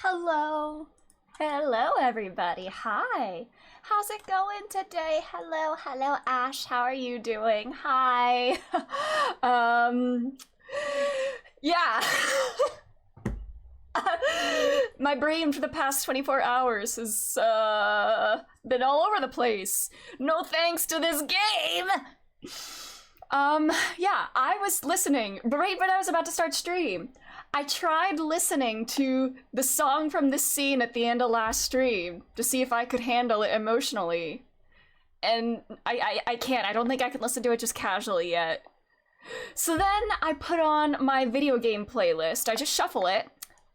Hello. Hello, everybody. Hi. How's it going today? Hello, Ash. How are you doing? Hi. um, yeah. My brain for the past 24 hours has been all over the place. No thanks to this game. Yeah, I was listening right when I was about to start stream. I tried listening to the song from this scene at the end of last stream to see if I could handle it emotionally. And I can't. I don't think I can listen to it just casually yet. So then I put on my video game playlist. I just shuffle it,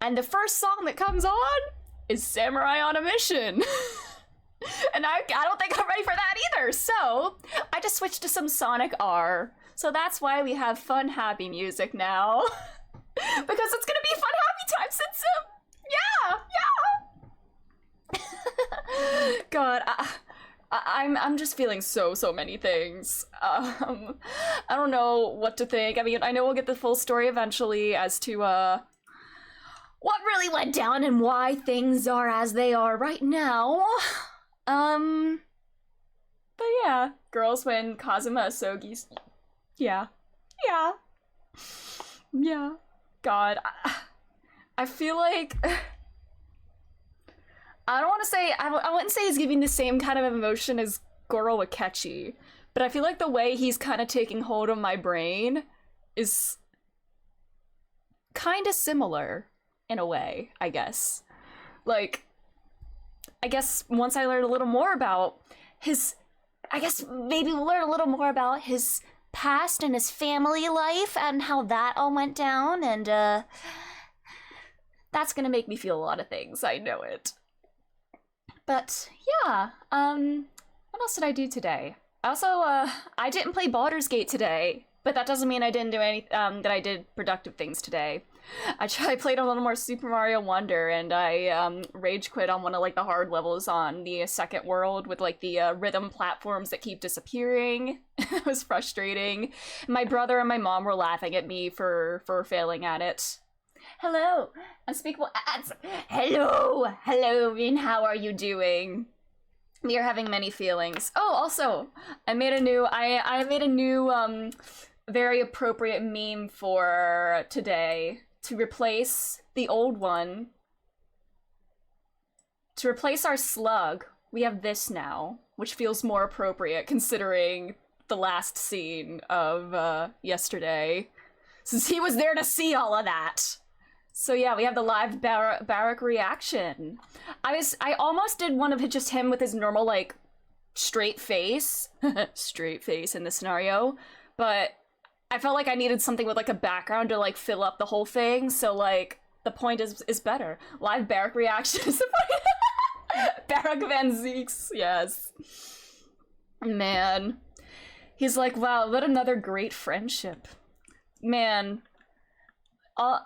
and the first song that comes on is Samurai on a Mission. And I don't think I'm ready for that either. So I just switched to some Sonic R. So that's why we have fun, happy music now. Because it's gonna be fun, happy time since yeah. God, I'm just feeling so many things. I don't know what to think. I mean, I know we'll get the full story eventually as to what really went down and why things are as they are right now. But yeah, girls when Kazuma Asogi's, yeah, yeah. God, I feel like I don't want to say I wouldn't say he's giving the same kind of emotion as Goro Akechi, but I feel like the way he's kind of taking hold of my brain is kind of similar in a way, I guess. Like, I guess once I learn a little more about his, I guess maybe we'll learn a little more about his past and his family life and how that all went down, and that's gonna make me feel a lot of things, I know it. But yeah, what else did I do today? Also, I didn't play Baldur's Gate today, but that doesn't mean I didn't do any, that I did productive things today. I played a little more Super Mario Wonder, and I rage quit on one of like the hard levels on the second world with like the rhythm platforms that keep disappearing. It was frustrating. My brother and my mom were laughing at me for failing at it. Hello, unspeakable ads. Hello, Rin. How are you doing? We are having many feelings. Oh, also, I made a new very appropriate meme for today to replace the old one. To replace our slug, we have this now, which feels more appropriate considering the last scene of yesterday, since he was there to see all of that. So yeah, we have the live Barak reaction. I almost did one of just him with his normal like straight face, straight face in this scenario, but I felt like I needed something with like a background to like fill up the whole thing. So like the point is better. Live Barak reaction is the point. Barak Van Zeeks, yes. Man, he's like, wow, what another great friendship. Man, all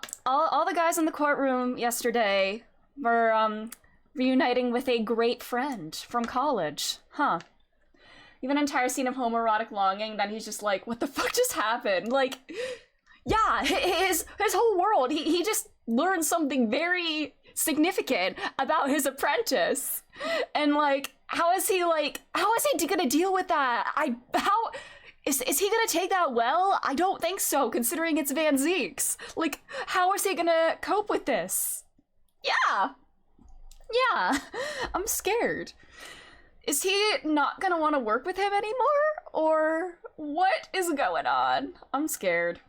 the guys in the courtroom yesterday were reuniting with a great friend from college, huh? Even an entire scene of homoerotic longing, then he's just like, what the fuck just happened? Like, yeah, his whole world, he just learned something very significant about his apprentice. And like, how is he gonna deal with that? Is he gonna take that well? I don't think so, considering it's Van Zeeks. Like, how is he gonna cope with this? Yeah, I'm scared. Is he not gonna want to work with him anymore? Or what is going on? I'm scared.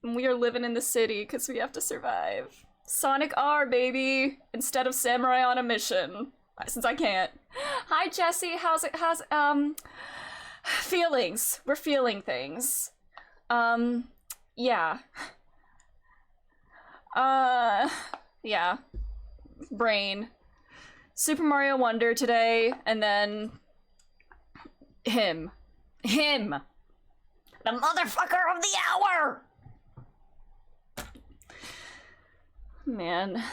We are living in the city because we have to survive. Sonic R, baby, instead of Samurai on a Mission. Since I can't. Hi, Jesse. How's feelings. We're feeling things. Yeah. Yeah. Brain. Super Mario Wonder today, and then him. The motherfucker of the hour! Man.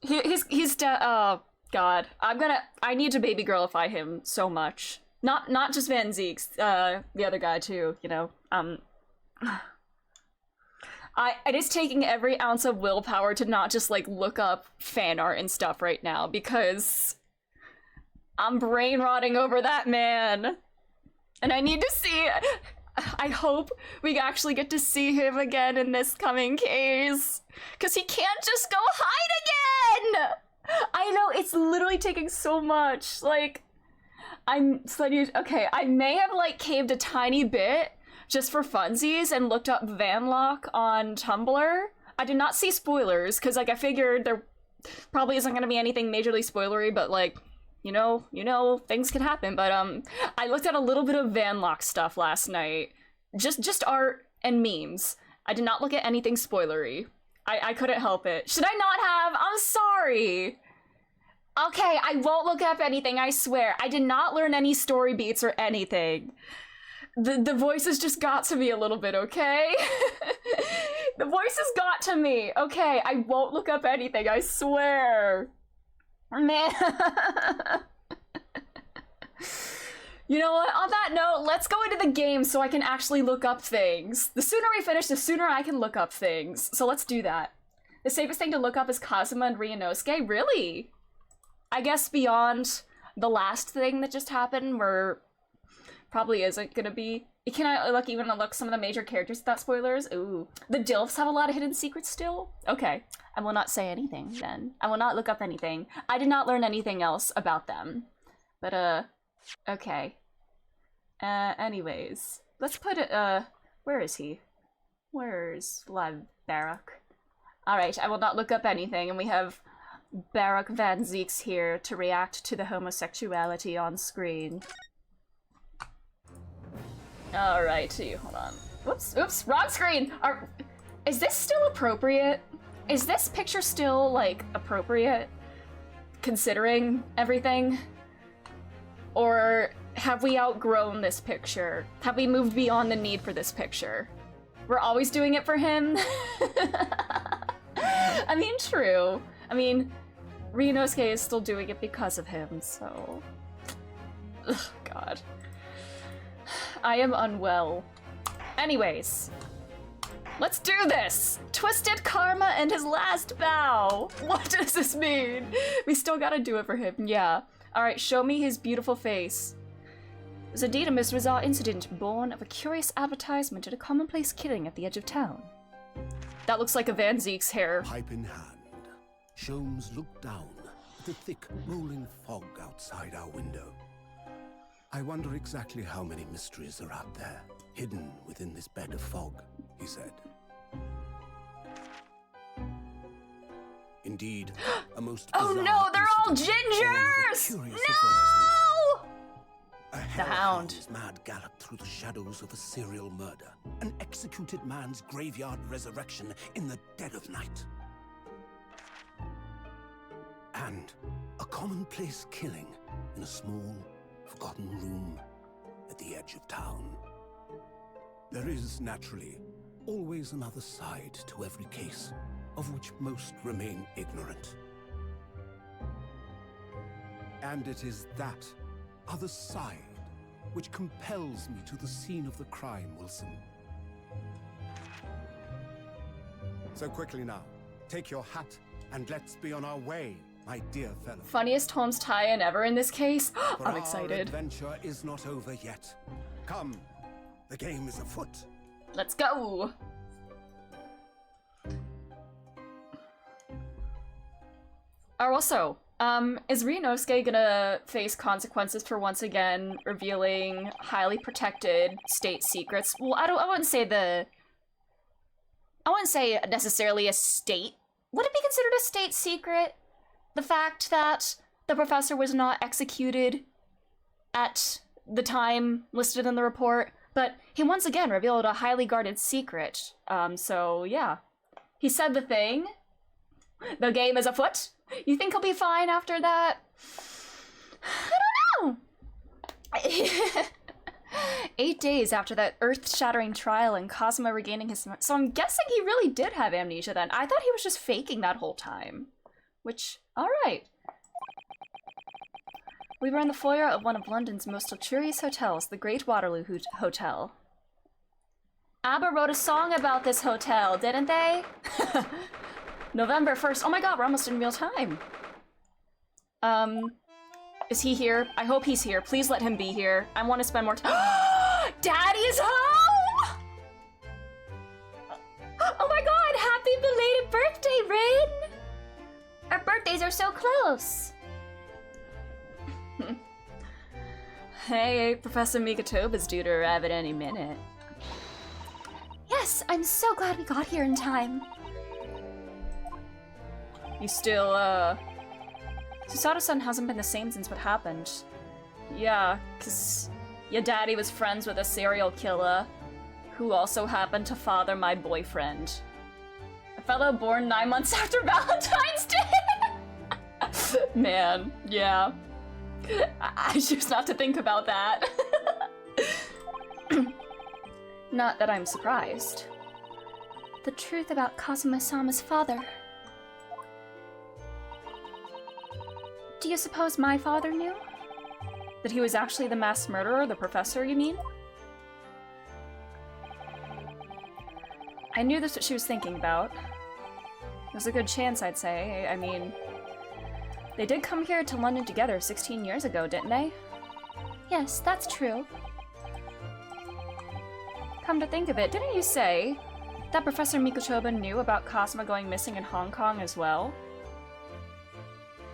Oh, God. I need to baby girlify him so much. Not just Van Zeeks, the other guy too, you know. It is taking every ounce of willpower to not just, like, look up fan art and stuff right now, because I'm brain rotting over that man. And I need to see... I hope we actually get to see him again in this coming case. Because he can't just go hide again! I know, it's literally taking so much. Like, okay, I may have, like, caved a tiny bit just for funsies and looked up Vanlock on Tumblr. I did not see spoilers, because, like, I figured there probably isn't going to be anything majorly spoilery, but, like, you know, things can happen. But, I looked at a little bit of Vanlock stuff last night. Just art and memes. I did not look at anything spoilery. I couldn't help it. Should I not have? I'm sorry. Okay, I won't look up anything, I swear. I did not learn any story beats or anything. The voices just got to me a little bit, okay? The voices got to me. Okay, I won't look up anything, I swear. Man. You know what? On that note, let's go into the game so I can actually look up things. The sooner we finish, the sooner I can look up things. So let's do that. The safest thing to look up is Kazuma and Ryunosuke? Really? I guess beyond the last thing that just happened, where probably isn't gonna be... Can I even look some of the major characters without spoilers? Ooh. The Dilfs have a lot of hidden secrets still? Okay. I will not say anything, then. I will not look up anything. I did not learn anything else about them. But, okay. Anyways. Let's put it, where is he? Where's Live Barak? Alright, I will not look up anything, and we have Barak Van Zeeks here to react to the homosexuality on screen. Alright, hold on. Oops, wrong screen! Is this still appropriate? Is this picture still, like, appropriate? Considering everything? Or have we outgrown this picture? Have we moved beyond the need for this picture? We're always doing it for him? I mean, true. I mean, Ryunosuke is still doing it because of him, so... Ugh, God. I am unwell. Anyways. Let's do this! Twisted Karma and his last bow! What does this mean? We still gotta do it for him, yeah. Alright, show me his beautiful face. It was indeed a most bizarre incident born of a curious advertisement at a commonplace killing at the edge of town. That looks like a Van Zeek's hair. Pipe in hand, Sholmes looked down at the thick, rolling fog outside our window. I wonder exactly how many mysteries are out there, hidden within this bed of fog, he said. Indeed, a most oh no, they're all gingers! No! The Hound. Mad gallop through the shadows of a serial murder, an executed man's graveyard resurrection in the dead of night. And a commonplace killing in a small, forgotten room at the edge of town. There is, naturally, always another side to every case, of which most remain ignorant. And it is that other side which compels me to the scene of the crime, Wilson. So quickly now, take your hat and let's be on our way, my dear fellow. Funniest Holmes tie-in ever in this case. I'm excited. Our adventure is not over yet. Come, the game is afoot. Let's go. Also, is Ryunosuke gonna face consequences for once again revealing highly protected state secrets? Well, I wouldn't say necessarily a state. Would it be considered a state secret? The fact that the professor was not executed at the time listed in the report, but he once again revealed a highly guarded secret. So yeah. He said the thing. The game is afoot. You think he'll be fine after that? I don't know! 8 days after that earth-shattering trial and Kazuma regaining his... So I'm guessing he really did have amnesia then. I thought he was just faking that whole time. Which, alright. We were in the foyer of one of London's most luxurious hotels, the Great Waterloo Hotel. ABBA wrote a song about this hotel, didn't they? November 1st. Oh my god, we're almost in real time. Is he here? I hope he's here. Please let him be here. I want to spend more time. Daddy's home! Oh my god, happy belated birthday, Rin! Our birthdays are so close. Hey, Professor Mikatoba is due to arrive at any minute. Yes, I'm so glad we got here in time. You still, Susato-san hasn't been the same since what happened. Yeah, 'cause your daddy was friends with a serial killer who also happened to father my boyfriend. A fellow born 9 months after Valentine's Day! Man, yeah. I choose not to think about that. Not that I'm surprised. The truth about Kazuma-sama's father. Do you suppose my father knew? That he was actually the mass murderer, the professor, you mean? I knew that's what she was thinking about. There's a good chance, I'd say. I mean, they did come here to London together 16 years ago, didn't they? Yes, that's true. Come to think of it, didn't you say that Professor Mikotoba knew about Kazuma going missing in Hong Kong as well?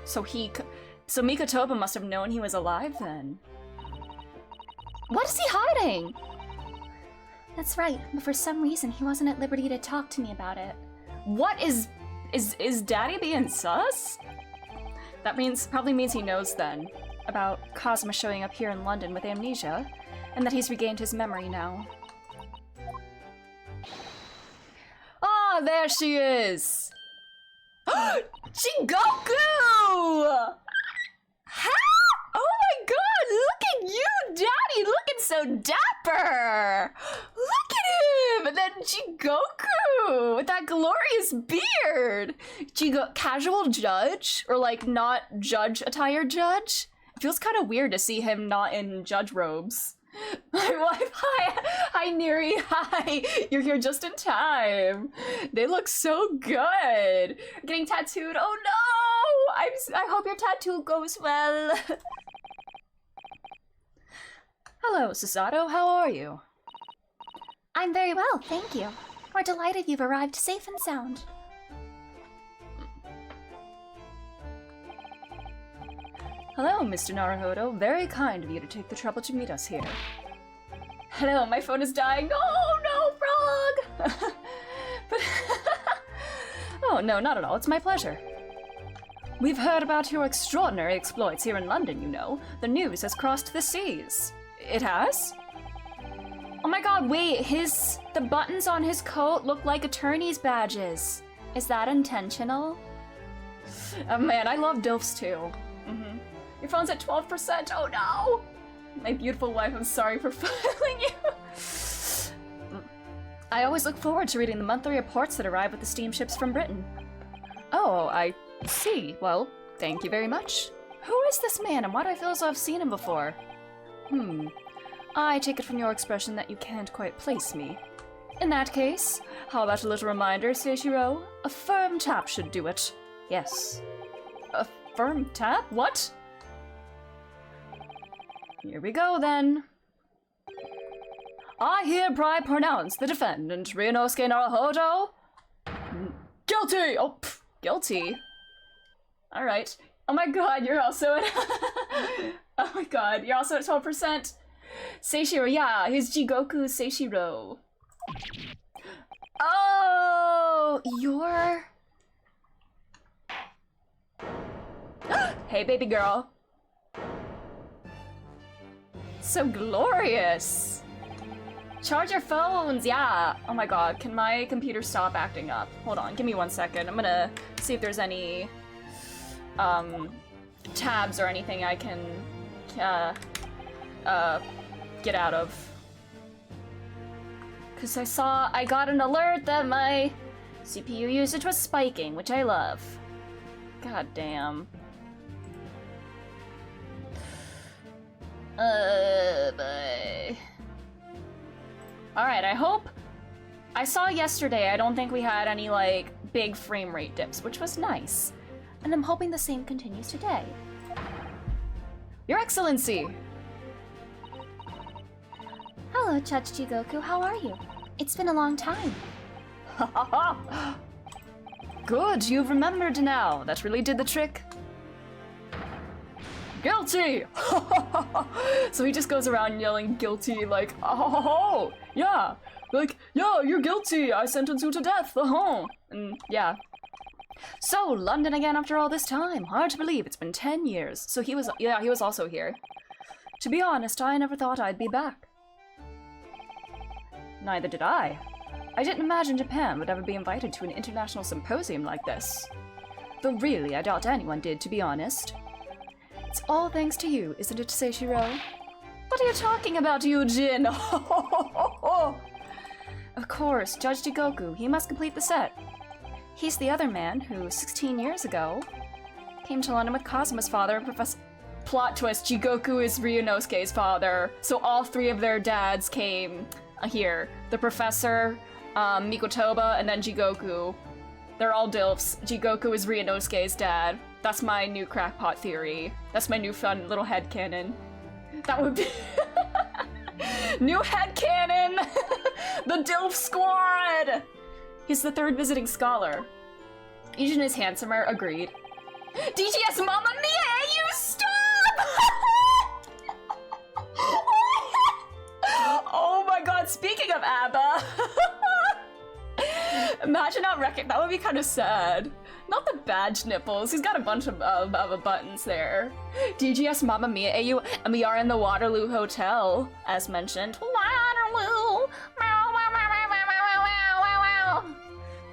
So Mikotoba must have known he was alive then. What is he hiding? That's right, but for some reason he wasn't at liberty to talk to me about it. What is Daddy being sus? That probably means he knows then about Kazuma showing up here in London with amnesia, and that he's regained his memory now. Ah, there she is! Jingoku! Ha! Oh my god, look at you, Daddy, looking so dapper! Look at him! And then Jingoku with that glorious beard! Casual judge? Or like not judge attired judge? It feels kind of weird to see him not in judge robes. My wife, hi Neri, hi, you're here just in time. They look so good. Getting tattooed, oh no, I hope your tattoo goes well. Hello, Susato, how are you? I'm very well, thank you. We're delighted you've arrived safe and sound. Hello, Mr. Naruhodo. Very kind of you to take the trouble to meet us here. Hello, my phone is dying. Oh no, frog! But oh no, not at all. It's my pleasure. We've heard about your extraordinary exploits here in London, you know. The news has crossed the seas. It has? Oh my god, wait, the buttons on his coat look like attorney's badges. Is that intentional? Man, I love DILFs too. Your phone's at 12%, oh no! My beautiful wife, I'm sorry for failing you. I always look forward to reading the monthly reports that arrive with the steamships from Britain. Oh, I see. Well, thank you very much. Who is this man, and why do I feel as though I've seen him before? I take it from your expression that you can't quite place me. In that case, how about a little reminder, Seishiro? A firm tap should do it. Yes. A firm tap? What? Here we go, then. I hereby pronounce the defendant, Ryunosuke Naruhodo, guilty! Oh, guilty? Alright. Oh my god, you're also at... oh my god, you're also at 12%. Seishiro, yeah, he's Jigoku Seishiro. Oh, you're... Hey, baby girl. So glorious. Charge your phones, yeah. Oh my god, can my computer stop acting up? Hold on, give me 1 second. I'm gonna see if there's any tabs or anything I can get out of. Cause I got an alert that my CPU usage was spiking, which I love. God damn. Bye. Alright, I hope I saw yesterday, I don't think we had any, like, big frame rate dips, which was nice. And I'm hoping the same continues today. Your Excellency! Hello, Judge Jigoku, how are you? It's been a long time. Ha ha ha! Good, you've remembered now. That really did the trick. Guilty! So he just goes around yelling guilty like, oh, yeah. Like, yeah, you're guilty. I sentence you to death. And yeah. So, London again after all this time. Hard to believe, it's been 10 years. So he was also here. To be honest, I never thought I'd be back. Neither did I. I didn't imagine Japan would ever be invited to an international symposium like this. Though really, I doubt anyone did, to be honest. It's all thanks to you, isn't it, Seishiro? What are you talking about, Eugene? Of course, Judge Jigoku, he must complete the set. He's the other man who, 16 years ago, came to London with Kazuma's father and Professor... Plot twist, Jigoku is Ryunosuke's father. So all three of their dads came here. The professor, Mikotoba, and then Jigoku. They're all DILFs. Jigoku is Ryunosuke's dad. That's my new crackpot theory. That's my new fun little headcanon. That would be... New headcanon! The DILF squad! He's the third visiting scholar. Asian is handsomer, agreed. DGS Mamma Mia, you stop! Oh my god, speaking of ABBA! Imagine not that would be kind of sad. Not the badge nipples, he's got a bunch of buttons there. DGS Mamma Mia AU, and we are in the Waterloo Hotel, as mentioned. Waterloo!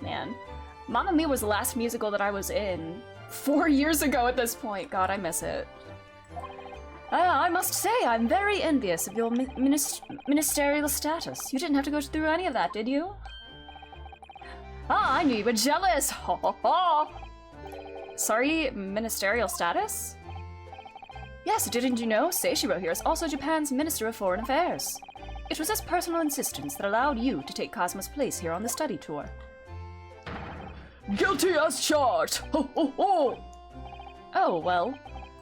Man, Mamma Mia was the last musical that I was in 4 years ago at this point. God, I miss it. I must say, I'm very envious of your ministerial status. You didn't have to go through any of that, did you? Ah, I knew you were jealous. Ho ho ho. Sorry, ministerial status? Yes, didn't you know? Seishiro here is also Japan's Minister of Foreign Affairs. It was his personal insistence that allowed you to take Kazuma's place here on the study tour. Guilty as charged! Ho ho ho! Oh, well,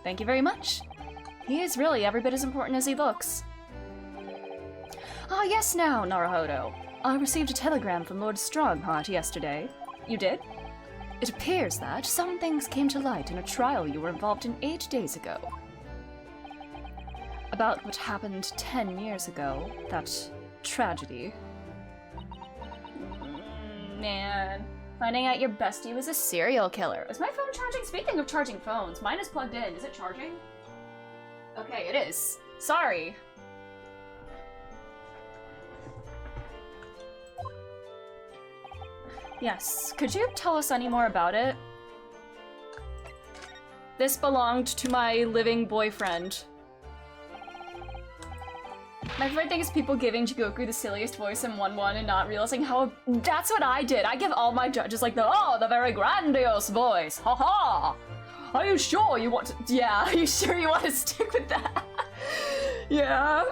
thank you very much. He is really every bit as important as he looks. Ah, yes now, Naruhodo. I received a telegram from Lord Strongheart yesterday. You did? It appears that some things came to light in a trial you were involved in 8 days ago. About what happened 10 years ago, that tragedy. Man, finding out your bestie was a serial killer. Is my phone charging? Speaking of charging phones, mine is plugged in. Is it charging? Okay, it is. Sorry. Yes, could you tell us any more about it? This belonged to my living boyfriend. My favorite thing is people giving Jigoku the silliest voice in 1-1 and not realizing how... That's what I did! I give all my judges like the very grandiose voice! Ha ha! Are you sure you want to... Yeah, are you sure you want to stick with that? Yeah.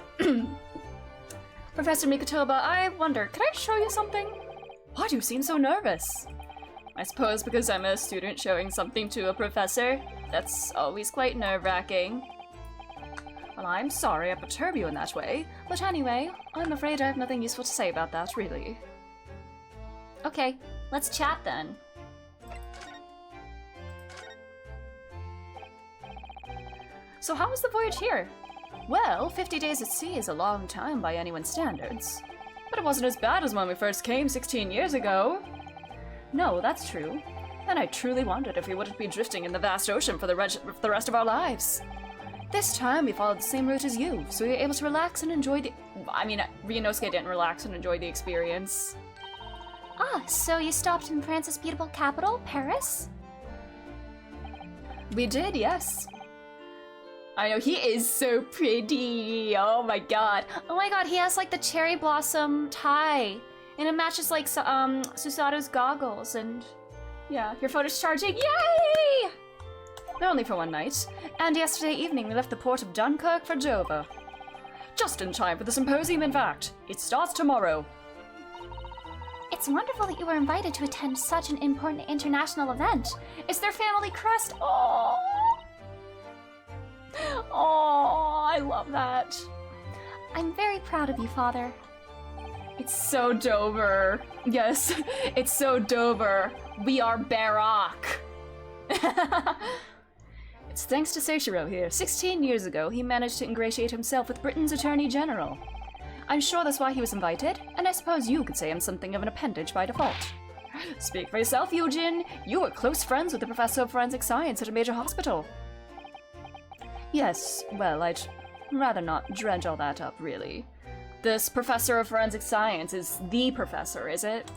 Professor Mikotoba, I wonder, could I show you something? Why do you seem so nervous? I suppose because I'm a student showing something to a professor. That's always quite nerve-wracking. Well, I'm sorry I perturb you in that way, but anyway, I'm afraid I have nothing useful to say about that, really. Okay, let's chat then. So how was the voyage here? Well, 50 days at sea is a long time by anyone's standards. But it wasn't as bad as when we first came 16 years ago. No, that's true. And I truly wondered if we wouldn't be drifting in the vast ocean for the rest of our lives. This time we followed the same route as you, so we were able to relax and enjoy the... I mean, Ryunosuke didn't relax and enjoy the experience. Ah, so you stopped in France's beautiful capital, Paris? We did, yes. I know, he is so pretty. Oh my god. Oh my god, he has like the cherry blossom tie. And it matches like Susato's goggles and... Yeah, your phone is charging. Yay! But only for one night. And yesterday evening we left the port of Dunkirk for Dover. Just in time for the symposium, in fact. It starts tomorrow. It's wonderful that you were invited to attend such an important international event. It's their family crest. Oh, I love that. I'm very proud of you, Father. It's so Dover. Yes, it's so Dover. We are Barak. It's thanks to Seishiro here. 16 years ago, he managed to ingratiate himself with Britain's Attorney General. I'm sure that's why he was invited, and I suppose you could say I'm something of an appendage by default. Speak for yourself, Eugene. You were close friends with the professor of forensic science at a major hospital. Yes, well, I'd rather not dredge all that up, really. This professor of forensic science is the professor, is it?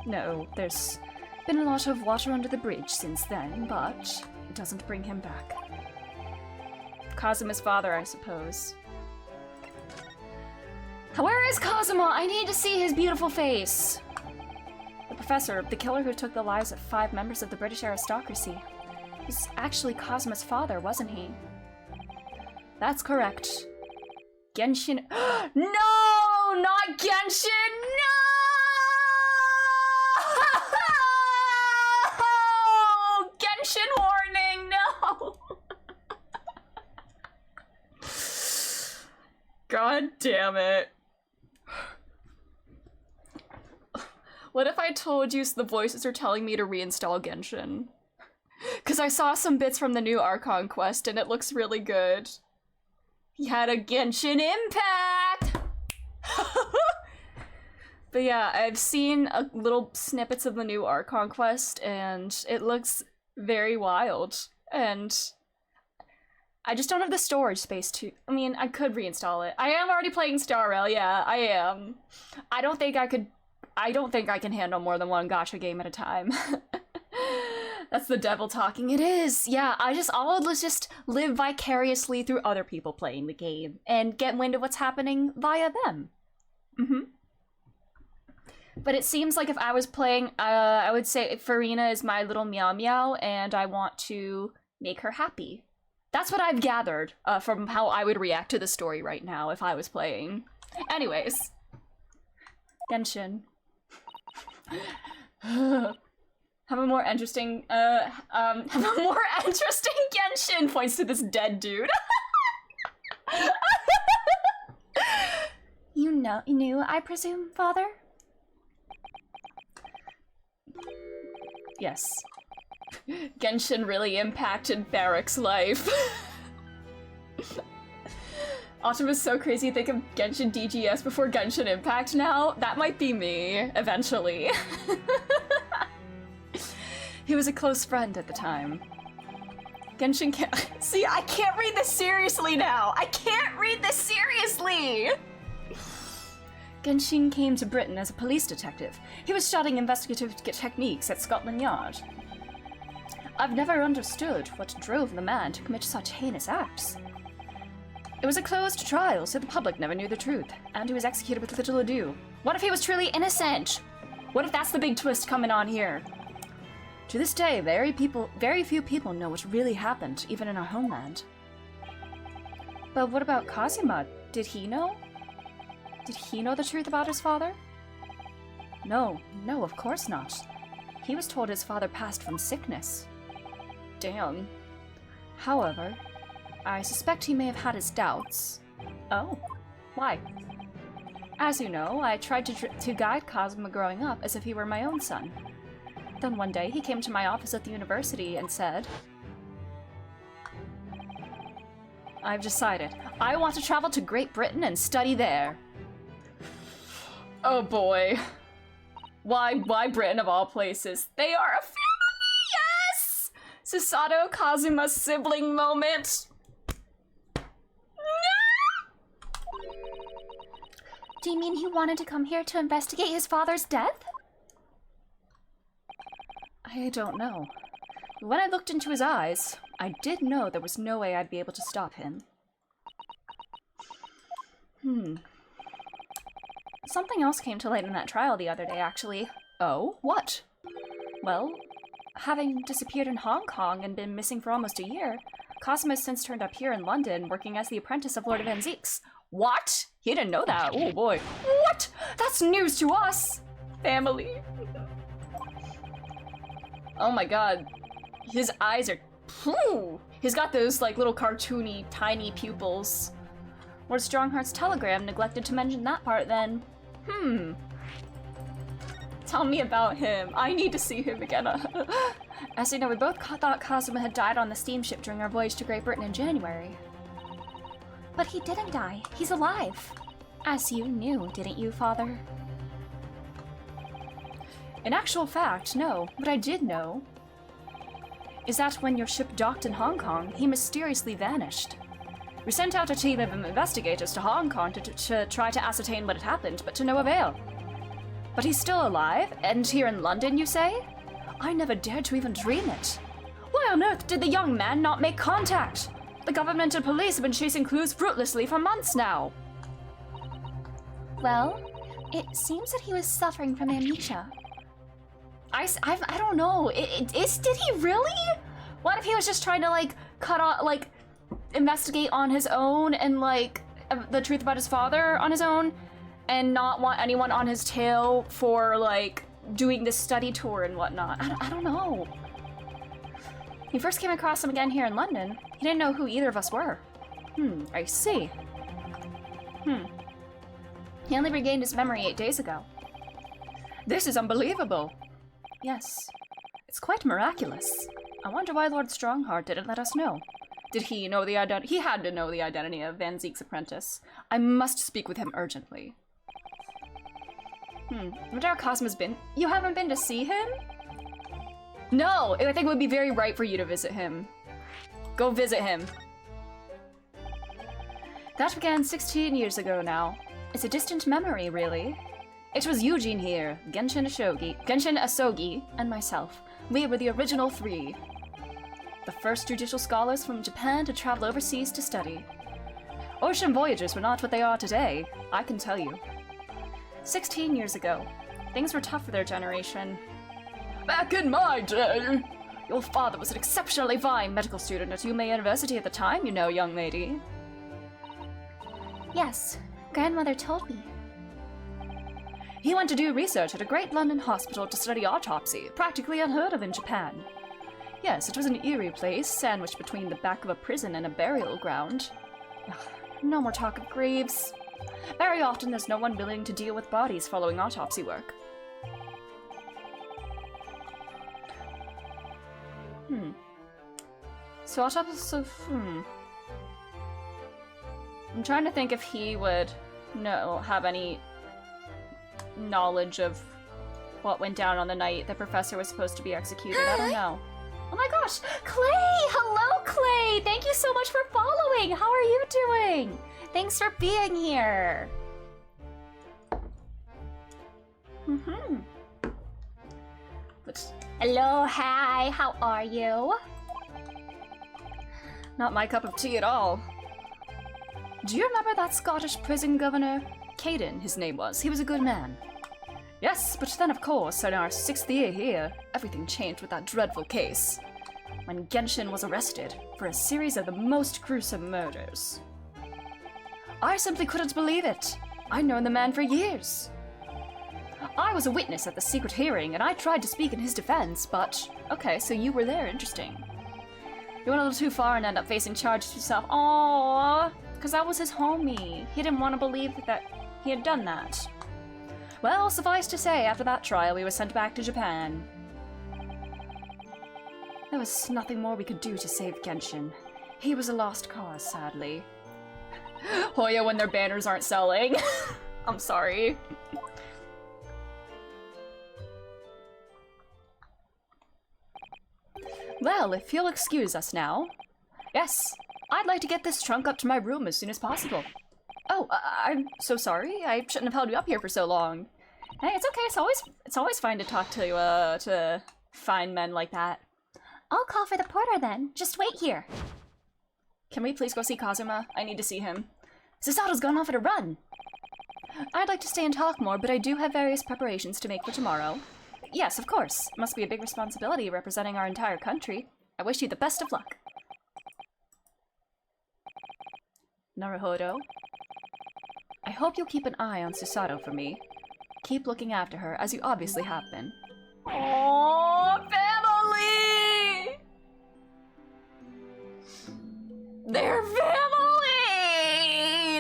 No, there's been a lot of water under the bridge since then, but it doesn't bring him back. Kazuma's father, I suppose. Where is Kazuma? I need to see his beautiful face! The professor, the killer who took the lives of 5 members of the British aristocracy. Was actually Kazuma's father, wasn't he? That's correct. Genshin. No! Not Genshin! No! Genshin warning! No! God damn it. What if I told you the voices are telling me to reinstall Genshin? Because I saw some bits from the new Archon quest and it looks really good. He had a Genshin impact! But yeah, I've seen little snippets of the new Archon quest and it looks very wild. And I just don't have the storage space to... I mean, I could reinstall it. I am already playing Star Rail, yeah, I am. I don't think I can handle more than one gacha game at a time. That's the devil talking. It is. Yeah, I'll just live vicariously through other people playing the game and get wind of what's happening via them. But it seems like if I was playing, I would say Farina is my little meow meow and I want to make her happy. That's what I've gathered from how I would react to the story right now if I was playing. Anyways. Genshin. Have a more interesting Genshin points to this dead dude. You knew, I presume, Father? Yes. Genshin really impacted Barak's life. Autumn is so crazy, think of Genshin DGS before Genshin Impact now. That might be me, eventually. He was a close friend at the time. Genshin can't- See, I can't read this seriously now! I can't read this seriously! Genshin came to Britain as a police detective. He was studying investigative techniques at Scotland Yard. I've never understood what drove the man to commit such heinous acts. It was a closed trial, so the public never knew the truth, and he was executed with little ado. What if he was truly innocent? What if that's the big twist coming on here? To this day, very few people know what really happened, even in our homeland. But what about Kazuma? Did he know? Did he know the truth about his father? No, of course not. He was told his father passed from sickness. Damn. However, I suspect he may have had his doubts. Oh, why? As you know, I tried to guide Kazuma growing up as if he were my own son. Then one day he came to my office at the university and said, I've decided. I want to travel to Great Britain and study there. Oh boy. Why Britain of all places? They are a family, yes! Susato Kazuma's sibling moment. Do you mean he wanted to come here to investigate his father's death? I don't know. When I looked into his eyes, I did know there was no way I'd be able to stop him. Something else came to light in that trial the other day, actually. Oh? What? Well, having disappeared in Hong Kong and been missing for almost a year, Kazuma has since turned up here in London, working as the apprentice of Lord of Anziques. What? He didn't know that. Oh boy. What? That's news to us! Family. Oh my god. His eyes are... He's got those, like, little cartoony, tiny pupils. Lord Strongheart's telegram neglected to mention that part then. Tell me about him. I need to see him again. As you know, we both thought Kazuma had died on the steamship during our voyage to Great Britain in January. But he didn't die. He's alive. As you knew, didn't you, Father? In actual fact, no. What I did know is that when your ship docked in Hong Kong, he mysteriously vanished. We sent out a team of investigators to Hong Kong to try to ascertain what had happened, but to no avail. But he's still alive, and here in London, you say? I never dared to even dream it. Why on earth did the young man not make contact? The government and police have been chasing clues fruitlessly for months now. Well, it seems that he was suffering from amnesia. I don't know. Did he really? What if he was just trying to, like, investigate on his own and, like, the truth about his father on his own and not want anyone on his tail for, like, doing this study tour and whatnot? I don't know. We first came across him again here in London. He didn't know who either of us were. I see. He only regained his memory 8 days ago. This is unbelievable. Yes, it's quite miraculous. I wonder why Lord Strongheart didn't let us know. Did he know the identity? He had to know the identity of Van Zeek's apprentice. I must speak with him urgently. Wonder how Cosmo's been? You haven't been to see him? No, I think it would be very right for you to visit him. Go visit him. That began 16 years ago now. It's a distant memory, really. It was Eugene here, Genshin Asogi, and myself. We were the original 3. The first judicial scholars from Japan to travel overseas to study. Ocean voyagers were not what they are today, I can tell you. 16 years ago, things were tough for their generation. Back in my day! Your father was an exceptionally fine medical student at Yume University at the time, you know, young lady. Yes, grandmother told me. He went to do research at a great London hospital to study autopsy, practically unheard of in Japan. Yes, it was an eerie place, sandwiched between the back of a prison and a burial ground. Ugh, no more talk of graves. Very often there's no one willing to deal with bodies following autopsy work. So autopsy... I'm trying to think if he would have any knowledge of what went down on the night the professor was supposed to be executed. I don't know. Oh my gosh! Clay! Hello, Clay! Thank you so much for following! How are you doing? Thanks for being here! Hello, hi, how are you? Not my cup of tea at all. Do you remember that Scottish prison governor? Caden, his name was. He was a good man. Yes, but then of course, in our 6th year here, everything changed with that dreadful case. When Genshin was arrested for a series of the most gruesome murders. I simply couldn't believe it. I'd known the man for years. I was a witness at the secret hearing, and I tried to speak in his defense, but... Okay, so you were there, interesting. You went a little too far and ended up facing charges yourself. Aww, because that was his homie. He didn't want to believe that he had done that. Well, suffice to say, after that trial, we were sent back to Japan. There was nothing more we could do to save Genshin. He was a lost cause, sadly. Hoya when their banners aren't selling. I'm sorry. Well, if you'll excuse us now. Yes, I'd like to get this trunk up to my room as soon as possible. Oh, I'm so sorry. I shouldn't have held you up here for so long. Hey, it's okay. It's always fine to talk to fine men like that. I'll call for the porter then. Just wait here. Can we please go see Kazuma? I need to see him. Sasato's gone off at a run. I'd like to stay and talk more, but I do have various preparations to make for tomorrow. Yes, of course. It must be a big responsibility representing our entire country. I wish you the best of luck. Naruhodo. I hope you'll keep an eye on Susato for me. keep looking after her, as you obviously have been. Oh, family! They're family!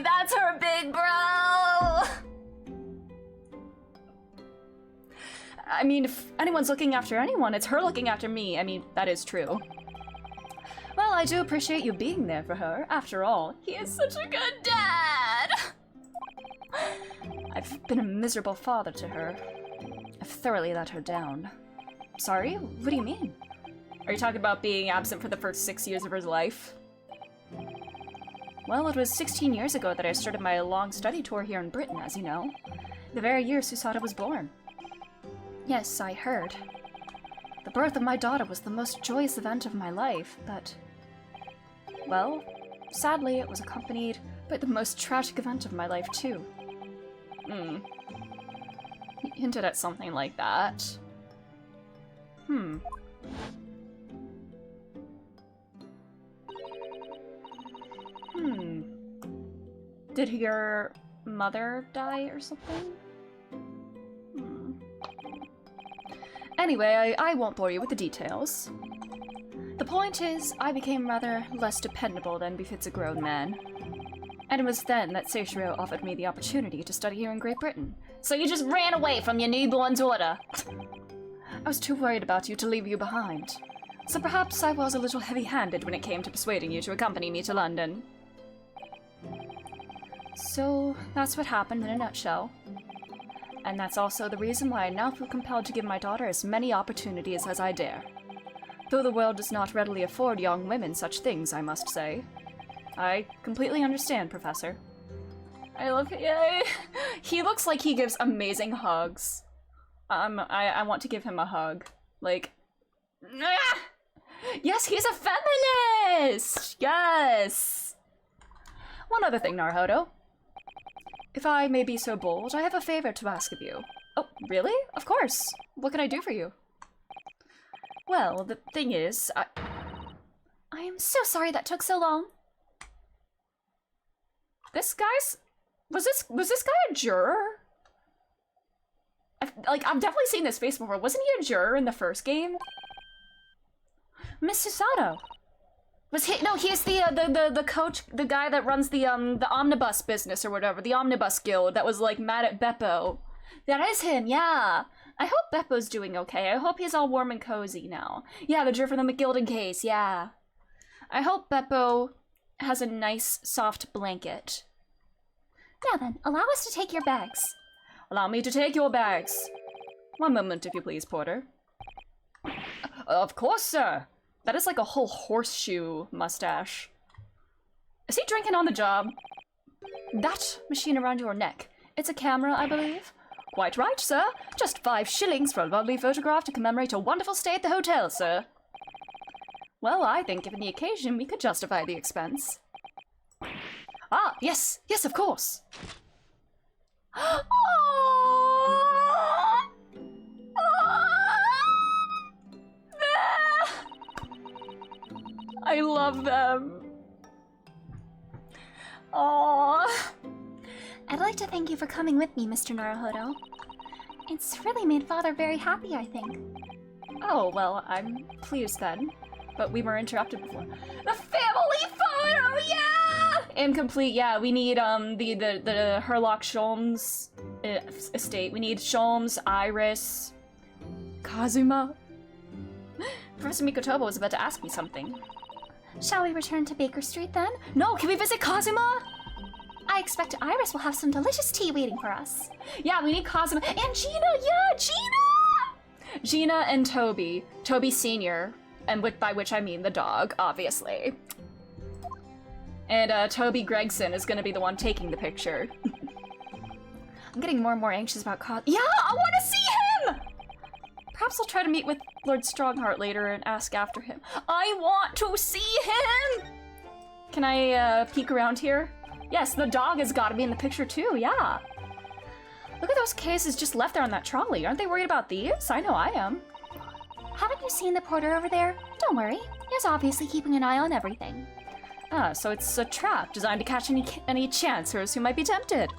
That's her big bro! I mean, if anyone's looking after anyone, it's her looking after me. I mean, that is true. Well, I do appreciate you being there for her. After all, he is such a good dad! I've been a miserable father to her. I've thoroughly let her down. Sorry? What do you mean? Are you talking about being absent for the first 6 years of her life? Well, it was 16 years ago that I started my long study tour here in Britain, as you know. The very year Susada was born. Yes, I heard. The birth of my daughter was the most joyous event of my life, but... well, sadly, it was accompanied by the most tragic event of my life, too. He hinted at something like that. Did your mother die or something? Anyway, I won't bore you with the details. The point is, I became rather less dependable than befits a grown man. And it was then that Seishiro offered me the opportunity to study here in Great Britain. So you just ran away from your newborn daughter? I was too worried about you to leave you behind. So perhaps I was a little heavy-handed when it came to persuading you to accompany me to London. So that's what happened in a nutshell. And that's also the reason why I now feel compelled to give my daughter as many opportunities as I dare. Though the world does not readily afford young women such things, I must say. I completely understand, Professor. I love it. Yay. He looks like he gives amazing hugs. I want to give him a hug. Like, ah! Yes, he's a feminist! Yes! One other thing, Naruhodo. If I may be so bold, I have a favor to ask of you. Oh, really? Of course. What can I do for you? Well, the thing is, I am so sorry that took so long. This guy's... Was this guy a juror? I've definitely seen this face before. Wasn't he a juror in the first game? Miss Susato. Was he? No, he's the coach, the guy that runs the omnibus business or whatever, the omnibus guild that was like mad at Beppo. That is him, yeah. I hope Beppo's doing okay. I hope he's all warm and cozy now. Yeah, the juror for the McGilden case, yeah. I hope Beppo has a nice soft blanket. Now then, allow us to take your bags. Allow me to take your bags. One moment, if you please, Porter. Of course, sir. That is like a whole horseshoe mustache. Is he drinking on the job? That machine around your neck. It's a camera, I believe. Quite right, sir. Just 5 shillings for a lovely photograph to commemorate a wonderful stay at the hotel, sir. Well, I think given the occasion, we could justify the expense. Ah, yes, yes, of course. I love them. Aww. I'd like to thank you for coming with me, Mr. Naruhodo. It's really made Father very happy, I think. Oh, well, I'm pleased then. But we were interrupted before. The family photo, yeah! Incomplete, yeah, we need, the Herlock Sholmes estate. We need Sholmes, Iris, Kazuma. Professor Mikotobo was about to ask me something. Shall we return to Baker Street then? No, can we visit Kazuma? I expect Iris will have some delicious tea waiting for us. Yeah, we need Kazuma. And Gina, yeah, Gina! Gina and Toby. Toby Sr., and by which I mean the dog, obviously. And Toby Gregson is gonna be the one taking the picture. I'm getting more and more anxious about Yeah, I want to see him! Perhaps I'll try to meet with Lord Strongheart later and ask after him. I want to see him! Can I peek around here? Yes, the dog has got to be in the picture too, yeah. Look at those cases just left there on that trolley. Aren't they worried about thieves? I know I am. Haven't you seen the porter over there? Don't worry, he's obviously keeping an eye on everything. Ah, so it's a trap designed to catch any chancers who might be tempted.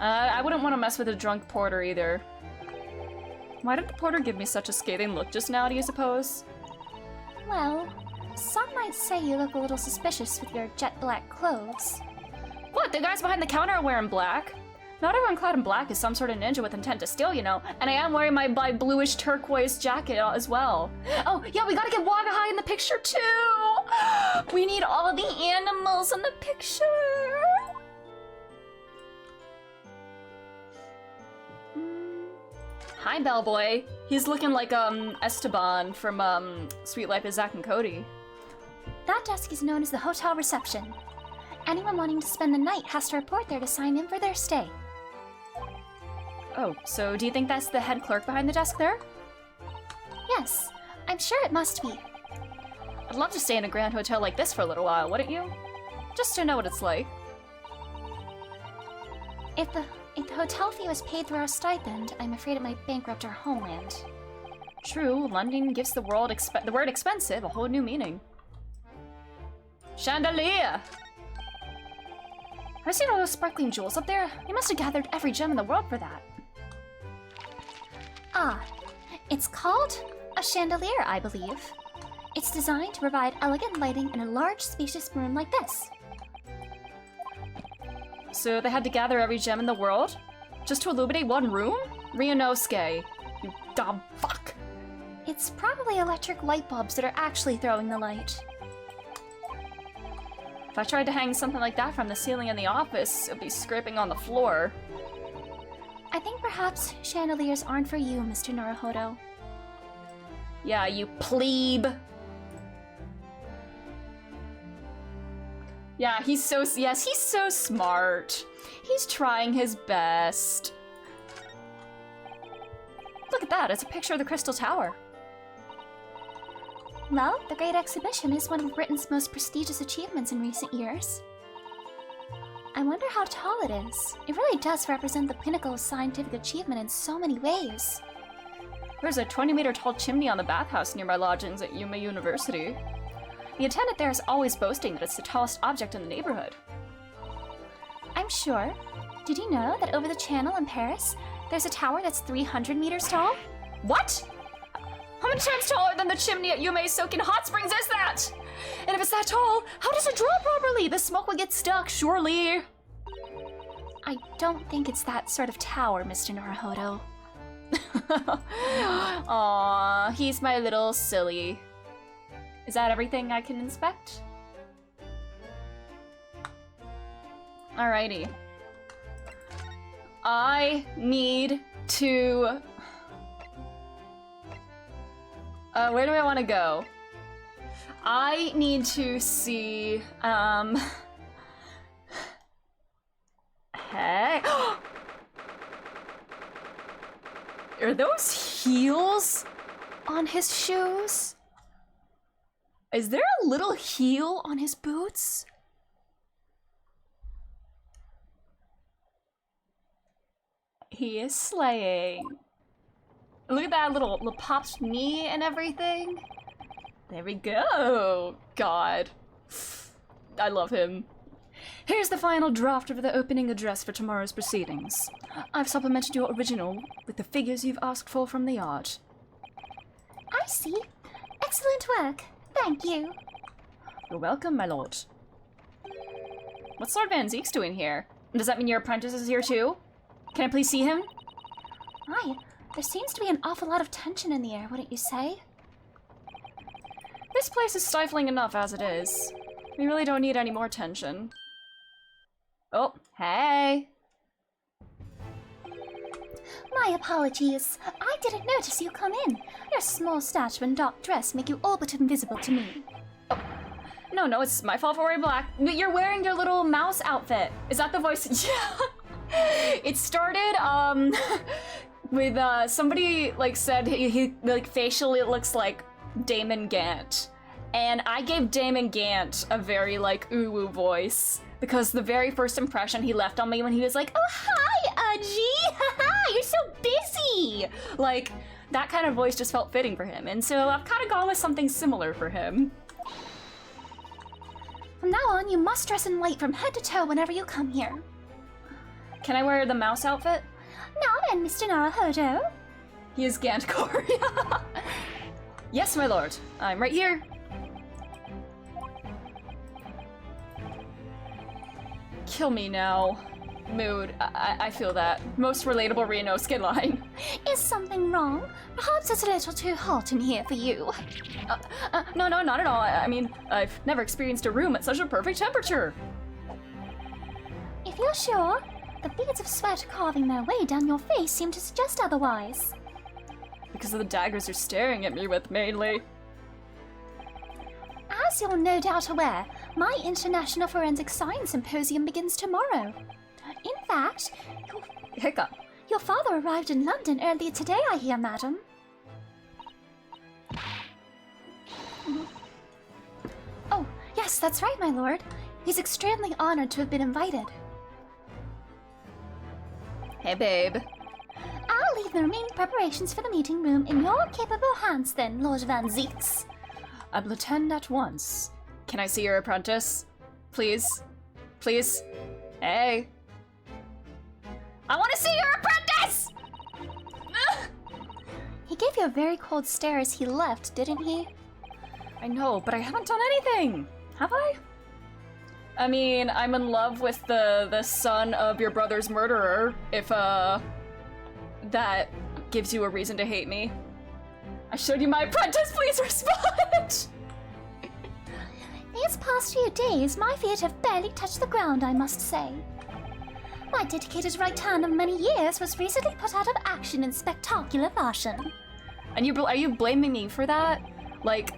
I wouldn't want to mess with a drunk porter either. Why did the porter give me such a scathing look just now, do you suppose? Well, some might say you look a little suspicious with your jet black clothes. What, the guys behind the counter are wearing black? Not everyone clad in black is some sort of ninja with intent to steal, you know. And I am wearing my bluish turquoise jacket as well. Oh, yeah, we gotta get Wagahai in the picture too! We need all the animals in the picture! Hi, bellboy. He's looking like, Esteban from, Sweet Life of Zack and Cody. That desk is known as the hotel reception. Anyone wanting to spend the night has to report there to sign in for their stay. Oh, so do you think that's the head clerk behind the desk there? Yes, I'm sure it must be. I'd love to stay in a grand hotel like this for a little while, wouldn't you? Just to know what it's like. If the hotel fee was paid through our stipend, I'm afraid it might bankrupt our homeland. True, London gives the word expensive a whole new meaning. Chandelier! Have you seen all those sparkling jewels up there? You must have gathered every gem in the world for that. Ah, it's called a chandelier, I believe. It's designed to provide elegant lighting in a large, spacious room like this. So they had to gather every gem in the world? Just to illuminate one room? Ryunosuke, you dumb fuck. It's probably electric light bulbs that are actually throwing the light. If I tried to hang something like that from the ceiling in the office, it'd be scraping on the floor. I think perhaps chandeliers aren't for you, Mr. Naruhodo. Yeah, you plebe. Yeah, he's so smart. He's trying his best. Look at that, it's a picture of the Crystal Tower. Well, the Great Exhibition is one of Britain's most prestigious achievements in recent years. I wonder how tall it is. It really does represent the pinnacle of scientific achievement in so many ways. There's a 20-meter tall chimney on the bathhouse near my lodgings at Yuma University. The attendant there is always boasting that it's the tallest object in the neighborhood. I'm sure. Did you know that over the channel in Paris, there's a tower that's 300 meters tall? What? How many times taller than the chimney at Yume's Soaking Hot Springs is that? And if it's that tall, how does it draw properly? The smoke would get stuck, surely. I don't think it's that sort of tower, Mr. Naruhodo. Aww, he's my little silly. Is that everything I can inspect? Alrighty. I need to... where do I want to go? I need to see, Hey. Are those heels on his shoes? Is there a little heel on his boots? He is slaying. Look at that little popped knee and everything. There we go. God. I love him. Here's the final draft of the opening address for tomorrow's proceedings. I've supplemented your original with the figures you've asked for from the yard. I see. Excellent work. Thank you. You're welcome, my lord. What's Lord Van Zeek's doing here? Does that mean your apprentice is here too? Can I please see him? Aye, there seems to be an awful lot of tension in the air, wouldn't you say? This place is stifling enough as it is. We really don't need any more tension. Oh, hey! My apologies. I didn't notice you come in. Your small stature and dark dress make you all but invisible to me. Oh. No, it's my fault for wearing black. You're wearing your little mouse outfit. Is that the voice? Yeah! It started, with, somebody, like, said he like, facially it looks like Damon Gant. And I gave Damon Gant a very, like, ooh-woo voice. Because the very first impression he left on me when he was like, oh, hi, Aji! Haha, you're so busy! Like, that kind of voice just felt fitting for him. And so I've kind of gone with something similar for him. From now on, you must dress in white from head to toe whenever you come here. Can I wear the mouse outfit? Now then, Mr. Naruhodo. He is Gantcore. Yes, my lord. I'm right here. Kill me now. Mood. I feel that. Most relatable Reno skin line. Is something wrong? Perhaps it's a little too hot in here for you. No, not at all. I mean, I've never experienced a room at such a perfect temperature. If you're sure, the beads of sweat carving their way down your face seem to suggest otherwise. Because of the daggers you're staring at me with, mainly. As you're no doubt aware, my International Forensic Science Symposium begins tomorrow. In fact, Hiccup. your father arrived in London earlier today, I hear, madam. Oh, yes, that's right, my lord. He's extremely honored to have been invited. Hey, babe. I'll leave the remaining preparations for the meeting room in your capable hands then, Lord Van Zeeks. I will attend at once. Can I see your apprentice? Please? Please? Hey. I want to see your apprentice! He gave you a very cold stare as he left, didn't he? I know, but I haven't done anything. Have I? I mean, I'm in love with the son of your brother's murderer, if, that gives you a reason to hate me. I showed you my apprentice, please respond! These past few days, my feet have barely touched the ground, I must say. My dedicated right hand of many years was recently put out of action in spectacular fashion. And are you blaming me for that? Like,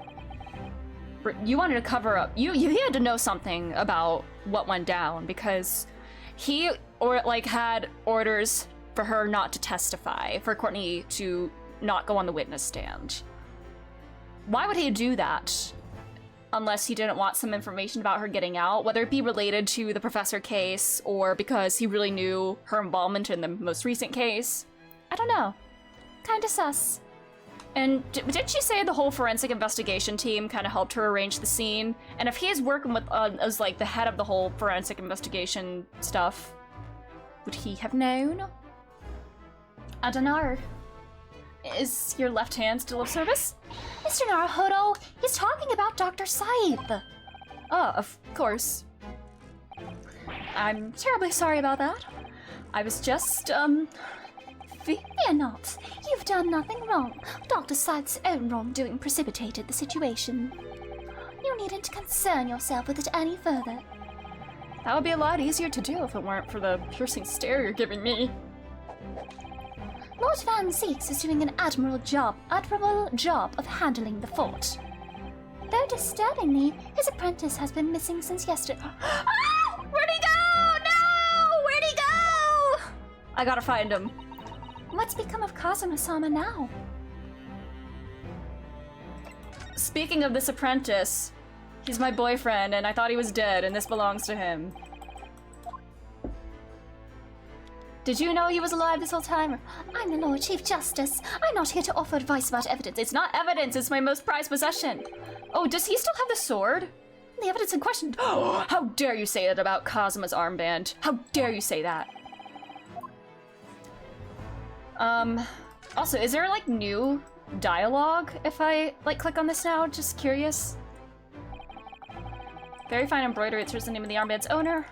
you wanted to cover up. You had to know something about what went down because he had orders for her not to testify, for Courtney to not go on the witness stand. Why would he do that? Unless he didn't want some information about her getting out, whether it be related to the professor case or because he really knew her involvement in the most recent case. I don't know. Kinda sus. And did she say the whole forensic investigation team kind of helped her arrange the scene? And if he is working with as like the head of the whole forensic investigation stuff, would he have known? I don't know. Is your left hand still of service? Mr. Naruhodo, he's talking about Dr. Saib. Oh, of course. I'm terribly sorry about that. I was just, Fear not. You've done nothing wrong. Dr. Saib's own wrongdoing precipitated the situation. You needn't concern yourself with it any further. That would be a lot easier to do if it weren't for the piercing stare you're giving me. Lord Van Zeeks is doing an admirable job of handling the fort. Though disturbingly, his apprentice has been missing since yesterday. Ah! Where'd he go? No! Where'd he go? I gotta find him. What's become of Kazuma-sama now? Speaking of this apprentice, he's my boyfriend and I thought he was dead and this belongs to him. Did you know he was alive this whole time? I'm the Lord Chief Justice. I'm not here to offer advice about evidence. It's not evidence, it's my most prized possession. Oh, does he still have the sword? The evidence in question. Oh, how dare you say that about Kazuma's armband? How dare you say that? Also, is there like new dialogue if I like click on this now? Just curious. Very fine embroidery, it shows the name of the armband's owner.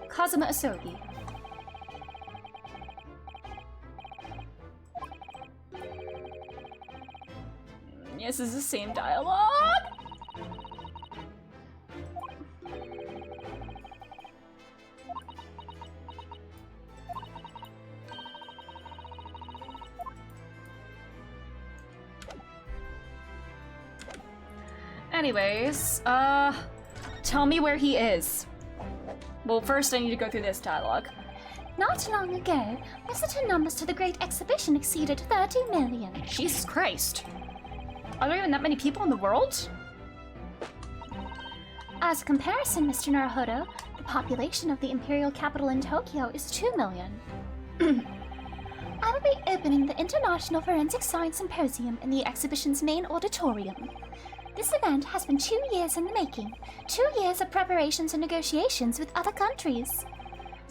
Kazuma Asogi. Yes, it's the same dialogue. Anyways, tell me where he is. Well, first I need to go through this dialogue. Not long ago, visitor numbers to the Great Exhibition exceeded 30 million. Jesus Christ. Are there even that many people in the world? As a comparison, Mr. Naruhodo, the population of the imperial capital in Tokyo is 2 million. I will be opening the International Forensic Science Symposium in the exhibition's main auditorium. This event has been 2 years in the making, 2 years of preparations and negotiations with other countries.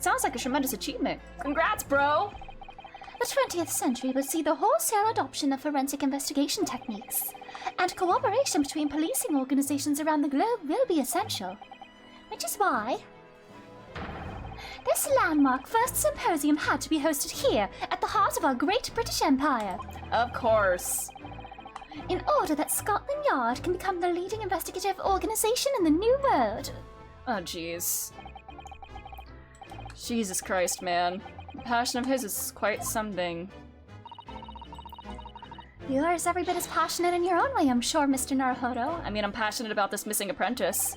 Sounds like a tremendous achievement. Congrats, bro! The 20th century will see the wholesale adoption of forensic investigation techniques, and cooperation between policing organizations around the globe will be essential. Which is why this landmark first symposium had to be hosted here, at the heart of our great British Empire. Of course. In order that Scotland Yard can become the leading investigative organization in the New World. Oh, jeez. Jesus Christ, man. The passion of his is quite something. You are every bit as passionate in your own way, I'm sure, Mr. Naruhodo. I mean, I'm passionate about this missing apprentice.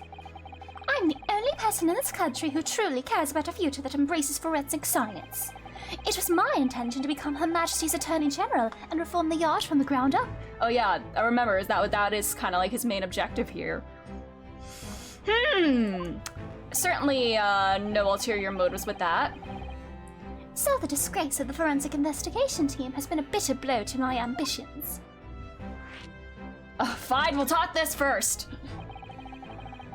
I'm the only person in this country who truly cares about a future that embraces forensic science. It was my intention to become Her Majesty's Attorney General and reform the Yard from the ground up. Oh yeah, I remember, that is kind of like his main objective here. Certainly, no ulterior motives with that. So the disgrace of the forensic investigation team has been a bitter blow to my ambitions. Fine, we'll talk this first.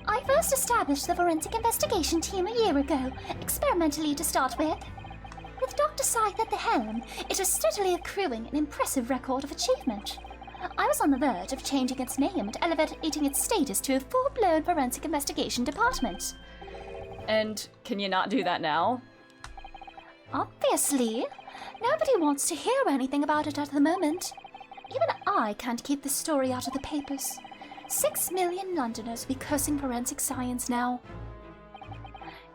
I first established the forensic investigation team a year ago, experimentally to start with. With Dr. Scythe at the helm, it is steadily accruing an impressive record of achievement. I was on the verge of changing its name and elevating its status to a full-blown forensic investigation department. And can you not do that now? Obviously. Nobody wants to hear anything about it at the moment. Even I can't keep the story out of the papers. 6 million Londoners will be cursing forensic science now.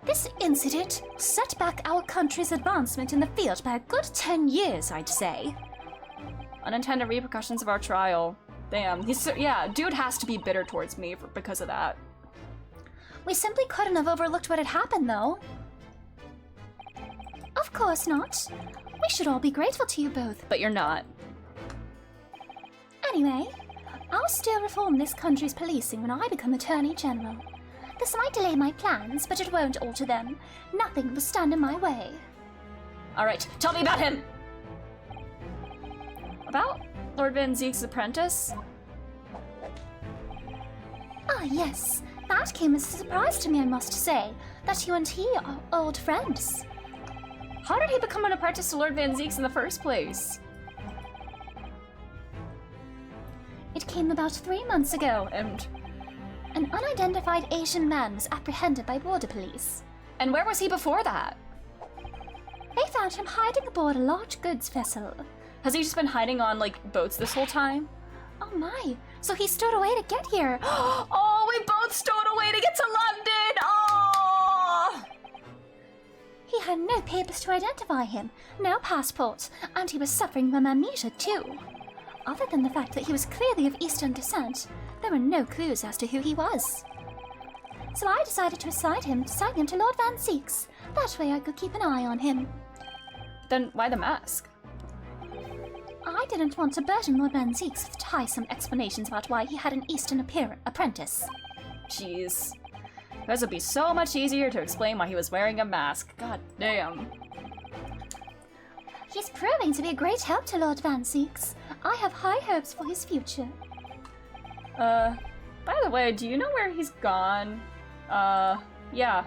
This incident set back our country's advancement in the field by a good 10 years, I'd say. Unintended repercussions of our trial. Damn, yeah, dude has to be bitter towards me because of that. We simply couldn't have overlooked what had happened, though. Of course not. We should all be grateful to you both. But you're not. Anyway, I'll still reform this country's policing when I become Attorney General. This might delay my plans, but it won't alter them. Nothing will stand in my way. Alright, tell me about him! About Lord Van Zeek's apprentice? Ah, yes. That came as a surprise to me, I must say, that you and he are old friends. How did he become an apprentice to Lord Van Zeek's in the first place? It came about 3 months ago, And an unidentified Asian man was apprehended by border police. where was he before that? They found him hiding aboard a large goods vessel. Has he just been hiding on, like, boats this whole time? Oh my, so he stowed away to get here. Oh, we both stowed away to get to London! Oh! He had no papers to identify him, no passport, and he was suffering from amnesia too. Other than the fact that he was clearly of Eastern descent, there were no clues as to who he was. So I decided to assign him to Lord Van Zeek's. That way I could keep an eye on him. Then why the mask? I didn't want to burden Lord Van Zeek's with tiresome explanations about why he had an Eastern apprentice. Jeez. This would be so much easier to explain why he was wearing a mask. God damn. He's proving to be a great help to Lord Van Zeek's. I have high hopes for his future. By the way, do you know where he's gone? Yeah.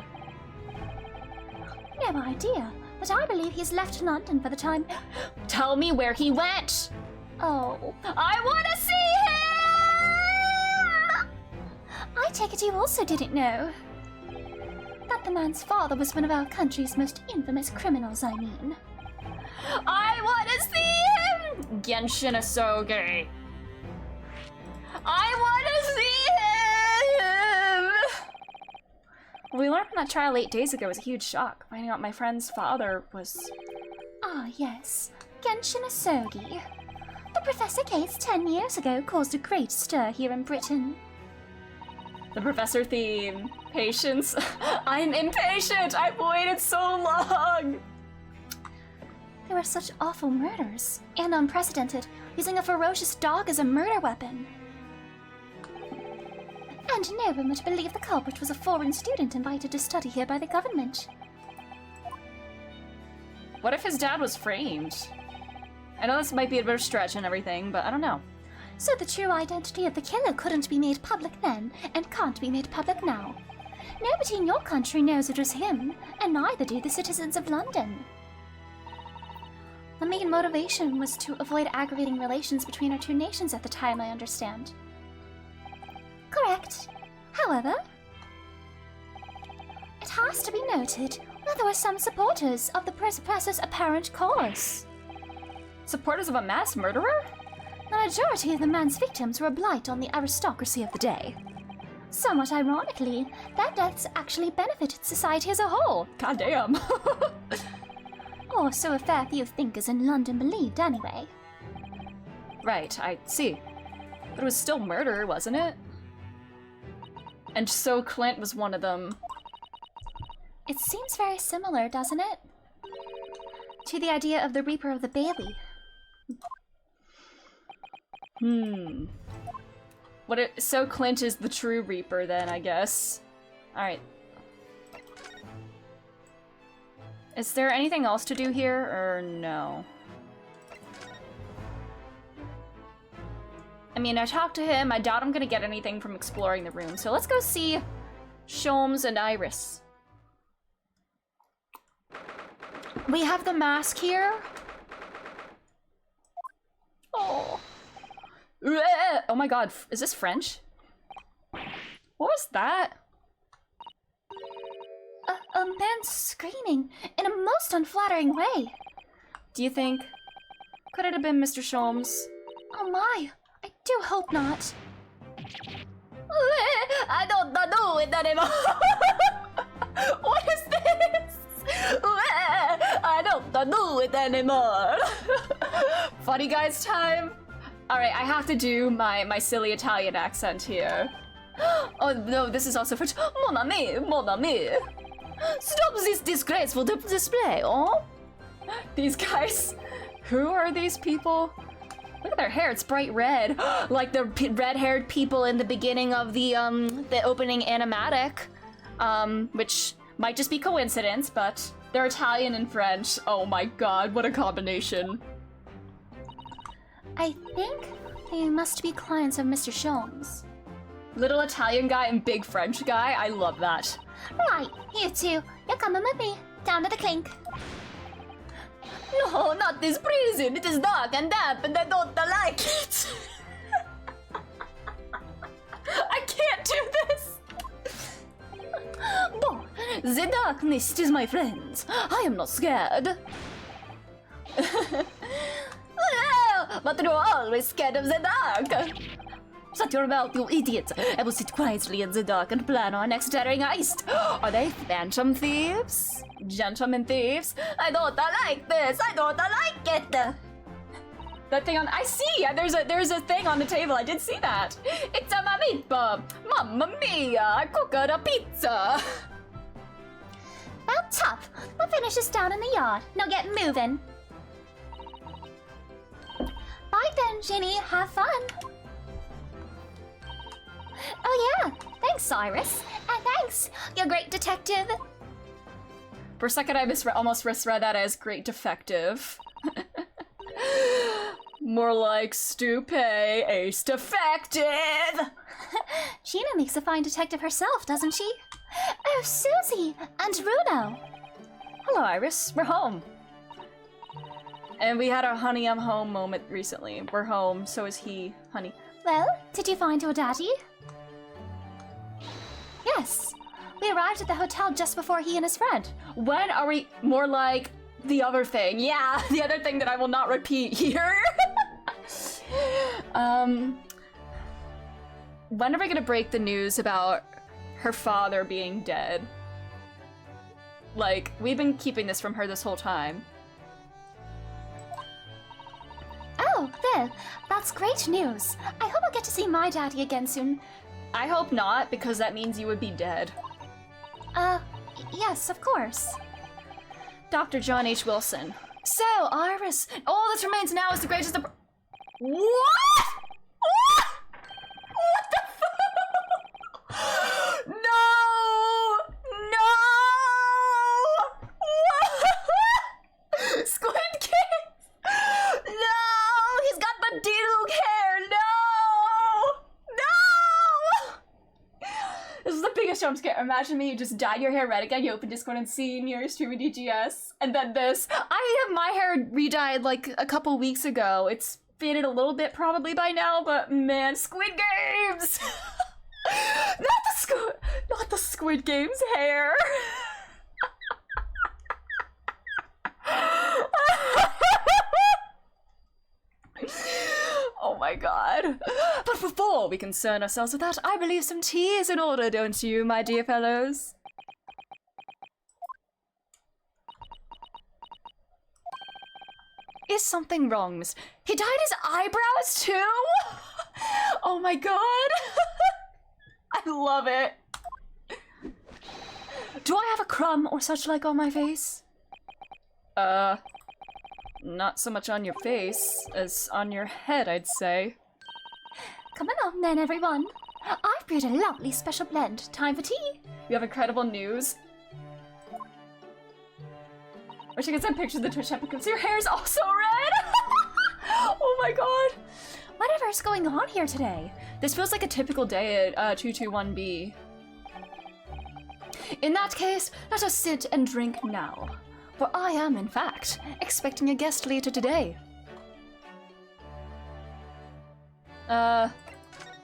No idea, but I believe he's left London for the time. Tell me where he went! Oh, I wanna see him! I take it you also didn't know. That the man's father was one of our country's most infamous criminals, I mean. I wanna see him! Genshin Asoge. I wanna see him! We learned from that trial 8 days ago was a huge shock, finding out my friend's father was... Ah, yes. Genshin Asogi. The Professor case 10 years ago caused a great stir here in Britain. The professor theme. Patience. I'm impatient! I've waited so long! There were such awful murders, and unprecedented, using a ferocious dog as a murder weapon. And no one would believe the culprit was a foreign student invited to study here by the government. What if his dad was framed? I know this might be a bit of a stretch and everything, but I don't know. So the true identity of the killer couldn't be made public then, and can't be made public now. Nobody in your country knows it was him, and neither do the citizens of London. The main motivation was to avoid aggravating relations between our two nations at the time, I understand. Correct. However, it has to be noted that there were some supporters of the professor's apparent cause. Supporters of a mass murderer? The majority of the man's victims were a blight on the aristocracy of the day. Somewhat ironically, their deaths actually benefited society as a whole. God damn. Or so a fair few thinkers in London believed, anyway. Right, I see. But it was still murder, wasn't it? And so Clint was one of them. It seems very similar, doesn't it? To the idea of the Reaper of the Bailey. So Clint is the true Reaper then, I guess. Alright. Is there anything else to do here, or no? I mean, I talked to him. I doubt I'm gonna get anything from exploring the room, so let's go see Sholmes and Iris. We have the mask here. Oh. Oh my god, is this French? What was that? A man screaming in a most unflattering way. Do you think? Could it have been Mr. Sholmes? Oh my, I do hope not. I don't know it anymore. What is this? I don't know it anymore. Funny guys time. Alright, I have to do my silly Italian accent here. Oh no, this is also French. Mon ami, mon ami. Stop this disgraceful display, oh? These guys. Who are these people? Look at their hair, it's bright red. Like the red-haired people in the beginning of the opening animatic. Which might just be coincidence, but they're Italian and French. Oh my god, what a combination. I think they must be clients of Mr. Sholmes. Little Italian guy and big French guy, I love that. Right, you two, you're coming with me, down to the clink. No, not this prison, it is dark and damp and I don't like it. I can't do this. But the darkness is my friends. I am not scared. But you're always scared of the dark. Shut your mouth, you idiots. I will sit quietly in the dark and plan our next daring heist. Are they phantom thieves? Gentlemen thieves? I don't like this. I don't like it. That thing on, I see. There's a thing on the table. I did see that. It's a mamita. Mamma mia, I cooked a pizza. About tough. We'll finish this down in the yard. Now get moving. Bye then, Ginny. Have fun. Oh yeah, thanks, Iris. And thanks, you great detective. For a second, I almost misread that as great defective. More like Stupe, ace defective. Gina makes a fine detective herself, doesn't she? Oh, Susie and Bruno. Hello, Iris. We're home. And we had our honey, I'm home moment recently. We're home, so is he, honey. Well, did you find your daddy? Yes. We arrived at the hotel just before he and his friend. When are we more like the other thing? Yeah, the other thing that I will not repeat here. When are we gonna break the news about her father being dead? Like, we've been keeping this from her this whole time. Oh, well, that's great news. I hope I'll get to see my daddy again soon. I hope not, because that means you would be dead. Yes, of course. Dr. John H. Wilson. So, Iris, all that remains now is the greatest of... What? What? What the fuck? No! No! What? Squid King! No! He's got the Diluc hair! No! No! This is the biggest jump scare. Imagine me, you just dyed your hair red again, you open Discord and seen your streaming DGS, and then this. I have my hair re-dyed like a couple weeks ago. It's faded a little bit probably by now, but man, Squid Games! Not the Squid Games hair! Oh my god. But before we concern ourselves with that, I believe some tea is in order, don't you, my dear fellows? Is something wrong, Miss? He dyed his eyebrows too? Oh my god. I love it. Do I have a crumb or such like on my face? Not so much on your face as on your head, I'd say. Come along then, everyone. I've brewed a lovely special blend. Time for tea. You have incredible news. Wish I could send pictures of the Twitch chat because your hair's also red! Oh my god. Whatever's going on here today? This feels like a typical day at 221B. In that case, let us sit and drink now. For I am, in fact, expecting a guest later today.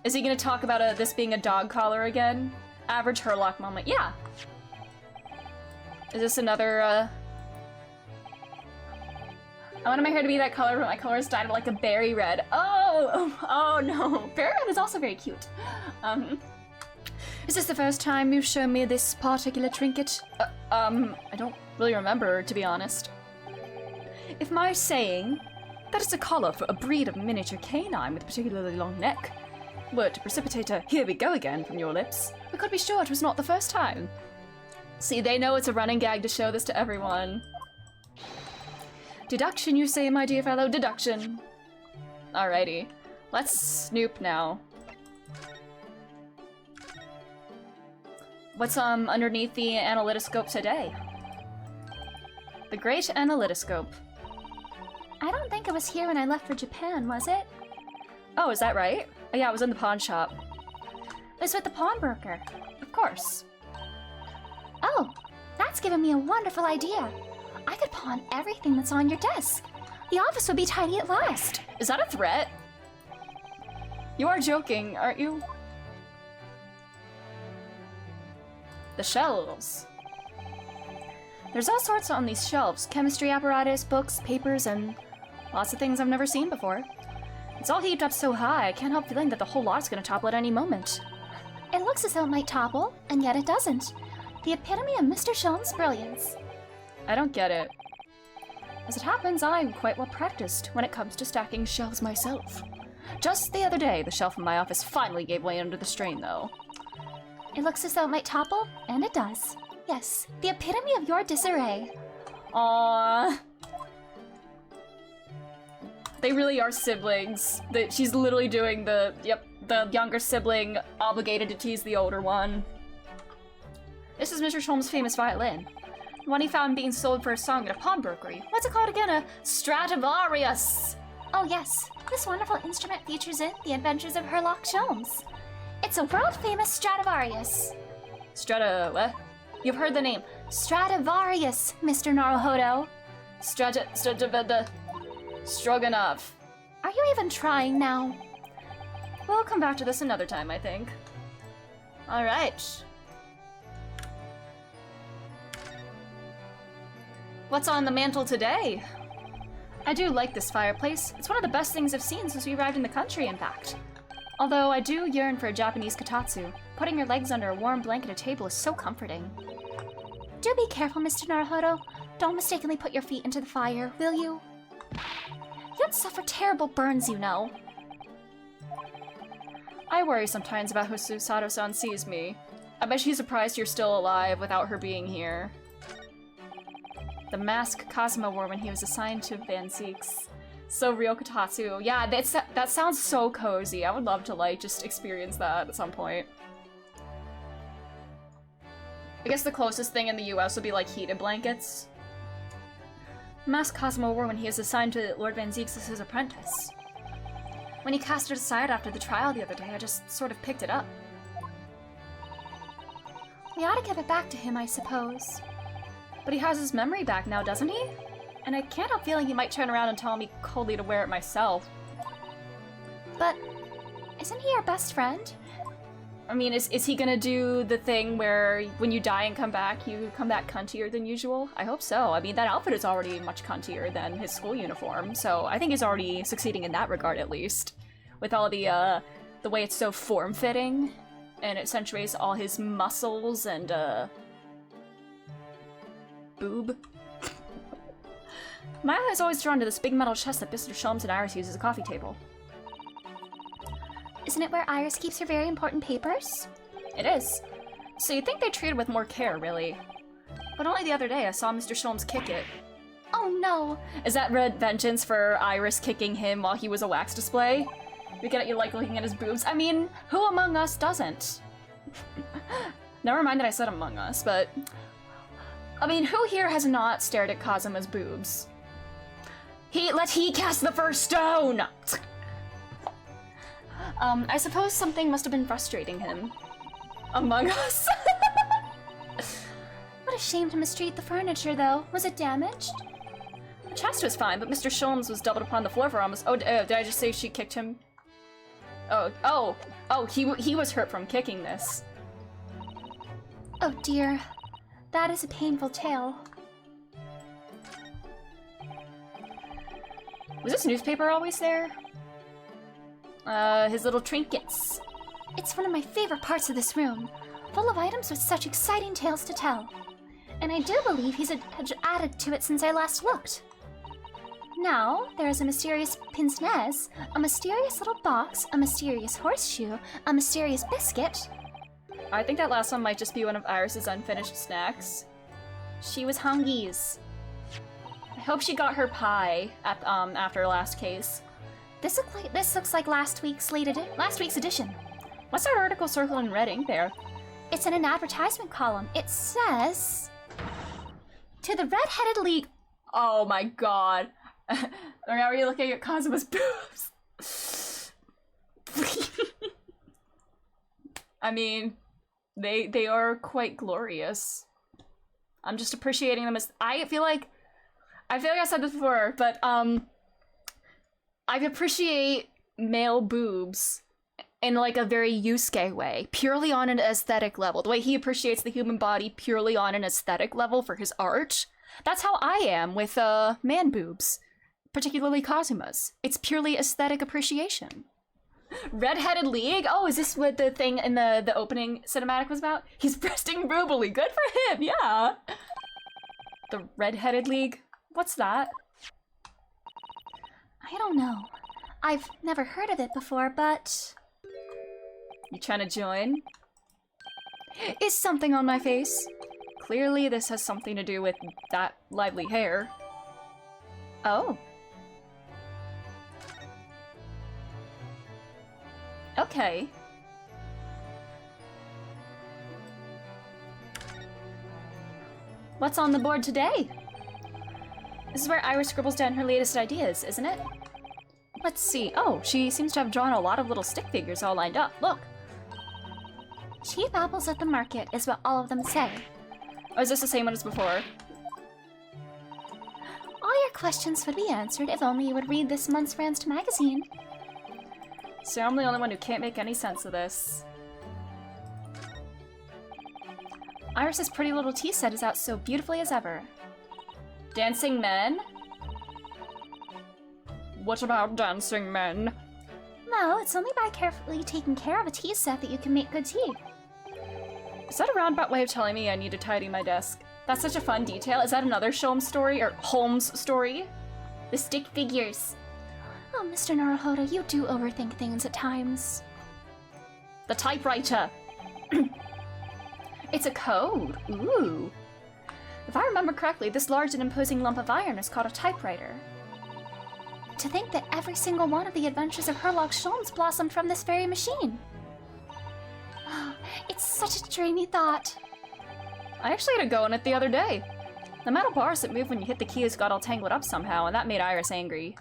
Is he gonna talk about this being a dog collar again? Average Herlock moment. Yeah. Is this another, I wanted my hair to be that color, but my color is dyed like a berry red. Oh no. Berry red is also very cute. Is this the first time you've shown me this particular trinket? I don't really remember, to be honest. If my saying that it's a collar for a breed of miniature canine with a particularly long neck were to precipitate a "here we go again" from your lips, we could be sure it was not the first time. See, they know it's a running gag to show this to everyone. Deduction, you say, my dear fellow, deduction. Alrighty. Let's snoop now. What's underneath the analytoscope today? The Great Analytoscope. I don't think it was here when I left for Japan, was it? Oh, is that right? Oh, yeah, I was in the pawn shop. It was with the pawnbroker. Of course. Oh, that's given me a wonderful idea. I could pawn everything that's on your desk. The office would be tidy at last. Is that a threat? You are joking, aren't you? The shelves. There's all sorts on these shelves. Chemistry apparatus, books, papers, and lots of things I've never seen before. It's all heaped up so high, I can't help feeling that the whole lot's gonna topple at any moment. It looks as though it might topple, and yet it doesn't. The epitome of Mr. Sholmes' brilliance. I don't get it. As it happens, I'm quite well practiced when it comes to stacking shelves myself. Just the other day, the shelf in my office finally gave way under the strain, though. It looks as though it might topple, and it does. Yes, the epitome of your disarray. Aww. They really are siblings. She's literally doing the younger sibling obligated to tease the older one. This is Mr. Sholmes' famous violin. The one he found being sold for a song at a pawnbrokery. What's it called again? A Stradivarius. Oh yes, this wonderful instrument features in The Adventures of Herlock Sholmes. It's a world-famous Stradivarius. What? You've heard the name. Stradivarius, Mr. Naruhodo. Stroganoff. Are you even trying now? We'll come back to this another time, I think. Alright. What's on the mantle today? I do like this fireplace. It's one of the best things I've seen since we arrived in the country, in fact. Although I do yearn for a Japanese kotatsu. Putting your legs under a warm blanket at a table is so comforting. Do be careful, Mr. Naruhodo. Don't mistakenly put your feet into the fire, will you? You'd suffer terrible burns, you know. I worry sometimes about how Susato-san sees me. I bet she's surprised you're still alive without her being here. The mask Kazuma wore when he was assigned to Van Zeek's. So real kotatsu. Yeah, that sounds so cozy. I would love to, like, just experience that at some point. I guess the closest thing in the US would be, like, heated blankets. The mask Kazuma wore when he was assigned to Lord Van Zeek's as his apprentice. When he cast it aside after the trial the other day, I just sort of picked it up. We ought to give it back to him, I suppose. But he has his memory back now, doesn't he? And I can't help feeling he might turn around and tell me coldly to wear it myself. But isn't he our best friend? I mean, is he gonna do the thing where when you die and come back, you come back cuntier than usual? I hope so. I mean, that outfit is already much cuntier than his school uniform, so I think he's already succeeding in that regard at least. With all the way it's so form-fitting, and it accentuates all his muscles and, boob. My eye is always drawn to this big metal chest that Mr. Sholmes and Iris use as a coffee table. Isn't it where Iris keeps her very important papers? It is. So you'd think they treat it with more care, really. But only the other day I saw Mr. Sholmes kick it. Oh no! Is that red vengeance for Iris kicking him while he was a wax display? We get at you like looking at his boobs. I mean, who among us doesn't? Never mind that I said among us, but... I mean, who here has not stared at Kazuma's boobs? Let he cast the first stone! I suppose something must have been frustrating him. Among us? What a shame to mistreat the furniture, though. Was it damaged? The chest was fine, but Mr. Sholmes was doubled upon the floor for almost— Oh, did I just say she kicked him? Oh, he was hurt from kicking this. Oh dear. That is a painful tale. Was this newspaper always there? His little trinkets. It's one of my favorite parts of this room, full of items with such exciting tales to tell. And I do believe he's added to it since I last looked. Now, there is a mysterious pince-nez, a mysterious little box, a mysterious horseshoe, a mysterious biscuit. I think that last one might just be one of Iris's unfinished snacks. She was hungies. I hope she got her pie at after last case. This looks like last week's edition. What's that article circled in red ink there? It's in an advertisement column. It says, "To the Red-Headed League." Oh my god. Are you looking at Kazuma's boobs? I mean, they are quite glorious. I'm just appreciating them as— I feel like I said this before, but I appreciate male boobs in like a very Yusuke way, purely on an aesthetic level. The way he appreciates the human body purely on an aesthetic level for his art. That's how I am with man boobs, particularly Kazuma's. It's purely aesthetic appreciation. Red-Headed League? Oh, is this what the thing in the opening cinematic was about? He's breasting boobily. Good for him, yeah. The Red-Headed League? What's that? I don't know. I've never heard of it before, but... You trying to join? Is something on my face? Clearly this has something to do with that lively hair. Oh. Okay. What's on the board today? This is where Iris scribbles down her latest ideas, isn't it? Let's see. Oh, she seems to have drawn a lot of little stick figures all lined up. Look. Cheap apples at the market is what all of them say. Oh, is this the same one as before? All your questions would be answered if only you would read this month's Randst magazine. So I'm the only one who can't make any sense of this. Iris's pretty little tea set is out so beautifully as ever. Dancing men? What about dancing men? No, it's only by carefully taking care of a tea set that you can make good tea. Is that a roundabout way of telling me I need to tidy my desk? That's such a fun detail. Is that another Sholmes story, or Holmes story? The stick figures. Oh, Mr. Naruhodo, you do overthink things at times. The typewriter. It's a code. Ooh. If I remember correctly, this large and imposing lump of iron is called a typewriter. To think that every single one of the adventures of Herlock Sholmes blossomed from this very machine. It's such a dreamy thought. I actually had a go in it the other day. The metal bars that move when you hit the keys got all tangled up somehow, and that made Iris angry.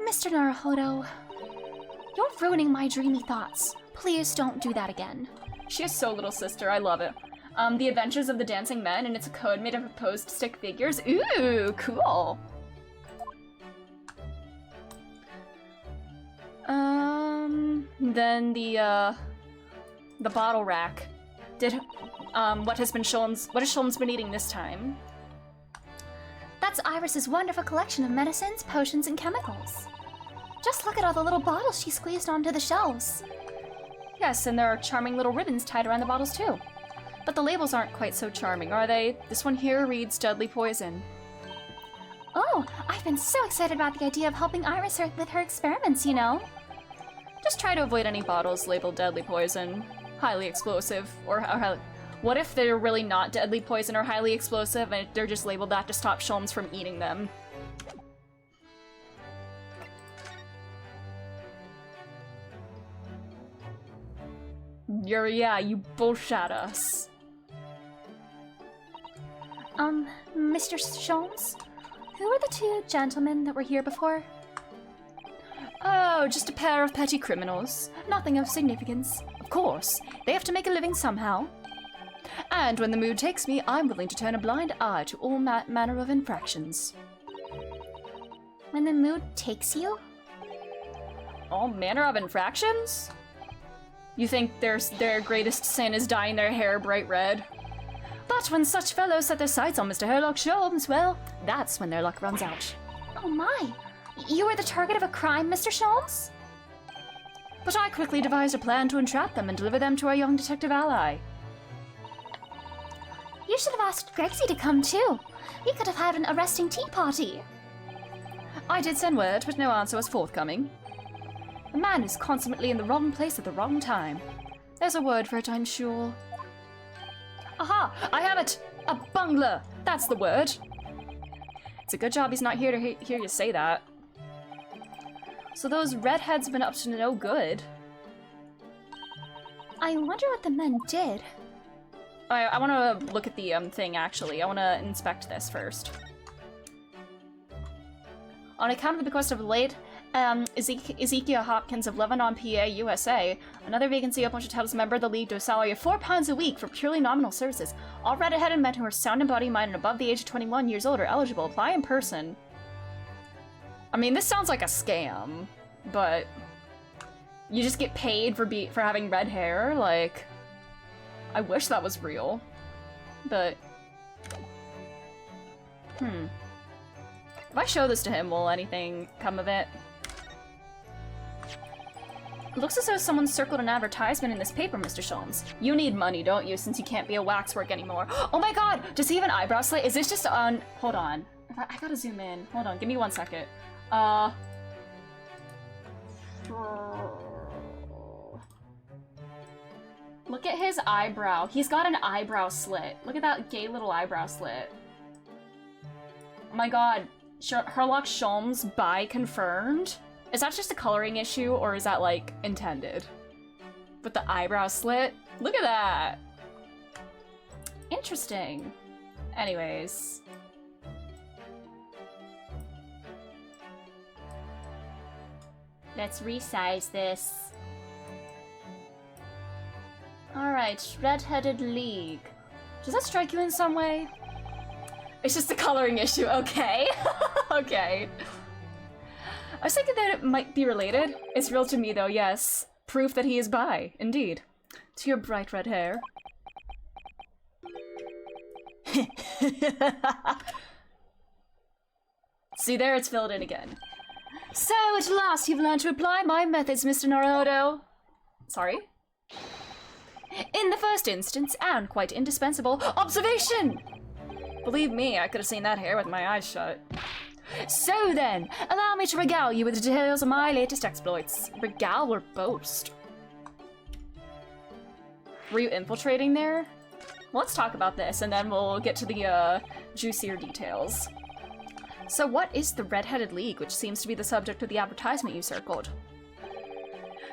Mr. Naruhodo, you're ruining my dreamy thoughts. Please don't do that again. She is so little, sister. I love it. The Adventures of the Dancing Men, and it's a code made up of posed stick figures. Ooh, cool. Then the bottle rack. What has Sholmes been eating this time? That's Iris's wonderful collection of medicines, potions, and chemicals. Just look at all the little bottles she squeezed onto the shelves. Yes, and there are charming little ribbons tied around the bottles too. But the labels aren't quite so charming, are they? This one here reads Deadly Poison. Oh, I've been so excited about the idea of helping Iris with her experiments, you know. Just try to avoid any bottles labeled Deadly Poison, highly explosive, or what if they're really not deadly poison or highly explosive and they're just labeled that to stop Sholmes from eating them? You bullshit us. Mr. Sholmes? Who are the two gentlemen that were here before? Oh, just a pair of petty criminals. Nothing of significance. Of course, they have to make a living somehow. And when the mood takes me, I'm willing to turn a blind eye to all manner of infractions. When the mood takes you? All manner of infractions? You think their greatest sin is dyeing their hair bright red? But when such fellows set their sights on Mr. Herlock Sholmes, well, that's when their luck runs out. Oh my! You were the target of a crime, Mr. Sholmes? But I quickly devised a plan to entrap them and deliver them to our young detective ally. You should have asked Gregsy to come too. We could have had an arresting tea party. I did send word, but no answer was forthcoming. The man is consummately in the wrong place at the wrong time. There's a word for it, I'm sure. Aha! I have it! A bungler! That's the word! It's a good job he's not here to hear you say that. So those redheads have been up to no good. I wonder what the men did. I want to look at the thing, actually. I want to inspect this first. On account of the bequest of late Ezekiel Hopkins of Lebanon, PA, USA, another vacancy open to titles member of the League to a salary of £4 a week for purely nominal services. All red-headed men who are sound in body, mind, and above the age of 21 years old are eligible. Apply in person. I mean, this sounds like a scam, but you just get paid for having red hair? Like, I wish that was real, but if I show this to him, will anything come of it? It looks as though someone circled an advertisement in this paper, Mr. Sholmes. You need money, don't you, since you can't be a waxwork anymore? Oh my god! Does he have an eyebrow slit? Is this just on... Hold on. I gotta zoom in. Hold on, give me 1 second. Look at his eyebrow. He's got an eyebrow slit. Look at that gay little eyebrow slit. Oh my god. Herlock Sholmes bi confirmed? Is that just a coloring issue, or is that, like, intended? But the eyebrow slit? Look at that! Interesting. Anyways. Let's resize this. Alright, Red-Headed League. Does that strike you in some way? It's just a coloring issue, okay. Okay. I was thinking that it might be related. It's real to me though, yes. Proof that he is bi, indeed. To your bright red hair. See there, it's filled in again. So, at last you've learned to apply my methods, Mr. Naruto. Sorry? In the first instance, and quite indispensable, observation! Believe me, I could have seen that hair with my eyes shut. So then, allow me to regale you with the details of my latest exploits. Regale or boast? Were you infiltrating there? Well, let's talk about this, and then we'll get to the juicier details. So what is the Red-Headed League, which seems to be the subject of the advertisement you circled?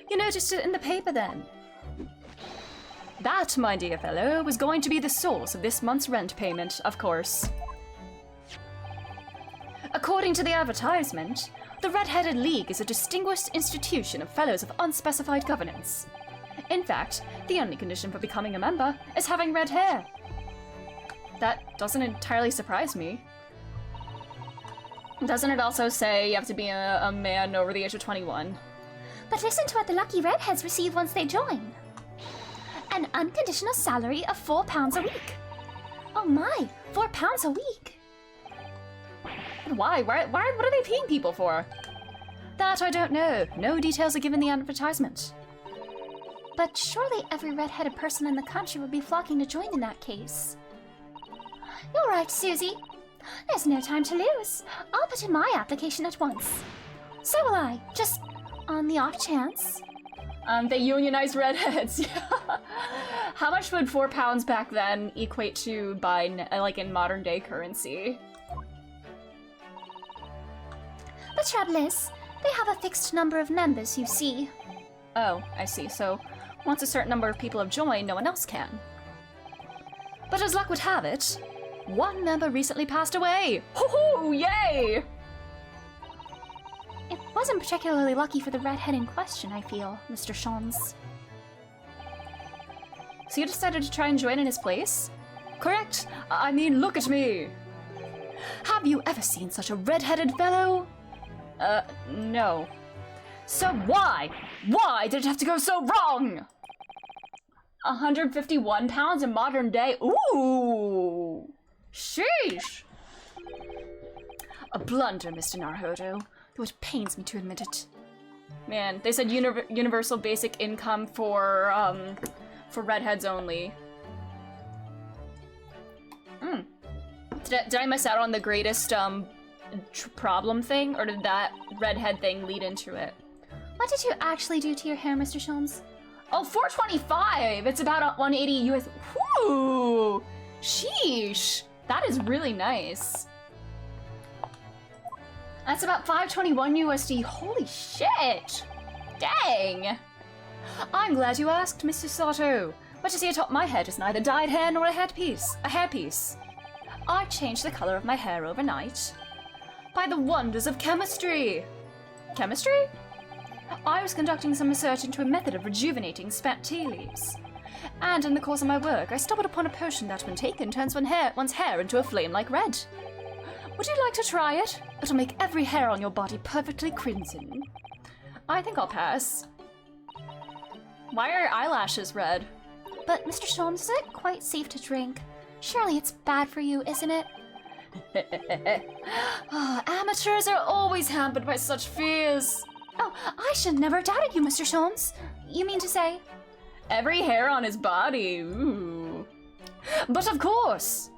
You noticed it in the paper, then? That, my dear fellow, was going to be the source of this month's rent payment, of course. According to the advertisement, the Red-Headed League is a distinguished institution of fellows of unspecified governance. In fact, the only condition for becoming a member is having red hair. That doesn't entirely surprise me. Doesn't it also say you have to be a man over the age of 21? But listen to what the lucky redheads receive once they join. An unconditional salary of £4 a week. Oh my, £4 a week. Why? What are they paying people for? That I don't know. No details are given in the advertisement. But surely every red-headed person in the country would be flocking to join in that case. You're right, Susie. There's no time to lose. I'll put in my application at once. So will I, just on the off chance. They unionized redheads. How much would £4 back then equate to by, like, in modern day currency? The trouble is, they have a fixed number of members, you see. Oh, I see. So, once a certain number of people have joined, no one else can. But as luck would have it, one member recently passed away! Hoo-hoo! Yay! It wasn't particularly lucky for the redhead in question, I feel, Mr. Shons. So you decided to try and join in his place? Correct! I mean, look at me! Have you ever seen such a red-headed fellow? No. So why? Why did it have to go so wrong? £151 in modern day? Ooh! Sheesh! A blunder, Mr. Naruhodo, though it pains me to admit it. Man, they said universal basic income for redheads only. Did I miss out on the greatest, problem thing, or did that redhead thing lead into it? What did you actually do to your hair, Mr. Shons? Oh, $425! It's about 180 US. Whoo! Sheesh! That is really nice. That's about 521 USD. Holy shit! Dang! I'm glad you asked, Mr. Sato. What you see atop my head is neither dyed hair nor a hairpiece. I changed the color of my hair overnight. By the wonders of chemistry! Chemistry? I was conducting some research into a method of rejuvenating spent tea leaves. And in the course of my work, I stumbled upon a potion that, when taken, turns one's hair into a flame like red. Would you like to try it? It'll make every hair on your body perfectly crimson. I think I'll pass. Why are your eyelashes red? But, Mr. Shons, is it quite safe to drink? Surely it's bad for you, isn't it? Amateurs are always hampered by such fears. Oh, I should never have doubted you, Mr. Shons. You mean to say? Every hair on his body, ooh. But of course!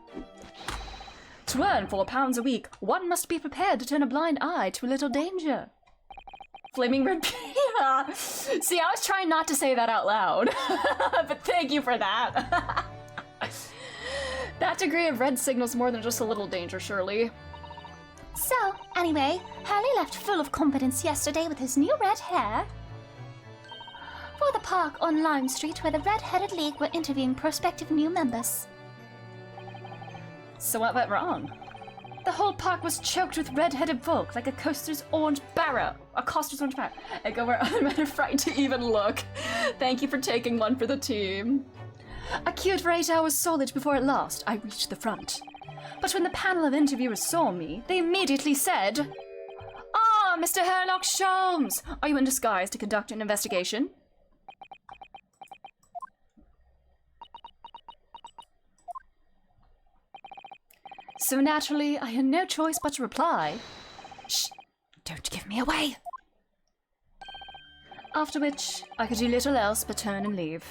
To earn £4 a week, one must be prepared to turn a blind eye to a little danger. Flaming red. Yeah. See, I was trying not to say that out loud, but thank you for that. That degree of red signals more than just a little danger, surely. So, anyway, Hurley left full of confidence yesterday with his new red hair for the park on Lime Street where the Red-Headed League were interviewing prospective new members. So what went wrong? The whole park was choked with red-headed folk, like a coaster's orange barrow. A coaster's orange barrow. I go where other men are frightened to even look. Thank you for taking one for the team. I queued for 8 hours solid before at last I reached the front. But when the panel of interviewers saw me, they immediately said, "Ah, Mr. Herlock Sholmes! Are you in disguise to conduct an investigation?" So naturally, I had no choice but to reply, "Shh, don't give me away." After which, I could do little else but turn and leave.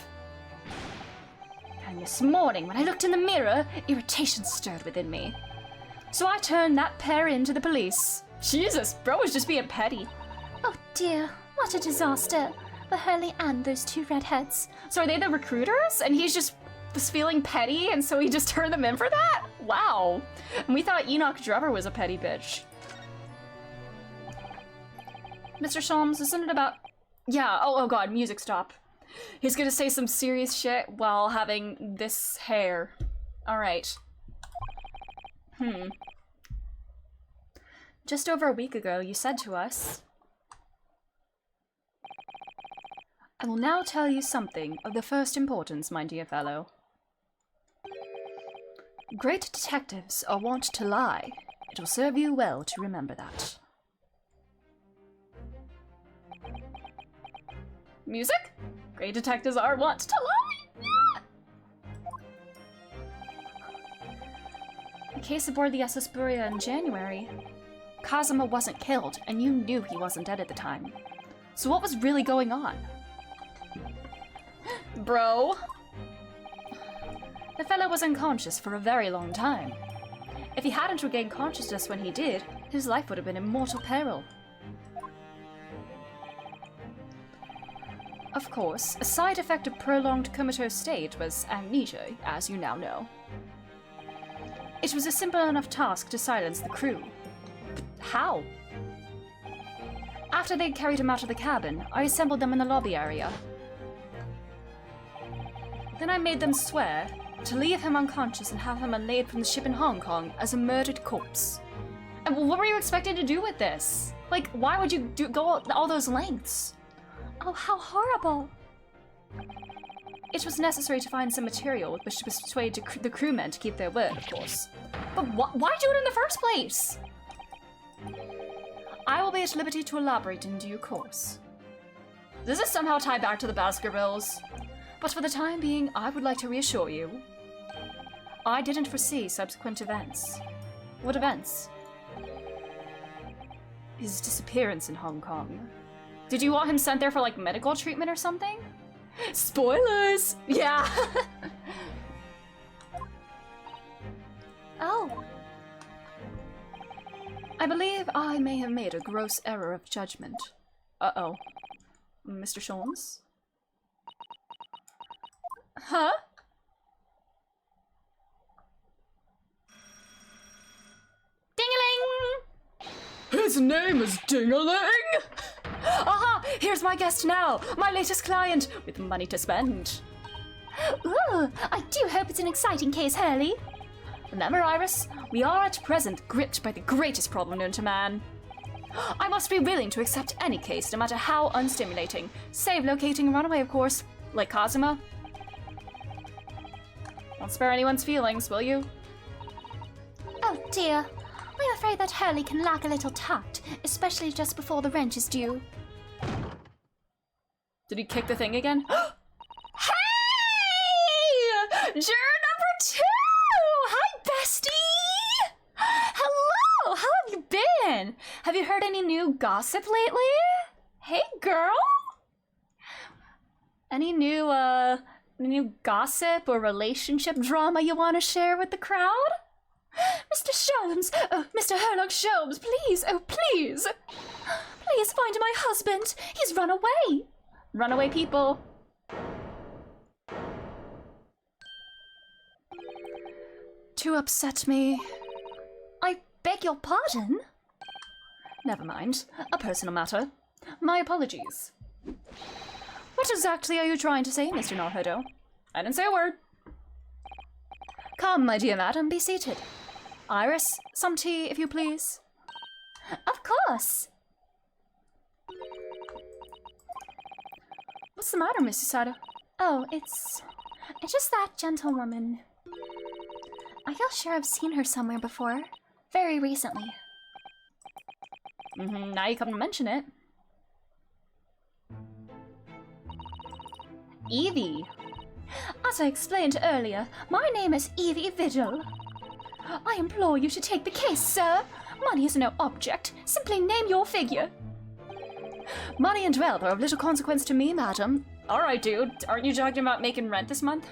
And this morning, when I looked in the mirror, irritation stirred within me. So I turned that pair in to the police. Jesus, bro was just being petty. Oh dear, what a disaster for Hurley and those two redheads. So are they the recruiters? And he's just was feeling petty, and so he just turned them in for that? Wow. And we thought Enoch Drubber was a petty bitch. Mr. Sholmes, isn't it about... Yeah, oh god, music stop. He's gonna say some serious shit while having this hair. Alright. Just over a week ago, you said to us... I will now tell you something of the first importance, my dear fellow. Great detectives are wont to lie. It will serve you well to remember that. Music? Great detectives are wont to lie! The case aboard the SS Buria in January. Kazuma wasn't killed, and you knew he wasn't dead at the time. So what was really going on? Bro. The fellow was unconscious for a very long time. If he hadn't regained consciousness when he did, his life would have been in mortal peril. Of course, a side effect of prolonged comatose state was amnesia, as you now know. It was a simple enough task to silence the crew. But how? After they'd carried him out of the cabin, I assembled them in the lobby area. Then I made them swear to leave him unconscious and have him unlaid from the ship in Hong Kong as a murdered corpse. And what were you expecting to do with this? Like, why would you go all those lengths? Oh, how horrible! It was necessary to find some material with which to persuade the crewmen to keep their word, of course. But why do it in the first place? I will be at liberty to elaborate in due course. Does this somehow tie back to the Baskervilles? But for the time being, I would like to reassure you. I didn't foresee subsequent events. What events? His disappearance in Hong Kong. Did you want him sent there for, like, medical treatment or something? Spoilers! Yeah! Oh. I believe I may have made a gross error of judgment. Uh-oh. Mr. Sholmes? Huh? Ding-a-ling! His name is Ding-a-ling! Aha! Here's my guest now! My latest client, with money to spend. Ooh, I do hope it's an exciting case, Hurley. Remember, Iris, we are at present gripped by the greatest problem known to man. I must be willing to accept any case, no matter how unstimulating, save locating a runaway, of course, like Kazuma. Won't spare anyone's feelings, will you? Oh dear. I'm afraid that Hurley can lack a little tact, especially just before the wrench is due. Did he kick the thing again? Hey! Juror number 2! Hi, bestie! Hello! How have you been? Have you heard any new gossip lately? Hey, girl! Any new gossip or relationship drama you want to share with the crowd? Mr. Sholmes! Oh, Mr. Herlock Sholmes, please! Oh, please! Please find my husband! He's run away! Runaway people. To upset me. I beg your pardon? Never mind. A personal matter. My apologies. What exactly are you trying to say, Mr. Norhodo? I didn't say a word. Come, my dear madam, be seated. Iris, some tea, if you please. Of course. What's the matter, Mrs. Sato? Oh, it's just that gentlewoman. I feel sure I've seen her somewhere before. Very recently. Now you come to mention it. Evie. As I explained earlier, my name is Evie Vigil. I implore you to take the case, sir. Money is no object. Simply name your figure. Money and wealth are of little consequence to me, madam. Alright, dude. Aren't you talking about making rent this month?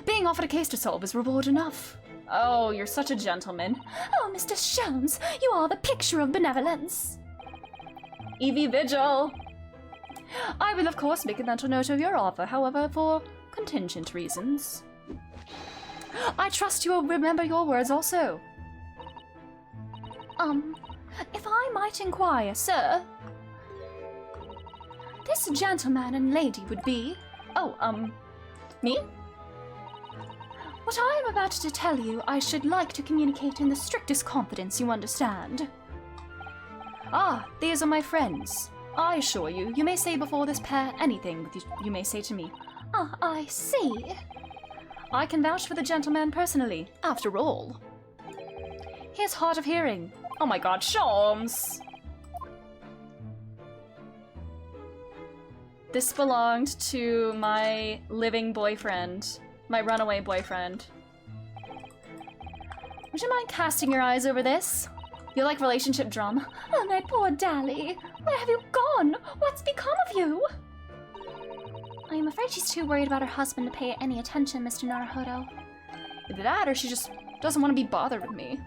Being offered a case to solve is reward enough. Oh, you're such a gentleman. Oh, Mr. Sholmes, you are the picture of benevolence. Evie Vigil. I will, of course, make a mental note of your offer, however, for contingent reasons. I trust you will remember your words also. If I might inquire, sir. This gentleman and lady would be... Oh, me? What I am about to tell you, I should like to communicate in the strictest confidence, you understand. Ah, these are my friends. I assure you, you may say before this pair anything that you may say to me. Ah, I see. I can vouch for the gentleman personally, after all. He is hard of hearing. Oh my god, Sholmes! This belonged to my living boyfriend. My runaway boyfriend. Would you mind casting your eyes over this? You like relationship drama? Oh, my poor Dally. Where have you gone? What's become of you? I am afraid she's too worried about her husband to pay any attention, Mr. Naruhodo. Either that or she just doesn't want to be bothered with me.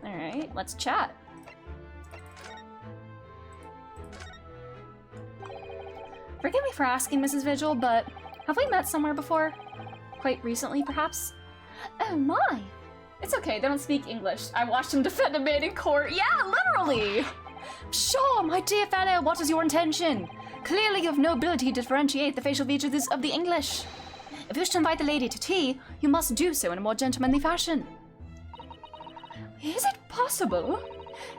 Alright, let's chat. Forgive me for asking, Mrs. Vigil, but have we met somewhere before? Quite recently, perhaps? Oh my! It's okay, they don't speak English. I watched him defend a man in court. Yeah, literally! Sure, my dear fellow, what is your intention? Clearly you have no ability to differentiate the facial features of the English. If you wish to invite the lady to tea, you must do so in a more gentlemanly fashion. Is it possible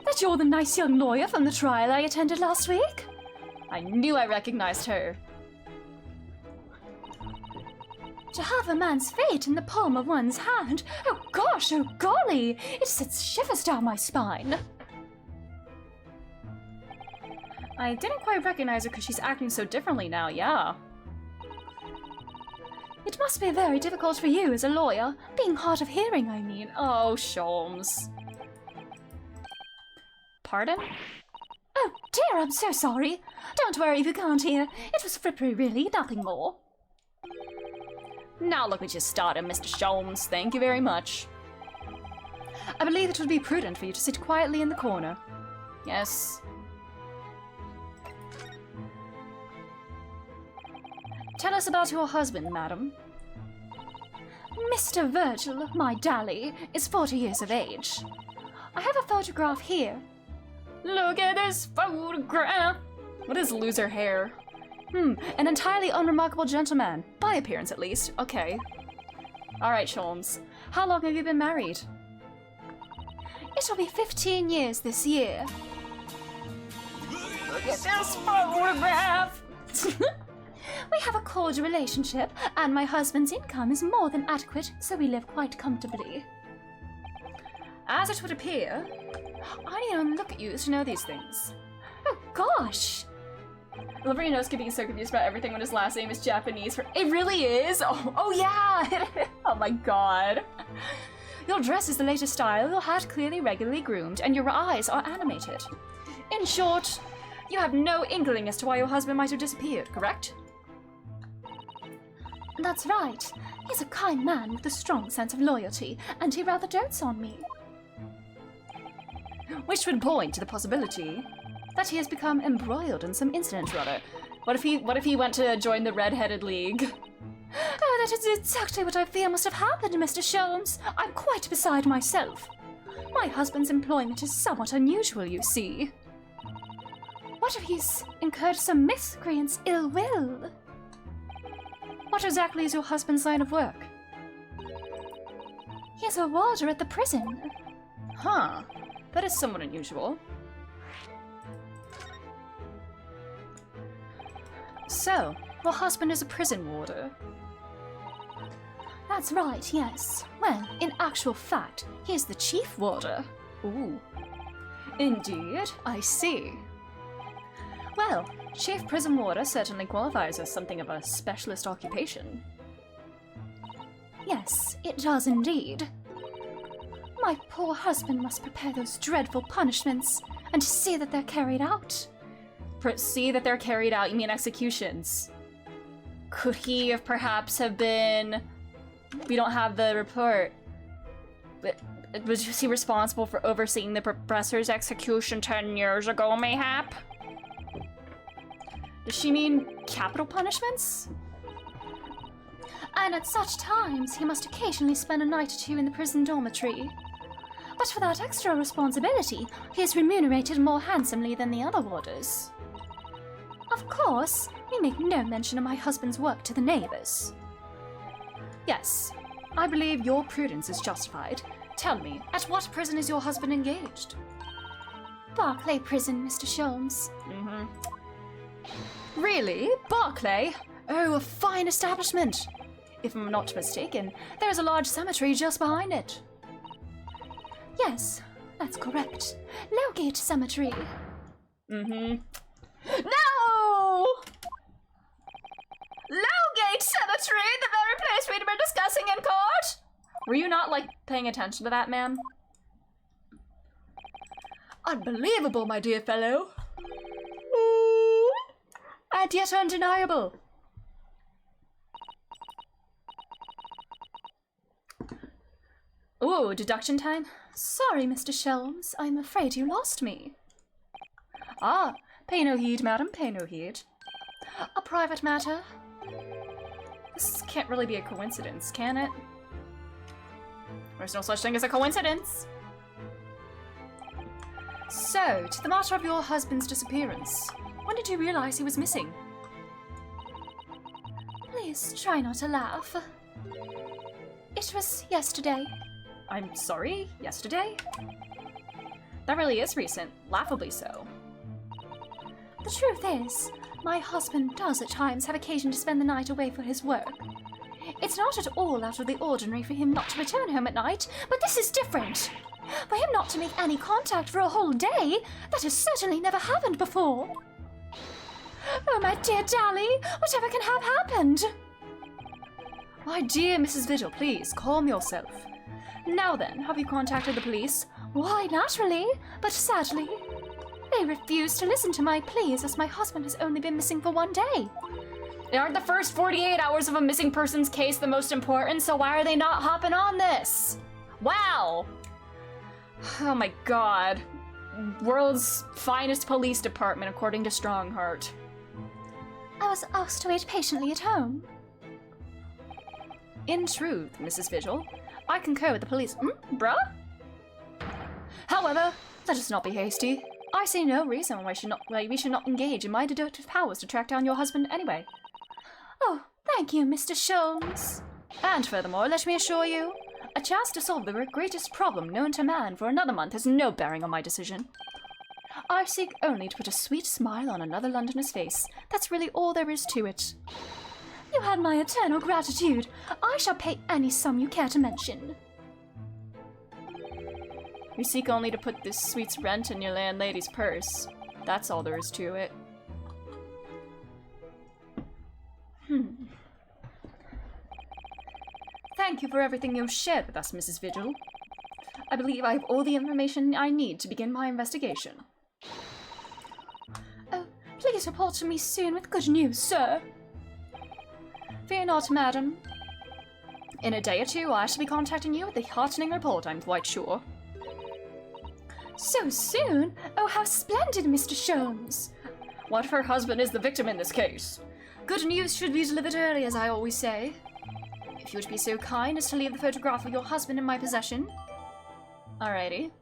that you're the nice young lawyer from the trial I attended last week? I knew I recognized her. To have a man's fate in the palm of one's hand, oh gosh, oh golly, it sends shivers down my spine. I didn't quite recognize her because she's acting so differently now, yeah. It must be very difficult for you as a lawyer, being hard of hearing, I mean. Oh, Sholmes. Pardon? Oh dear, I'm so sorry. Don't worry if you can't hear. It was frippery, really, nothing more. Now look what you started, Mr. Sholmes. Thank you very much. I believe it would be prudent for you to sit quietly in the corner. Yes. Tell us about your husband, madam. Mr. Virgil, my Dally, is 40 years of age. I have a photograph here. Look at this photograph! What is loser hair? An entirely unremarkable gentleman. By appearance, at least. Okay. Alright, Sholmes. How long have you been married? It'll be 15 years this year. Look at this photograph! We have a cordial relationship, and my husband's income is more than adequate, so we live quite comfortably. As it would appear, I need to look at you to know these things. Oh gosh! I love Renosuke being so confused about everything when his last name is Japanese. It really is? Oh yeah! Oh my god. Your dress is the latest style, your hat clearly regularly groomed, and your eyes are animated. In short, you have no inkling as to why your husband might have disappeared, correct? That's right. He's a kind man with a strong sense of loyalty, and he rather dotes on me. Which would point to the possibility that he has become embroiled in some incident or other. What if he went to join the Red-Headed League? Oh, that is exactly what I fear must have happened, Mr. Sholmes. I'm quite beside myself. My husband's employment is somewhat unusual, you see. What if he's incurred some miscreant's ill will? What exactly is your husband's line of work? He's a warder at the prison. Huh. That is somewhat unusual. So, your husband is a prison warder? That's right, yes. Well, in actual fact, he is the chief warder. Ooh. Indeed, I see. Well, chief prison warder certainly qualifies as something of a specialist occupation. Yes, it does indeed. My poor husband must prepare those dreadful punishments, and to see that they're carried out. See that they're carried out, you mean executions? Could he have perhaps have been... We don't have the report. But was he responsible for overseeing the professor's execution 10 years ago, mayhap? Does she mean capital punishments? And at such times, he must occasionally spend a night or two in the prison dormitory. But for that extra responsibility, he is remunerated more handsomely than the other warders. Of course, we make no mention of my husband's work to the neighbors. Yes, I believe your prudence is justified. Tell me, at what prison is your husband engaged? Barclay Prison, Mr. Sholmes. Really? Barclay? Oh, a fine establishment. If I'm not mistaken, there's a large cemetery just behind it. Yes, that's correct. Lowgate Cemetery. No! Lowgate Cemetery, the very place we'd been discussing in court? Were you not, like, paying attention to that, man? Unbelievable, my dear fellow. And yet undeniable. Ooh, deduction time? Sorry, Mr. Sholmes. I'm afraid you lost me. Ah, pay no heed, madam, pay no heed. A private matter? This can't really be a coincidence, can it? There's no such thing as a coincidence. So, to the matter of your husband's disappearance. When did you realize he was missing? Please try not to laugh. It was yesterday. I'm sorry? Yesterday? That really is recent. Laughably so. The truth is, my husband does at times have occasion to spend the night away for his work. It's not at all out of the ordinary for him not to return home at night, but this is different. For him not to make any contact for a whole day, that has certainly never happened before. Oh, my dear Dally, whatever can have happened? My dear Mrs. Vigil, please, calm yourself. Now then, have you contacted the police? Why, naturally, but sadly, they refuse to listen to my pleas as my husband has only been missing for one day. Aren't the first 48 hours of a missing persons case the most important, so why are they not hopping on this? Wow! Oh my god. World's finest police department, according to Strongheart. I was asked to wait patiently at home. In truth, Mrs. Vigil, I concur with the police. Bruh? However, let us not be hasty. I see no reason why we should not engage in my deductive powers to track down your husband anyway. Oh, thank you, Mr. Sholmes. And furthermore, let me assure you, a chance to solve the greatest problem known to man for another month has no bearing on my decision. I seek only to put a sweet smile on another Londoner's face. That's really all there is to it. You had my eternal gratitude. I shall pay any sum you care to mention. You seek only to put this sweet's rent in your landlady's purse. That's all there is to it. Thank you for everything you've shared with us, Mrs. Vigil. I believe I have all the information I need to begin my investigation. Oh, please report to me soon with good news, sir. Fear not, madam. In a day or two, I shall be contacting you with a heartening report, I'm quite sure. So soon? Oh, how splendid, Mr. Sholmes. What if her husband is the victim in this case? Good news should be delivered early, as I always say. If you would be so kind as to leave the photograph of your husband in my possession. Alrighty.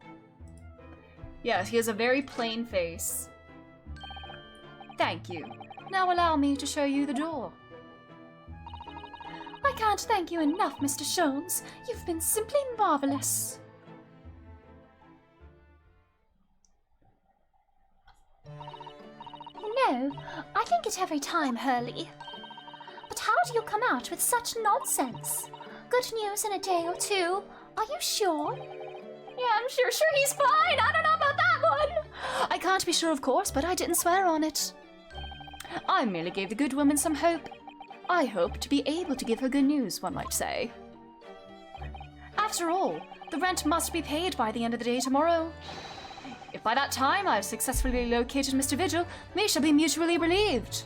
Yes, he has a very plain face. Thank you. Now allow me to show you the door. I can't thank you enough, Mr. Sholmes. You've been simply marvelous. No, I think it every time, Hurley. But how do you come out with such nonsense? Good news in a day or two. Are you sure? Yeah, I'm sure he's fine. I don't know about that one. I can't be sure, of course, but I didn't swear on it. I merely gave the good woman some hope. I hope to be able to give her good news, one might say. After all, the rent must be paid by the end of the day tomorrow. If by that time I've successfully located Mr. Vigil, we shall be mutually relieved.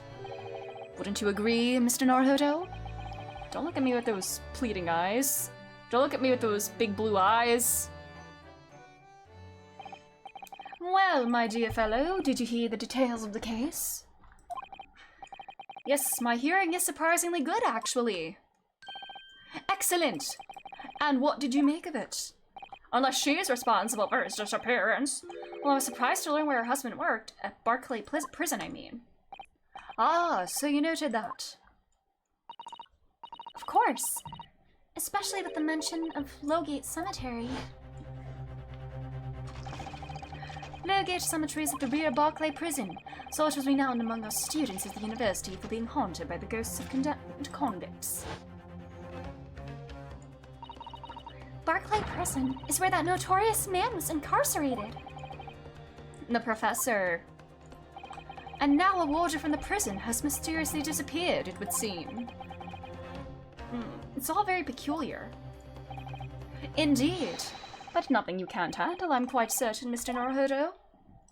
Wouldn't you agree, Mr. Naruhodo? Don't look at me with those pleading eyes. Don't look at me with those big blue eyes. Well, my dear fellow, did you hear the details of the case? Yes, my hearing is surprisingly good, actually. Excellent! And what did you make of it? Unless she is responsible for his disappearance. Well, I was surprised to learn where her husband worked. At Barclay Prison, I mean. Ah, so you noted that. Of course. Especially with the mention of Lowgate Cemetery. Lowgate cemetery is at the rear Barclay Prison, so it was renowned among us students at the university for being haunted by the ghosts of condemned convicts. Barclay Prison is where that notorious man was incarcerated. The professor. And now a warder from the prison has mysteriously disappeared, it would seem. It's all very peculiar. Indeed. But nothing you can't handle, I'm quite certain, Mr. Naruhodo.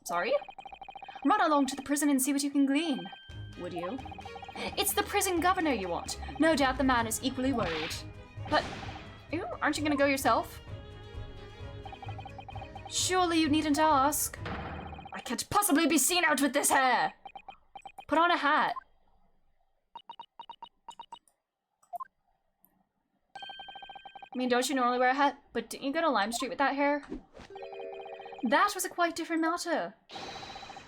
Sorry? Run along to the prison and see what you can glean. Would you? It's the prison governor you want. No doubt the man is equally worried. But, aren't you gonna go yourself? Surely you needn't ask. I can't possibly be seen out with this hair! Put on a hat. I mean, don't you normally wear a hat? But didn't you go to Lime Street with that hair? That was a quite different matter.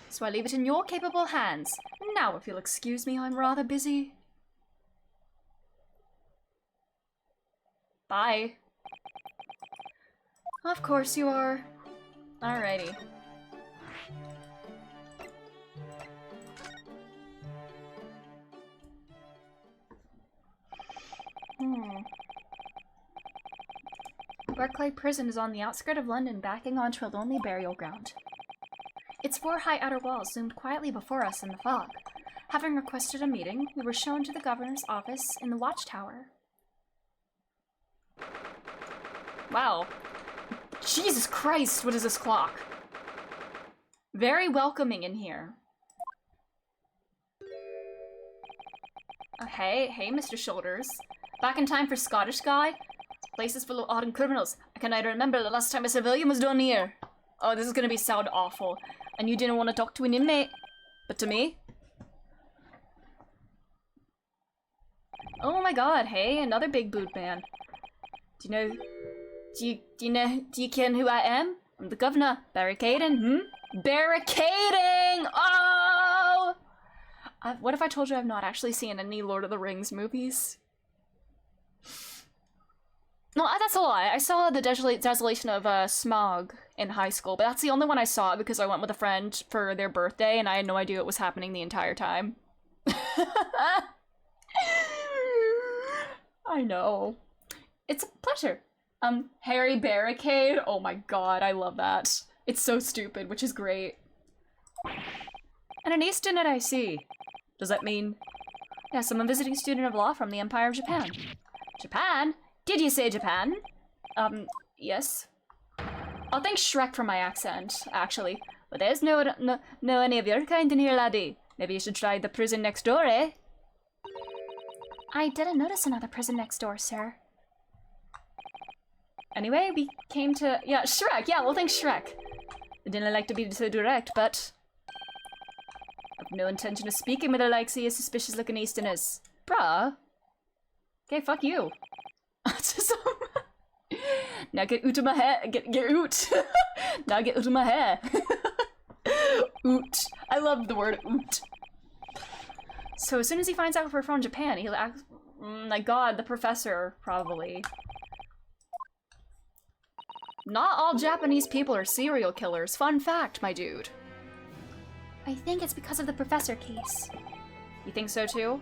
So I leave it in your capable hands. Now, if you'll excuse me, I'm rather busy. Bye. Of course you are. Alrighty. Barclay Prison is on the outskirts of London, backing onto a lonely burial ground. Its four high outer walls loomed quietly before us in the fog. Having requested a meeting, we were shown to the governor's office in the watchtower. Wow. Jesus Christ, what is this clock? Very welcoming in here. Hey, Mr. Shoulders. Back in time for Scottish guy? Place is full of odd criminals. I can neither remember the last time a civilian was done here. Oh, this is gonna sound awful. And you didn't want to talk to an inmate? But to me? Oh my god, hey, another big boot man. Do you ken who I am? I'm the governor. Barricading, Barricading! Oh! What if I told you I've not actually seen any Lord of the Rings movies? No, that's a lie. I saw the Desolation of Smaug in high school, but that's the only one I saw because I went with a friend for their birthday and I had no idea it was happening the entire time. I know. It's a pleasure. Harry Barricade. Oh my god, I love that. It's so stupid, which is great. And an Easton at IC. Does that mean? Yes, I'm a visiting student of law from the Empire of Japan. Japan? Did you say Japan? Yes. I'll thank Shrek for my accent, actually. But there's no any of your kind in here, laddie. Maybe you should try the prison next door, eh? I didn't notice another prison next door, sir. Anyway, we came to... Yeah, Shrek! Yeah, well, thanks, Shrek. I didn't like to be so direct, but... I've no intention of speaking with her like see a suspicious-looking Easterners. Bruh. Okay, fuck you. Now get out of my hair. Get out. Now get out of my hair. Oot. I love the word oot. So as soon as he finds out we're from Japan, he'll act... my god, the professor, probably. Not all Japanese people are serial killers. Fun fact, my dude. I think it's because of the professor case. You think so too?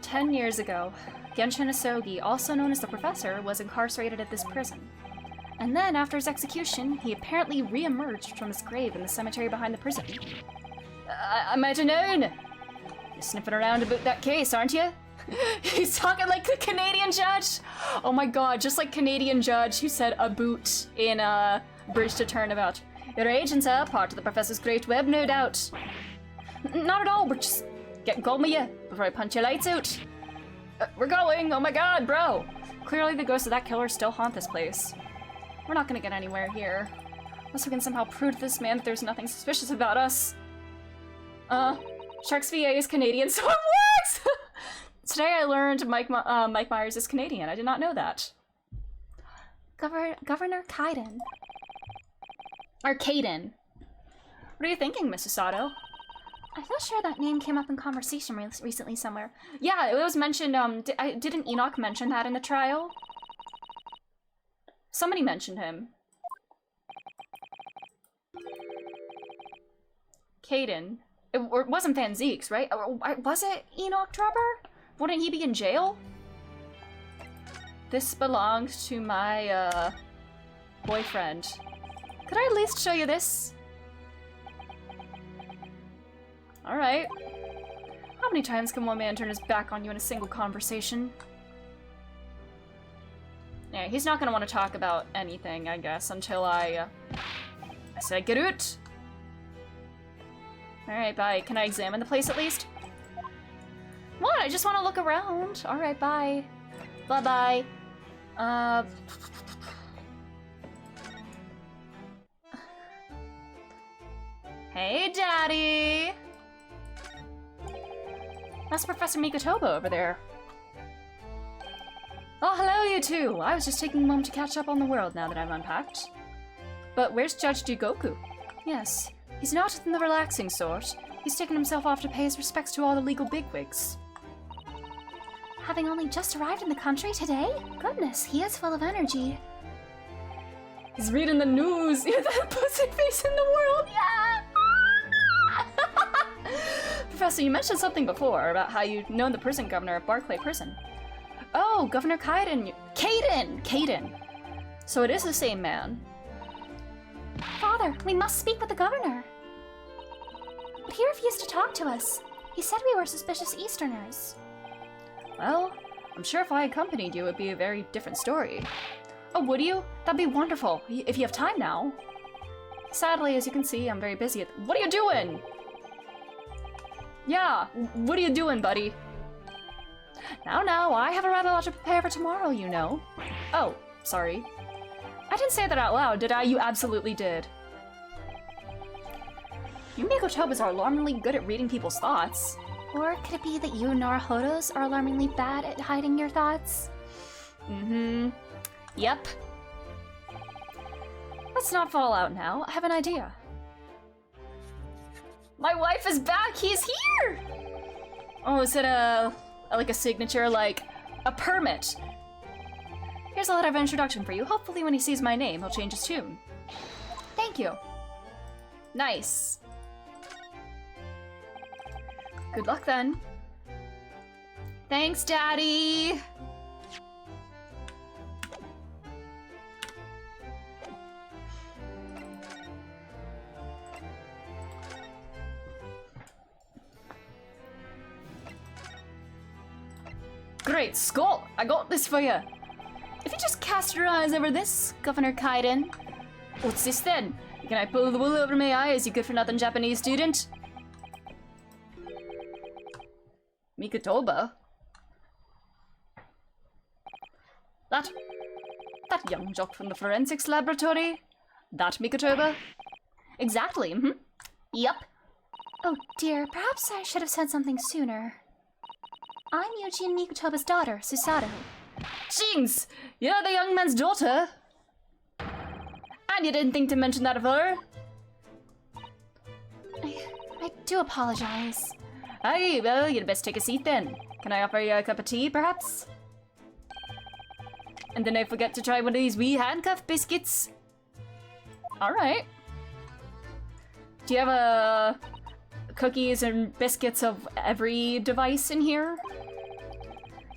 10 years ago, Genshin Asogi, also known as the Professor, was incarcerated at this prison. And then, after his execution, he apparently re-emerged from his grave in the cemetery behind the prison. Imagine You're sniffing around about that case, aren't you? He's talking like the Canadian judge! Oh my god, just like Canadian judge who said a boot in Bridge to Turnabout. Your agents are part of the Professor's great web, no doubt. Not at all, we're just getting going with you before I punch your lights out. We're going! Oh my god, bro! Clearly the ghosts of that killer still haunt this place. We're not gonna get anywhere here. Unless we can somehow prove to this man that there's nothing suspicious about us. Sharks VA is Canadian, so it works! Today I learned Mike Myers is Canadian. I did not know that. Governor Kaiden. Or Kaiden. What are you thinking, Mrs. Sato? I feel sure that name came up in conversation recently somewhere. Yeah, it was mentioned, didn't Enoch mention that in the trial? Somebody mentioned him. Caden. Or it wasn't Van Zeeks, right? Or was it Enoch Drebber? Wouldn't he be in jail? This belongs to my, boyfriend. Could I at least show you this? Alright. How many times can one man turn his back on you in a single conversation? Yeah, he's not gonna want to talk about anything, I guess, until I say get out. Alright, bye. Can I examine the place at least? What? I just want to look around. Alright, bye. Bye-bye. Hey, Daddy! That's Professor Mikotoba over there. Oh, hello, you two! I was just taking a moment to catch up on the world now that I've unpacked. But where's Judge Jigoku? Yes, he's not in the relaxing sort. He's taken himself off to pay his respects to all the legal bigwigs. Having only just arrived in the country today? Goodness, he is full of energy. He's reading the news! You're the pussy face in the world! Yeah! Professor, you mentioned something before about how you'd known the prison governor of Barclay Prison. Oh, Governor Kaiden. Kaiden! So it is the same man. Father, we must speak with the governor. But he refused to talk to us. He said we were suspicious Easterners. Well, I'm sure if I accompanied you, it'd be a very different story. Oh, would you? That'd be wonderful, if you have time now. Sadly, as you can see, I'm very busy at— What are you doing? Yeah, what are you doing, buddy? Now, I have a rather lot to prepare for tomorrow, you know. Oh, sorry. I didn't say that out loud, did I? You absolutely did. You Mikotobas are alarmingly good at reading people's thoughts. Or could it be that you Naruhodos are alarmingly bad at hiding your thoughts? Mm-hmm. Yep. Let's not fall out now. I have an idea. My wife is back! He's here! Oh, is it like a signature, like a permit? Here's a letter of introduction for you. Hopefully when he sees my name, he'll change his tune. Thank you. Nice. Good luck then. Thanks, Daddy! Great Scott! I got this for you! If you just cast your eyes over this, Governor Kaiden. What's this then? Can I pull the wool over my eyes, you good-for-nothing Japanese student? Mikotoba? That young jock from the forensics laboratory? That Mikotoba? Exactly, Yep. Oh dear, perhaps I should have said something sooner. I'm Eugene Mikotoba's daughter, Susato. Jinx! You're the young man's daughter? And you didn't think to mention that of her? I do apologize. Aye, well, you'd best take a seat then. Can I offer you a cup of tea, perhaps? And then I forget to try one of these wee handcuff biscuits. Alright. Do you have cookies and biscuits of every device in here?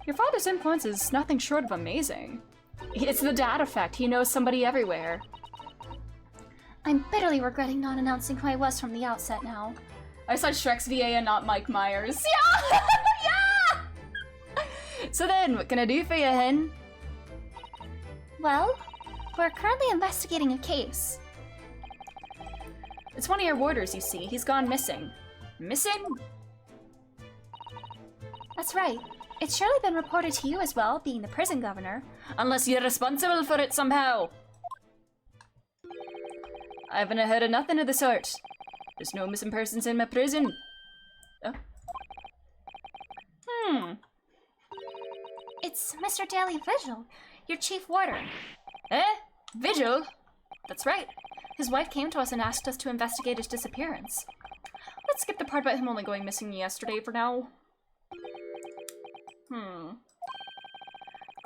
Your father's influence is nothing short of amazing. It's the dad effect. He knows somebody everywhere. I'm bitterly regretting not announcing who I was from the outset now. I said Shrek's VA and not Mike Myers. Yeah! Yeah! So then, what can I do for you, hen? Well, we're currently investigating a case. It's one of your warders, you see. He's gone missing. Missing? That's right. It's surely been reported to you as well, being the prison governor. Unless you're responsible for it somehow. I haven't heard of nothing of the sort. There's no missing persons in my prison. Oh. It's Mr. Daly Vigil, your chief warder. Eh? Vigil? That's right. His wife came to us and asked us to investigate his disappearance. Let's skip the part about him only going missing yesterday for now.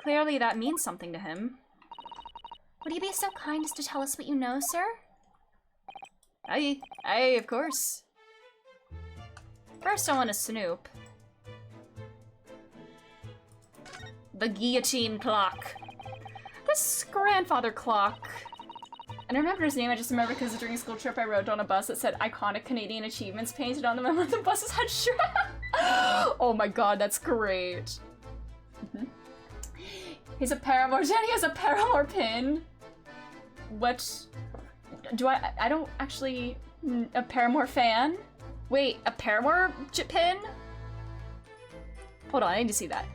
Clearly that means something to him. Would you be so kind as to tell us what you know, sir? Aye, of course. First, I want to snoop. The guillotine clock. This grandfather clock. And I remember his name, I just remember because during a school trip I rode on a bus that said iconic Canadian achievements painted on them, and one of the buses had Oh my god, that's great. He's a Paramore. Jenny has a Paramore pin. What? Do I don't actually... A Paramore fan? Wait, a Paramore pin? Hold on, I need to see that.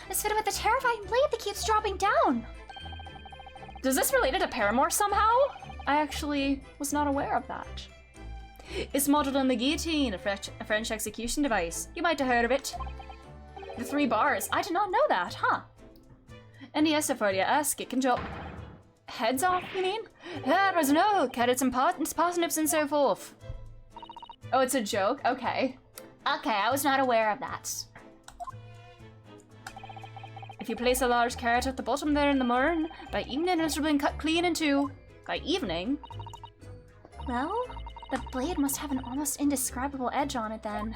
It's fitted with a terrifying blade that keeps dropping down. Does this relate to Paramore somehow? I actually was not aware of that. It's modeled on the guillotine, a French execution device. You might have heard of it. The 3 bars. I did not know that, huh? And yes, for you ask, it can chop heads off, you mean? That was no, carrots and parsnips and so forth. Oh, it's a joke? Okay. Okay, I was not aware of that. If you place a large carrot at the bottom there in the morn, by evening it will be cut clean in two. By evening? Well, the blade must have an almost indescribable edge on it then.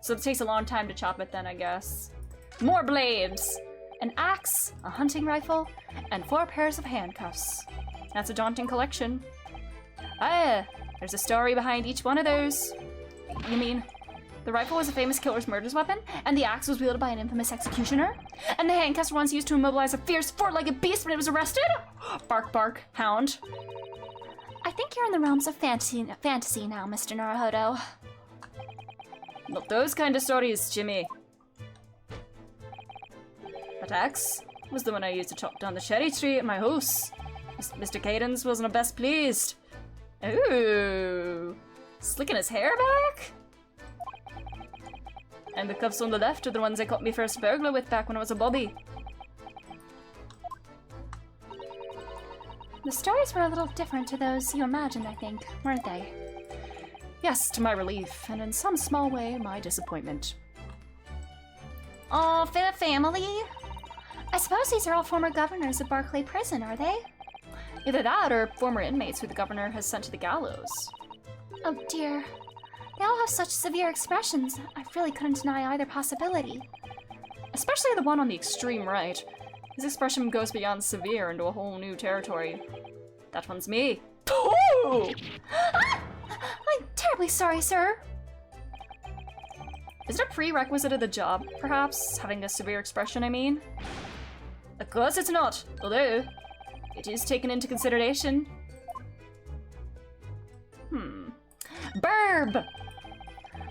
So it takes a long time to chop it then, I guess. More blades! An axe, a hunting rifle, and 4 pairs of handcuffs. That's a daunting collection. Ah, there's a story behind each one of those. You mean, the rifle was a famous killer's murder's weapon, and the axe was wielded by an infamous executioner, and the handcuffs were once used to immobilize a fierce 4-legged beast when it was arrested? Bark, bark, hound. I think you're in the realms of fantasy now, Mr. Naruhodo. Not those kind of stories, Jimmy. That axe was the one I used to chop down the cherry tree at my house. Mr. Cadence wasn't best pleased. Ooh, slicking his hair back? And the cuffs on the left are the ones I caught me first burglar with back when I was a bobby. The stories were a little different to those you imagined, I think, weren't they? Yes, to my relief, and in some small way, my disappointment. Oh, for the family? I suppose these are all former governors of Barclay Prison, are they? Either that or former inmates who the governor has sent to the gallows. Oh dear. They all have such severe expressions, I really couldn't deny either possibility. Especially the one on the extreme right. His expression goes beyond severe into a whole new territory. That one's me. Ah! I'm terribly sorry, sir. Is it a prerequisite of the job, perhaps? Having a severe expression, I mean? Of course it's not, although it is taken into consideration. Burb!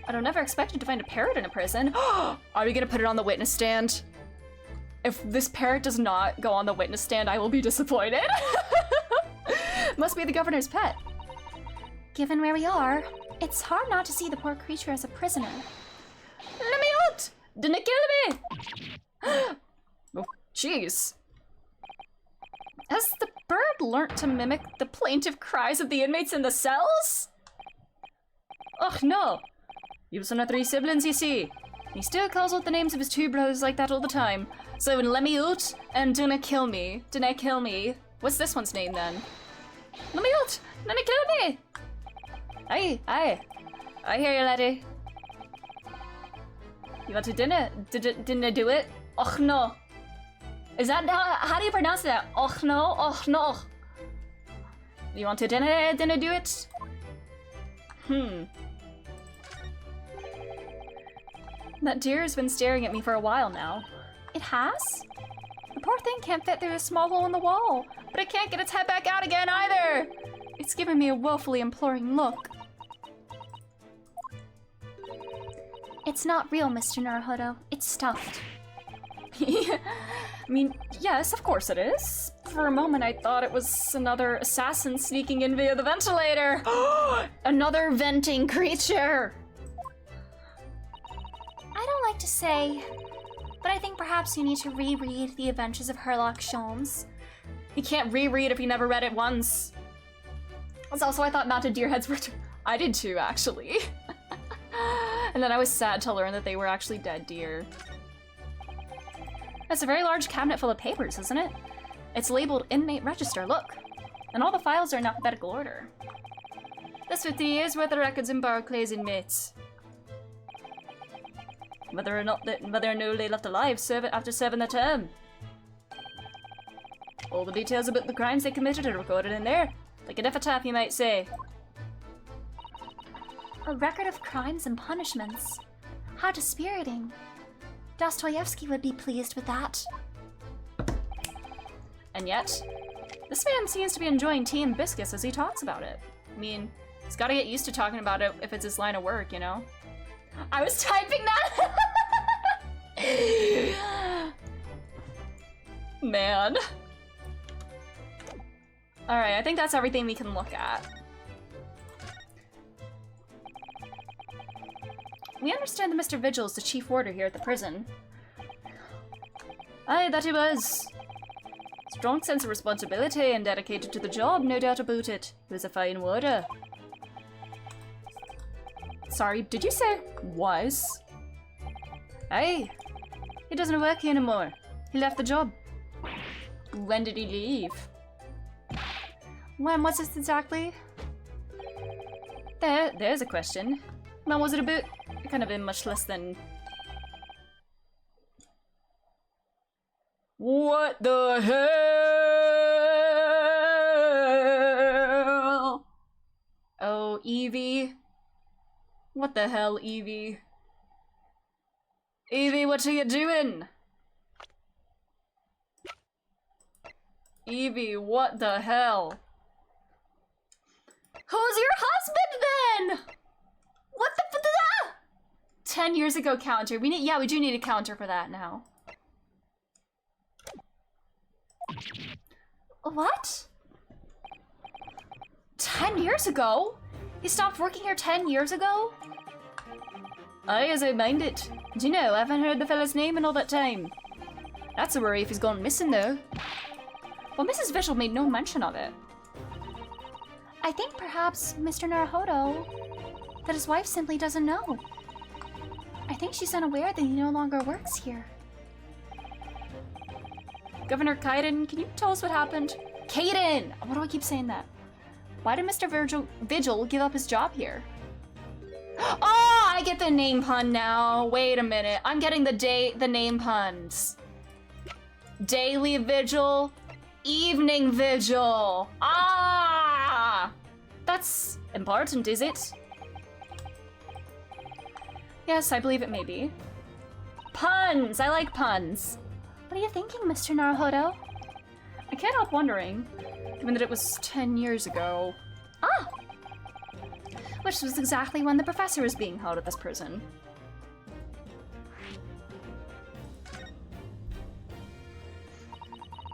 I don't never expected to find a parrot in a prison. Are we gonna put it on the witness stand? If this parrot does not go on the witness stand, I will be disappointed. Must be the governor's pet. Given where we are, it's hard not to see the poor creature as a prisoner. Let me out! Didn't kill me! Oh, jeez. Has the bird learnt to mimic the plaintive cries of the inmates in the cells? Oh no! He was one of 3 siblings, you see. He still calls out the names of his 2 brothers like that all the time. So let me out and do not kill me. Do not kill me. What's this one's name then? Let me out! Do not kill me! Aye, aye. I hear you, laddie. You want to dinner? Didn't I do it? Och no. Is that how do you pronounce that? Och no, och no. You want to dinner? Didn't I do it? That deer has been staring at me for a while now. It has? The poor thing can't fit through a small hole in the wall, but it can't get its head back out again either. It's giving me a woefully imploring look. It's not real, Mr. Naruhodo. It's stuffed. I mean, yes, of course it is. For a moment I thought it was another assassin sneaking in via the ventilator. Another venting creature! I don't like to say, but I think perhaps you need to reread The Adventures of Herlock Sholmes. You can't reread if you never read it once. Also, I thought mounted deer heads were I did too, actually. And then I was sad to learn that they were actually dead deer. That's a very large cabinet full of papers, isn't it? It's labeled Inmate Register, look. And all the files are in alphabetical order. That's 50 years worth of records in Barclay's inmates. whether or no they left alive after serving their term. All the details about the crimes they committed are recorded in there, like an epitaph, you might say. A record of crimes and punishments. How dispiriting. Dostoevsky would be pleased with that. And yet, this man seems to be enjoying tea and biscuits as he talks about it. I mean, he's gotta get used to talking about it if it's his line of work, you know? I was typing that! Man. Alright, I think that's everything we can look at. We understand that Mr. Vigil is the chief warder here at the prison. Aye, that he was. Strong sense of responsibility and dedicated to the job, no doubt about it. He was a fine warder. Sorry, did you say was? Aye. He doesn't work here anymore. He left the job. When did he leave? When was this exactly? There's a question. When was it about? It kind of been much less than... What the hell? Oh, Evie. What the hell, Evie? Evie, what are you doing? Evie, what the hell? Who's your husband then? What the f- 10 years ago counter. We do need a counter for that now. What? 10 years ago? He stopped working here 10 years ago? Aye, as I mind it. Do you know, I haven't heard the fella's name in all that time. That's a worry if he's gone missing though. Well, Mrs. Vigil made no mention of it. I think perhaps Mr. Naruhodo, that his wife simply doesn't know. I think she's unaware that he no longer works here. Governor Kaiden, can you tell us what happened? Kaiden! Why do I keep saying that? Why did Mr. Vigil give up his job here? Oh, I get the name pun now. Wait a minute. I'm getting the name puns. Daily Vigil, Evening Vigil. Ah! That's important, is it? Yes, I believe it may be. Puns! I like puns. What are you thinking, Mr. Naruhodo? I can't help wondering, given that it was 10 years ago. Ah! Which was exactly when the professor was being held at this prison.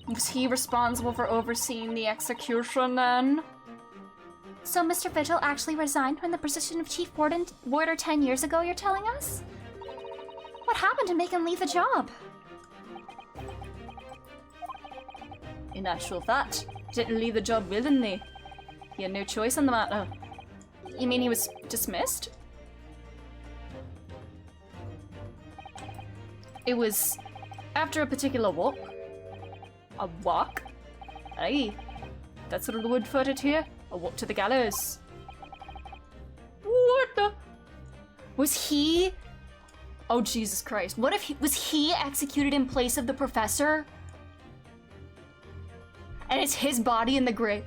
Was he responsible for overseeing the execution then? So Mr. Vigil actually resigned from the position of chief warder 10 years ago, you're telling us? What happened to make him leave the job? In actual fact, he didn't leave the job willingly. He had no choice on the matter. You mean he was dismissed? It was after a particular walk. A walk? Aye. That's what the word for it here. A walk to the gallows. What the? Was he? Oh, Jesus Christ. What if was he executed in place of the professor? And it's his body in the grave.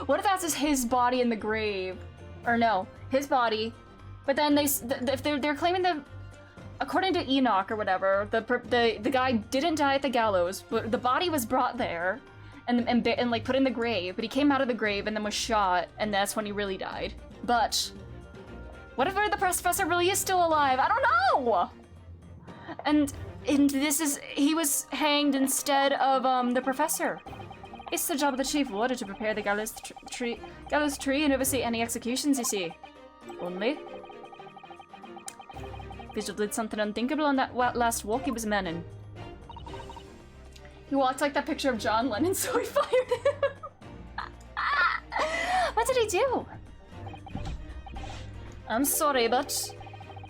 What if that's just his body in the grave? Or no, his body. But then if they're claiming that, according to Enoch or whatever, the guy didn't die at the gallows, but the body was brought there and like put in the grave, but he came out of the grave and then was shot, and that's when he really died. But what if the professor really is still alive? I don't know. And he was hanged instead of the professor. It's the job of the chief warder to prepare the gallows tree and oversee any executions, you see. Only Vigil did something unthinkable on that last walk he was manning. He walked like that picture of John Lennon, so we fired him. What did he do? I'm sorry, but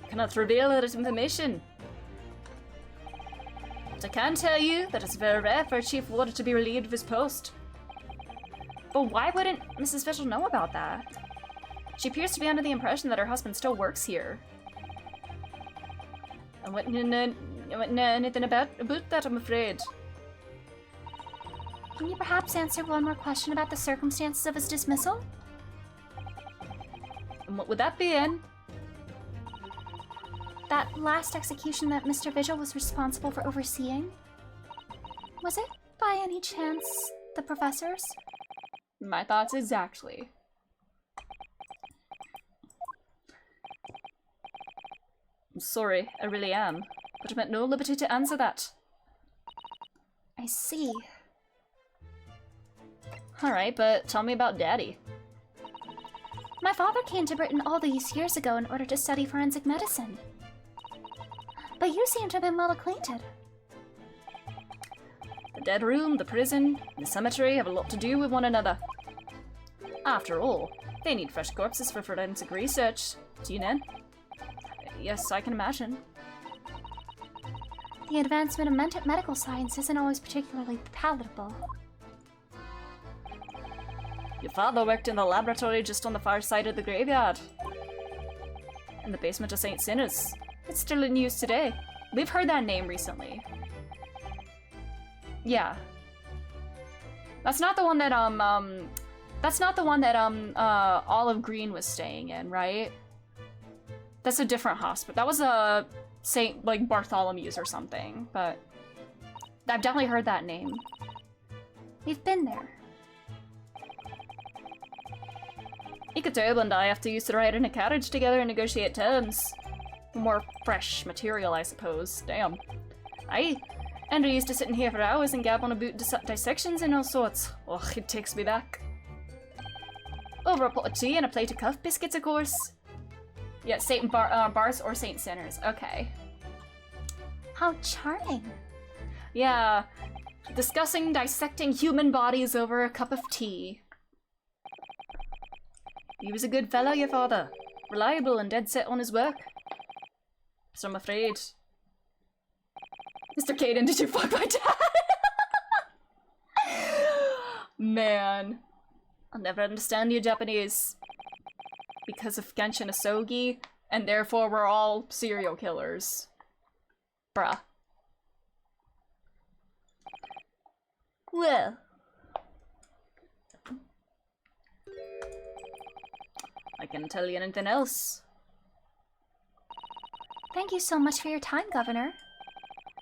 I cannot reveal that information. But I can tell you that it's very rare for a chief warder to be relieved of his post. But why wouldn't Mrs. Vigil know about that? She appears to be under the impression that her husband still works here. I wouldn't know anything about that, I'm afraid. Can you perhaps answer one more question about the circumstances of his dismissal? And what would that be in? That last execution that Mr. Vigil was responsible for overseeing? Was it, by any chance, the professor's? My thoughts exactly. I'm sorry, I really am, but I'm at no liberty to answer that. I see. Alright, but tell me about Daddy. My father came to Britain all these years ago in order to study forensic medicine. But you seem to have been well acquainted. The dead room, the prison, and the cemetery have a lot to do with one another. After all, they need fresh corpses for forensic research. Do you know? Yes, I can imagine. The advancement of medical science isn't always particularly palatable. Your father worked in the laboratory just on the far side of the graveyard. In the basement of St. Sinner's. It's still in use today. We've heard that name recently. Yeah. That's not the one that, Olive Green was staying in, right? That's a different hospital. That was a St. like Bartholomew's or something, but I've definitely heard that name. We've been there. Ikaturba and I have to used to ride in a carriage together and negotiate terms. More fresh material, I suppose. Damn. Aye. And we used to sit in here for hours and gab on about dissections and all sorts. Ugh, it takes me back. Over a pot of tea and a plate of cuff biscuits, of course. Yeah, bars or St. Sinners. Okay. How charming. Yeah. Discussing dissecting human bodies over a cup of tea. He was a good fellow, your father. Reliable and dead set on his work. So I'm afraid. Mr. Caden, did you fuck my dad? Man. I'll never understand you Japanese. Because of Genshin Asogi, and therefore we're all serial killers. Bruh. Well. I can tell you anything else. Thank you so much for your time, Governor.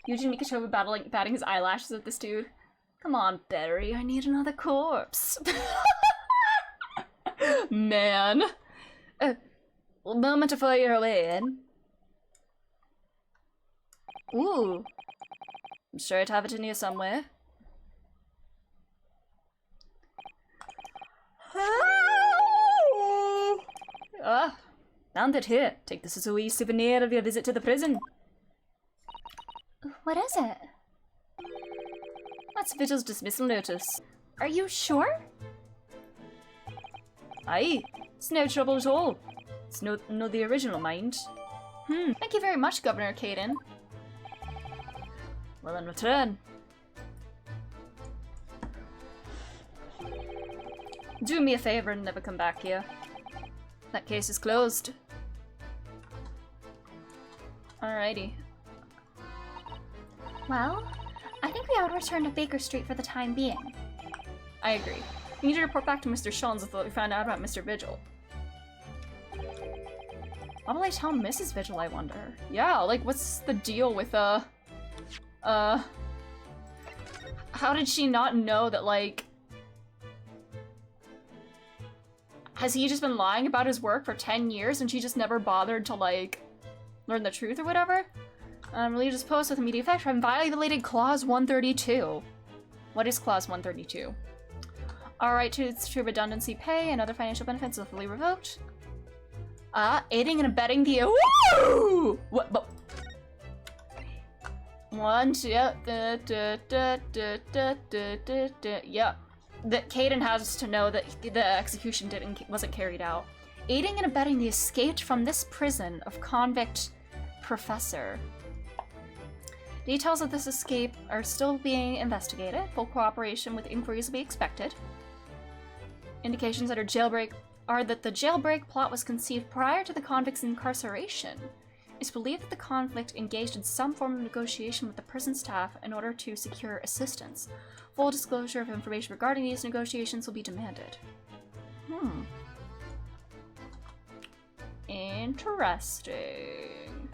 Eugene Mikachova batting his eyelashes at this dude. Come on, Berry, I need another corpse. Man. Moment to fire your way in. Ooh. I'm sure I'd have it in here somewhere. Ah, found it here. Take this as a wee souvenir of your visit to the prison. What is it? That's Vigil's dismissal notice. Are you sure? Aye, it's no trouble at all. It's no the original, mind. Thank you very much, Governor Caden. Well, in return. Do me a favor and never come back here. That case is closed. Alrighty. Well, I think we ought to return to Baker Street for the time being. I agree. We need to report back to Mr. Shons with what we found out about Mr. Vigil. What will I tell Mrs. Vigil, I wonder? Yeah, like, what's the deal with, how did she not know that, like... Has he just been lying about his work for 10 years and she just never bothered to, like, learn the truth or whatever? Religious post with immediate effect having violated Clause 132. What is Clause 132? Our right to redundancy pay and other financial benefits are fully revoked. Aiding and abetting the— Woo! What? But one, two, yeah. That Caden has to know that the execution wasn't carried out. Aiding and abetting the escape from this prison of convict professor. Details of this escape are still being investigated. Full cooperation with inquiries will be expected. Indications that the jailbreak plot was conceived prior to the convict's incarceration. It's believed that the conflict engaged in some form of negotiation with the prison staff in order to secure assistance. Full disclosure of information regarding these negotiations will be demanded. Interesting.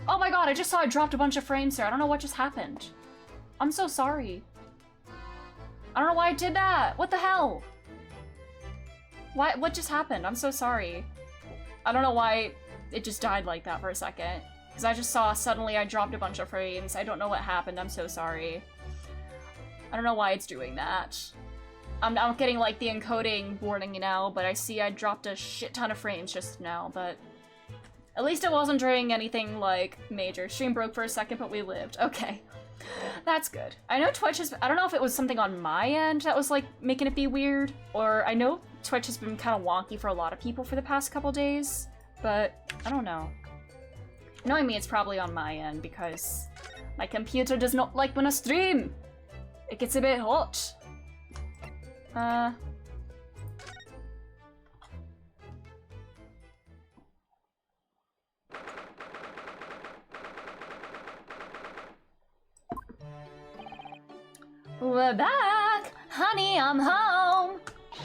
Oh my god, I just saw I dropped a bunch of frames there. I don't know what just happened. I'm so sorry. I don't know why I did that. What the hell? What just happened? I'm so sorry. I don't know why it just died like that for a second. Because I just saw suddenly I dropped a bunch of frames. I don't know what happened. I'm so sorry. I don't know why it's doing that. I'm getting like the encoding warning now, but I see I dropped a shit ton of frames just now, but at least it wasn't during anything like major. Stream broke for a second, but we lived. Okay. That's good. I know Twitch has, I don't know if it was something on my end that was like making it be weird, or I know Twitch has been kind of wonky for a lot of people for the past couple days, but I don't know. Knowing me, it's probably on my end because my computer does not like when I stream. It gets a bit hot. We're back! Honey, I'm home!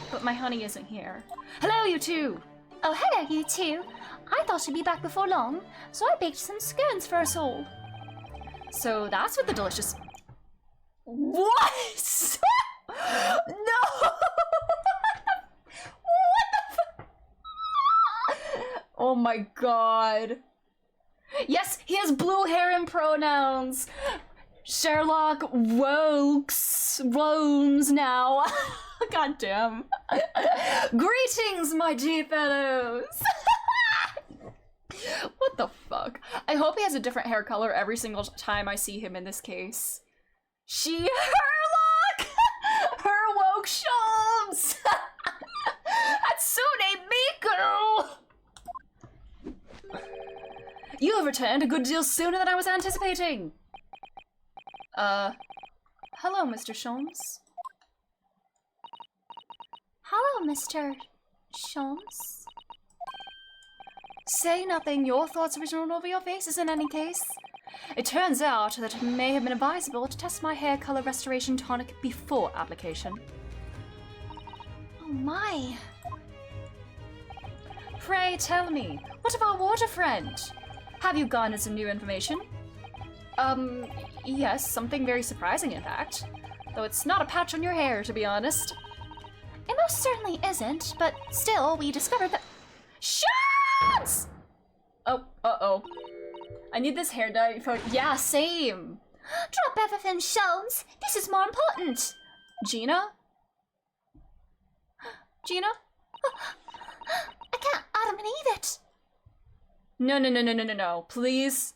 But my honey isn't here. Hello, you two! Oh, hello, you two. I thought you'd be back before long, so I baked some scones for us all. So that's what the delicious... What? No! What the fuck? Oh my god. Yes, he has blue hair and pronouns. Sherlock roams now. God damn. Greetings, my dear fellows. What the fuck? I hope he has a different hair color every single time I see him in this case. Herlock! Her woke Shams! That's Sune Miku! You have returned a good deal sooner than I was anticipating. Hello, Mr. Shams. Hello, Mr. Shams. Say nothing, your thoughts original over your faces in any case. It turns out that it may have been advisable to test my hair color restoration tonic before application. Oh my. Pray tell me, what of our water friend? Have you garnered some new information? Yes, something very surprising in fact. Though it's not a patch on your hair, to be honest. It most certainly isn't, but still, we discovered that— Shots! Oh, uh-oh. I need this hair dye for— Yeah, same! Drop everything, Shams! This is more important! Gina? Gina? I can't Adam and Eve it! No, please.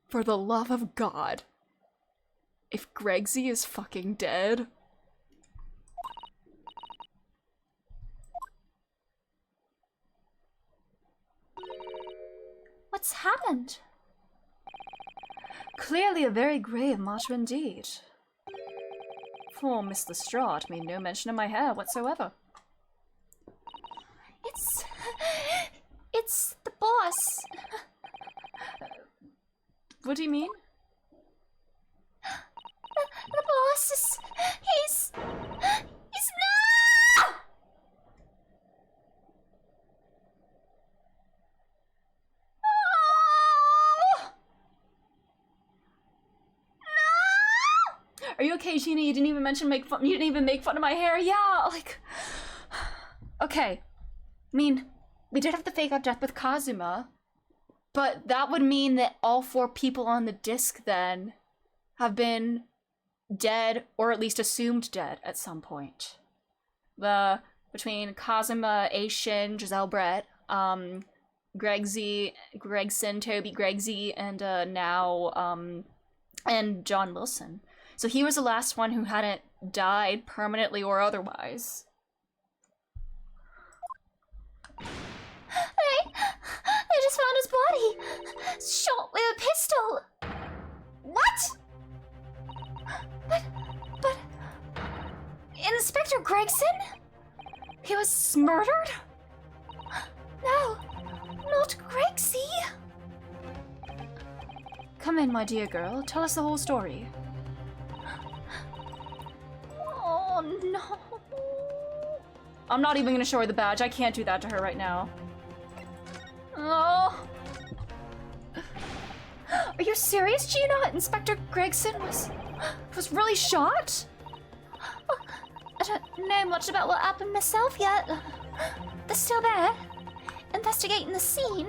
For the love of God. If Gregsy is fucking dead. What's happened? Clearly a very grave matter indeed. For Miss Lestrade made no mention of my hair whatsoever. It's the boss. What do you mean? The boss is... He's no! Are you okay, Gina? You didn't even mention you didn't even make fun of my hair. Yeah, like, okay. I mean, we did have to fake out death with Kazuma, but that would mean that all 4 people on the disc then have been dead, or at least assumed dead at some point. Between Kazuma, Aishin, Giselle Brett, Gregson, Toby Gregsy, and now and John Wilson. So he was the last one who hadn't died permanently or otherwise. They just found his body! Shot with a pistol! What? Inspector Gregson? He was murdered? No, not Gregsy. Come in, my dear girl. Tell us the whole story. Oh no. I'm not even gonna show her the badge. I can't do that to her right now. Oh. Are you serious, Gina? Inspector Gregson was really shot? I don't know much about what happened myself yet. They're still there, investigating the scene.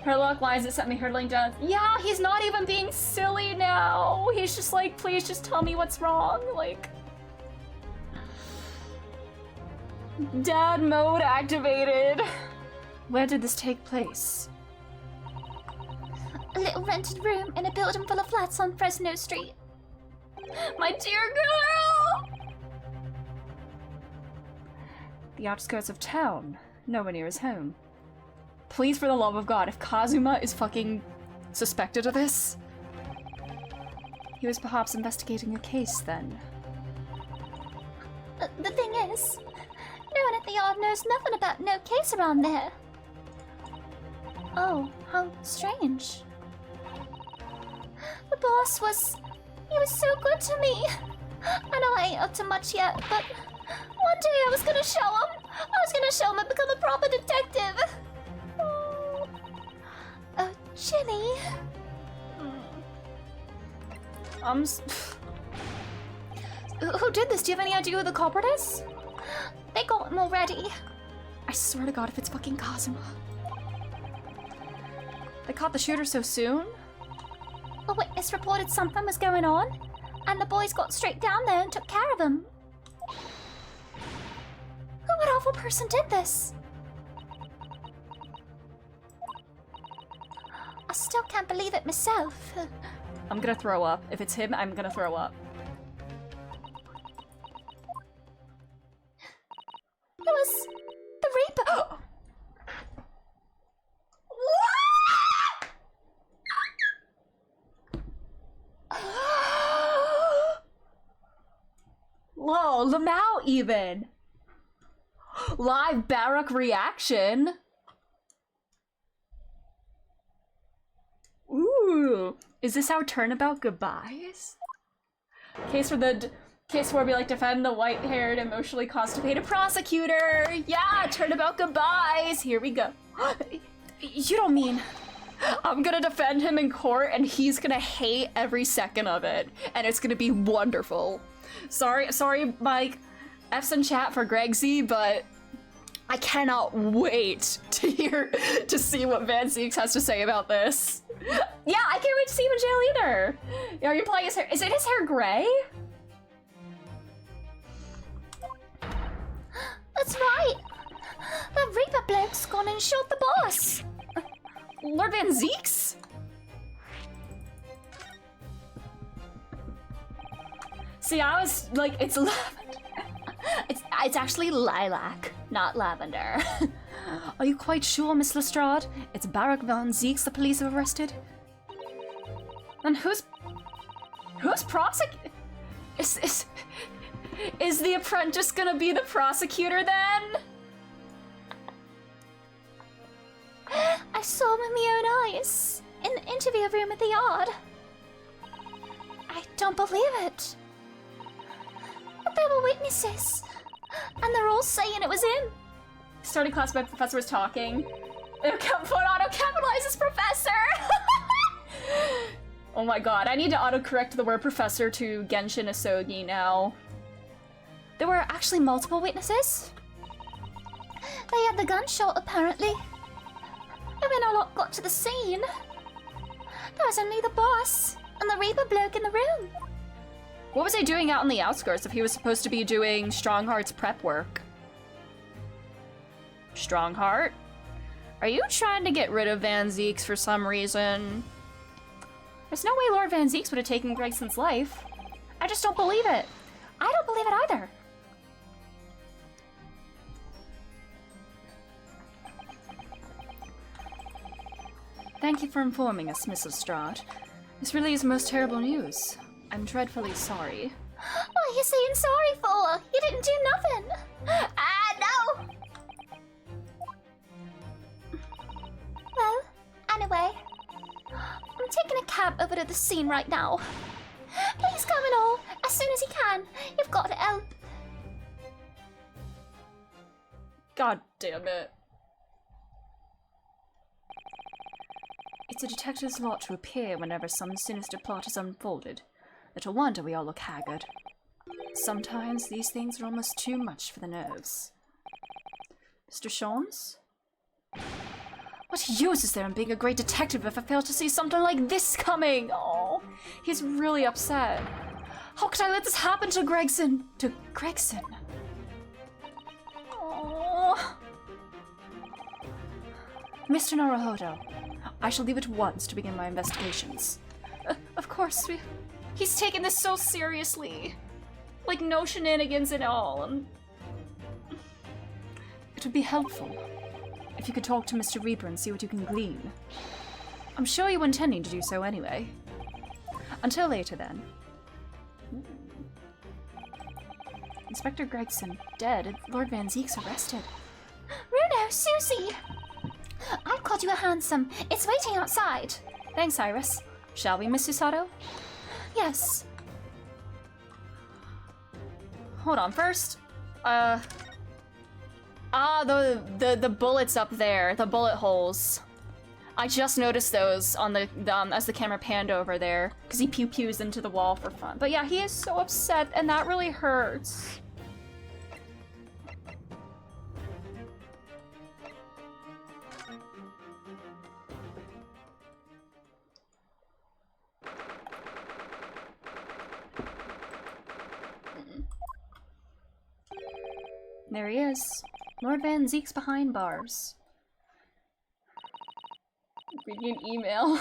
Her luck lies, it sent me hurtling down. Yeah, he's not even being silly now. He's just like, please just tell me what's wrong. Like, dad mode activated. Where did this take place? A little rented room in a building full of flats on Fresno Street. My dear girl! The outskirts of town, nowhere near his home. Please, for the love of God, if Kazuma is fucking suspected of this, he was perhaps investigating a case then. The thing is, no one at the yard knows nothing about no case around there. Oh, how strange. The boss he was so good to me. I know I ain't up to much yet, but one day I was gonna show him. I was gonna show him and become a proper detective. Oh, Jenny. Who did this? Do you have any idea who the culprit is? They got him already. I swear to God, if it's fucking Kazuma. They caught the shooter so soon? A witness reported something was going on, and the boys got straight down there and took care of him. What awful person did this? I still can't believe it myself. I'm gonna throw up. If it's him, I'm gonna throw up. It was the Reaper. Whoa, Lamau even. Live Barak reaction. Ooh, is this our turnabout goodbyes? Case where we like defend the white-haired, emotionally constipated prosecutor. Yeah, turnabout goodbyes. Here we go. You don't mean I'm gonna defend him in court and he's gonna hate every second of it, and it's gonna be wonderful. Sorry, Mike. F's in chat for Gregsy, but I cannot wait to see what Van Zeeks has to say about this. Yeah, I can't wait to see him in jail either. Are you playing his hair? Is it his hair gray? That's right. The Reaper bloke's gone and shot the boss. Lord Van Zeeks? See, I was like, it's lavender. It's actually lilac, not lavender. Are you quite sure, Miss Lestrade? It's Barak Van Zeeks the police have arrested? And who's prosecuting? Is the apprentice gonna be the prosecutor then? I saw him in my own eyes, in the interview room at the yard. I don't believe it. But there were witnesses, and they're all saying it was him. Starting class, my professor was talking. Auto-capitalizes professor! Oh my god, I need to auto-correct the word professor to Genshin Asogi now. There were actually multiple witnesses? They had the gunshot, apparently. And when our lot got to the scene, there was only the boss and the Reaper bloke in the room. What was he doing out on the outskirts if he was supposed to be doing Strongheart's prep work? Strongheart? Are you trying to get rid of Van Zeeks for some reason? There's no way Lord Van Zeeks would have taken Gregson's life. I just don't believe it. I don't believe it either. Thank you for informing us, Miss Lestrade. This really is most terrible news. I'm dreadfully sorry. What are you saying sorry for? You didn't do nothing. Ah, no! Well, anyway, I'm taking a cab over to the scene right now. Please come and all, as soon as you can. You've got to help. God damn it. It's a detective's lot to appear whenever some sinister plot is unfolded. Little wonder we all look haggard. Sometimes these things are almost too much for the nerves. Mr. Shawns? What use is there in being a great detective if I fail to see something like this coming? Oh, he's really upset. How could I let this happen to Gregson? To Gregson? Oh. Mr. Naruhodo, I shall leave at once to begin my investigations. Of course, he's taken this so seriously. Like, no shenanigans at all. It would be helpful if you could talk to Mr. Reaper and see what you can glean. I'm sure you were intending to do so anyway. Until later, then. Inspector Gregson, dead, and Lord Van Zeek's arrested. Runo, Susie! I've called you a handsome. It's waiting outside. Thanks, Iris. Shall we, Miss Susato? Yes. Hold on, first. The bullets up there, the bullet holes. I just noticed those on the as the camera panned over there, because he pew-pews into the wall for fun. But yeah, he is so upset, and that really hurts. There he is. Lord Van Zeek's behind bars. Reading an email.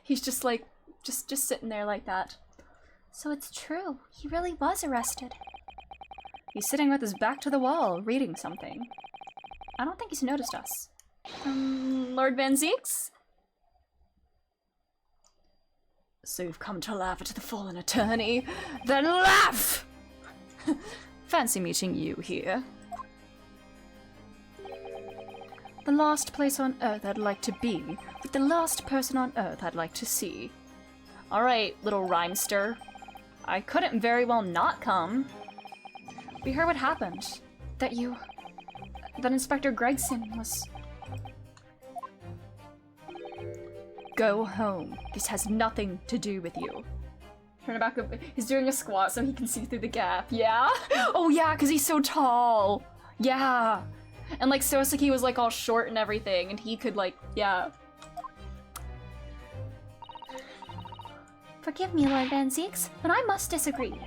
He's just like, just sitting there like that. So it's true. He really was arrested. He's sitting with his back to the wall, reading something. I don't think he's noticed us. Lord Van Zeek's? So you've come to laugh at the fallen attorney? Then laugh! Fancy meeting you here. The last place on Earth I'd like to be, with the last person on Earth I'd like to see. Alright, little rhymester. I couldn't very well not come. We heard what happened. That Inspector Gregson was... Go home. This has nothing to do with you. Turn it back up. He's doing a squat so he can see through the gap. Yeah? Oh yeah, because he's so tall. Yeah. And like Soseki was like all short and everything, and he could like, yeah. Forgive me, Lord Van Zeeks, but I must disagree.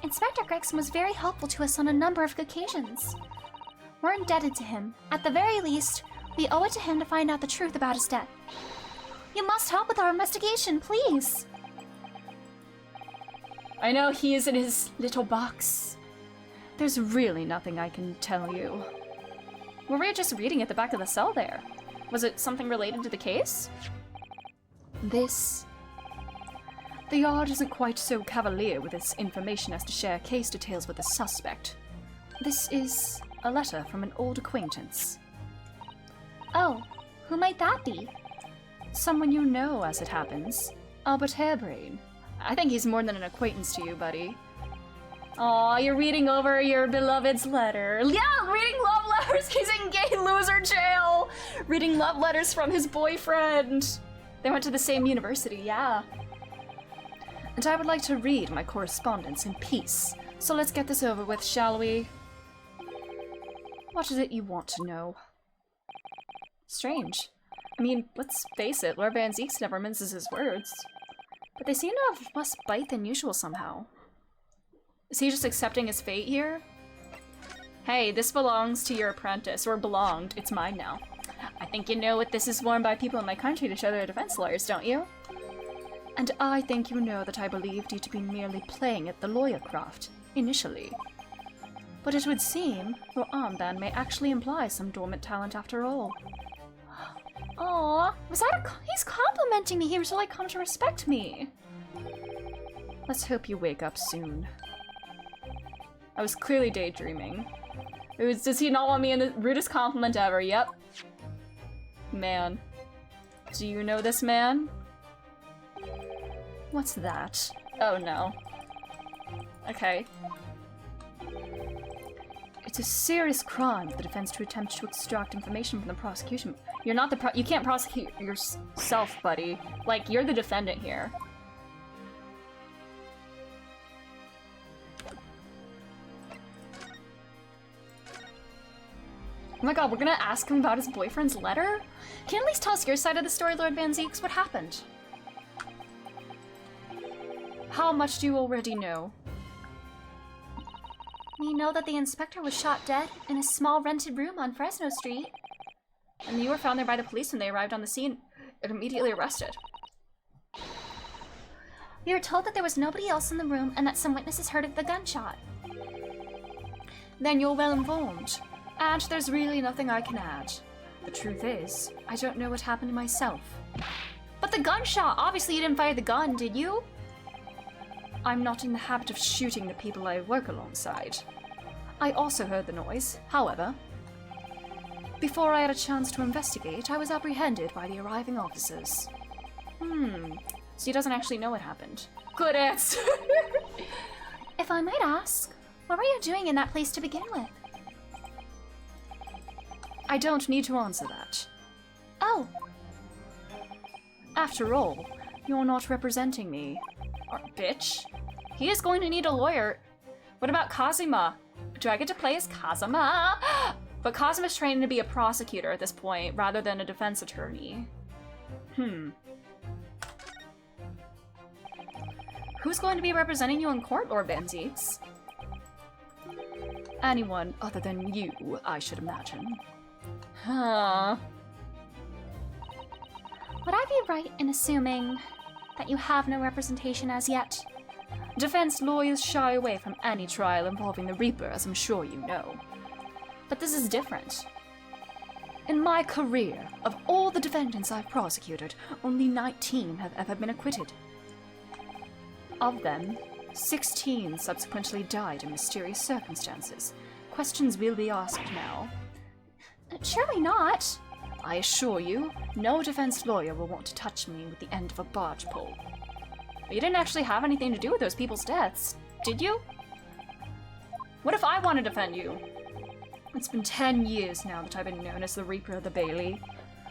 Inspector Gregson was very helpful to us on a number of occasions. We're indebted to him. At the very least, we owe it to him to find out the truth about his death. You must help with our investigation, please. I know he is in his little box. There's really nothing I can tell you. We were just reading at the back of the cell there. Was it something related to the case? The Yard isn't quite so cavalier with its information as to share case details with the suspect. This is a letter from an old acquaintance. Oh, who might that be? Someone you know, as it happens. Albert Harebrain. I think he's more than an acquaintance to you, buddy. Aw, you're reading over your beloved's letter. Yeah, reading love letters! He's in gay loser jail! Reading love letters from his boyfriend. They went to the same university, yeah. And I would like to read my correspondence in peace. So let's get this over with, shall we? What is it you want to know? Strange. I mean, let's face it, Lord Van Zeeks never minces his words. But they seem to have less bite than usual somehow. Is he just accepting his fate here? Hey, this belongs to your apprentice, or belonged. It's mine now. I think you know what this is worn by people in my country to show their defense lawyers, don't you? And I think you know that I believed you to be merely playing at the lawyer craft, initially. But it would seem your armband may actually imply some dormant talent after all. Aw, was that he's complimenting me. He was really come to respect me. Let's hope you wake up soon. I was clearly daydreaming. Does he not want me in the rudest compliment ever? Yep. Man. Do you know this man? What's that? Oh no. Okay. It's a serious crime for the defense to attempt to extract information from the prosecution. You're not the you can't prosecute yourself, buddy. Like, you're the defendant here. Oh my god, we're gonna ask him about his boyfriend's letter? Can you at least tell us your side of the story, Lord Van Zeeks? What happened? How much do you already know? We know that the inspector was shot dead in a small rented room on Fresno Street. And you were found there by the police when they arrived on the scene and immediately arrested. We were told that there was nobody else in the room and that some witnesses heard the gunshot. Then you're well informed. And there's really nothing I can add. The truth is, I don't know what happened myself. But the gunshot! Obviously you didn't fire the gun, did you? I'm not in the habit of shooting the people I work alongside. I also heard the noise, however. Before I had a chance to investigate, I was apprehended by the arriving officers. So he doesn't actually know what happened. Good answer! If I might ask, what were you doing in that place to begin with? I don't need to answer that. Oh. After all, you're not representing me. Or, bitch. He is going to need a lawyer. What about Kazuma? Do I get to play as Kazuma? But Kazuma's training to be a prosecutor at this point, rather than a defense attorney. Who's going to be representing you in court, Lord Van Zeeks? Anyone other than you, I should imagine. Huh. Would I be right in assuming that you have no representation as yet? Defense lawyers shy away from any trial involving the Reaper, as I'm sure you know. But this is different. In my career, of all the defendants I've prosecuted, only 19 have ever been acquitted. Of them, 16 subsequently died in mysterious circumstances. Questions will be asked now. Surely not. I assure you, no defense lawyer will want to touch me with the end of a barge pole. But you didn't actually have anything to do with those people's deaths, did you? What if I want to defend you? It's been 10 years now that I've been known as the Reaper of the Bailey.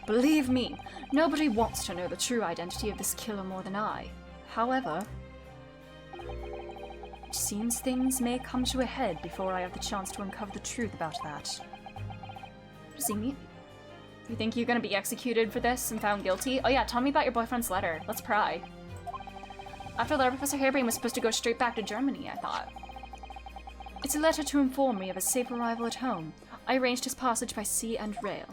Believe me, nobody wants to know the true identity of this killer more than I. However, it seems things may come to a head before I have the chance to uncover the truth about that. What does he mean? You think you're gonna be executed for this and found guilty? Oh yeah, tell me about your boyfriend's letter. Let's pry. After the letter, Professor Harebrained was supposed to go straight back to Germany, I thought. It's a letter to inform me of his safe arrival at home. I arranged his passage by sea and rail.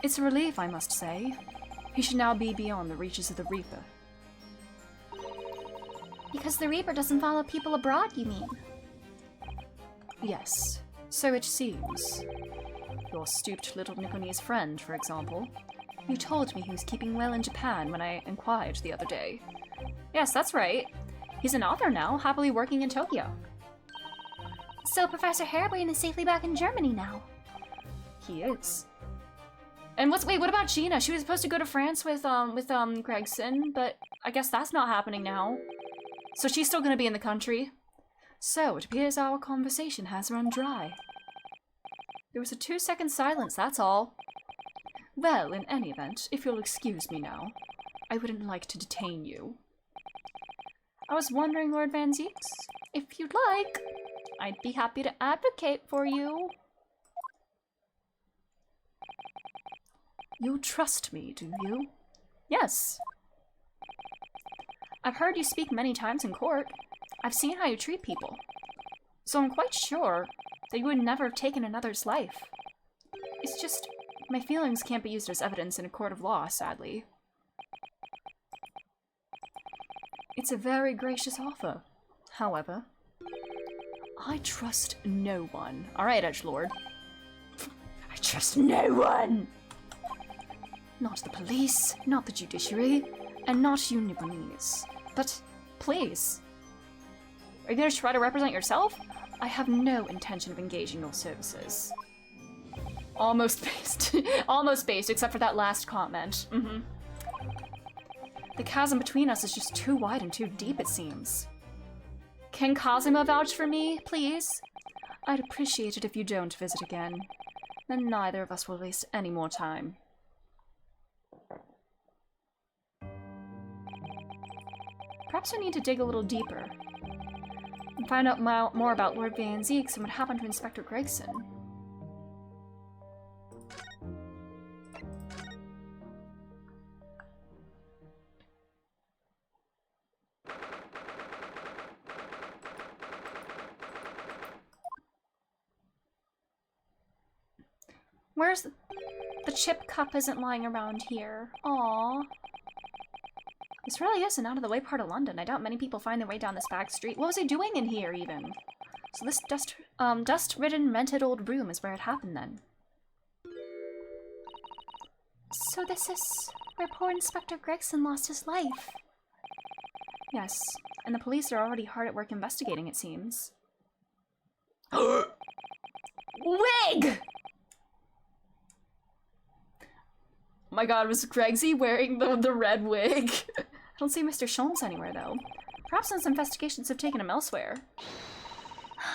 It's a relief, I must say. He should now be beyond the reaches of the Reaper. Because the Reaper doesn't follow people abroad, you mean? Yes, so it seems. Your stooped little Nikonese friend, for example. You told me he was keeping well in Japan when I inquired the other day. Yes, that's right. He's an author now, happily working in Tokyo. So Professor Harebrained is safely back in Germany now. He is. And what about Gina? She was supposed to go to France with Gregson, but I guess that's not happening now. So she's still gonna be in the country. So it appears our conversation has run dry. There was a 2-second silence, that's all. Well, in any event, if you'll excuse me now, I wouldn't like to detain you. I was wondering, Lord Van Zeeks, if you'd like, I'd be happy to advocate for you. You trust me, do you? Yes. I've heard you speak many times in court. I've seen how you treat people. So I'm quite sure that you would never have taken another's life. It's just, my feelings can't be used as evidence in a court of law, sadly. It's a very gracious offer. However, I trust no one. Alright, Edgelord. I trust no one! Not the police, not the judiciary, and not you Nipponese. But Please. Are you gonna try to represent yourself? I have no intention of engaging your services. Almost based. Almost based, except for that last comment. The chasm between us is just too wide and too deep, it seems. Can Kazuma vouch for me, please? I'd appreciate it if you don't visit again. Then neither of us will waste any more time. Perhaps we need to dig a little deeper and find out more about Lord Van Zieks and what happened to Inspector Gregson. Where's the chip cup isn't lying around here? Aww. This really is an out-of-the-way part of London. I doubt many people find their way down this back street. What was he doing in here, even? So this dust-ridden rented old room is where it happened, then. So this is where poor Inspector Gregson lost his life. Yes, and the police are already hard at work investigating, it seems. Wig! Oh my god, was Gregsy wearing the red wig? I don't see Mr. Sholmes anywhere, though. Perhaps some investigations have taken him elsewhere.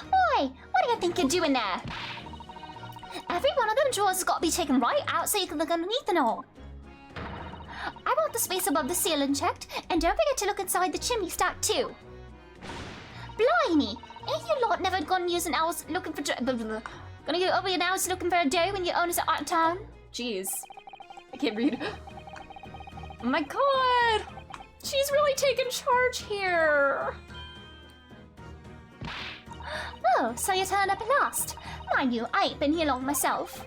Boy, what do you think you're doing there? Every one of them drawers has got to be taken right out so you can look underneath and all. I want the space above the ceiling checked, and don't forget to look inside the chimney stack too. Blimey, ain't you lot never gone using hours looking for gonna go over your hours looking for a dough when your owners are out of town? Jeez. I can't read. Oh my god! She's really taking charge here! Oh, so you turned up at last. Mind you, I ain't been here long myself.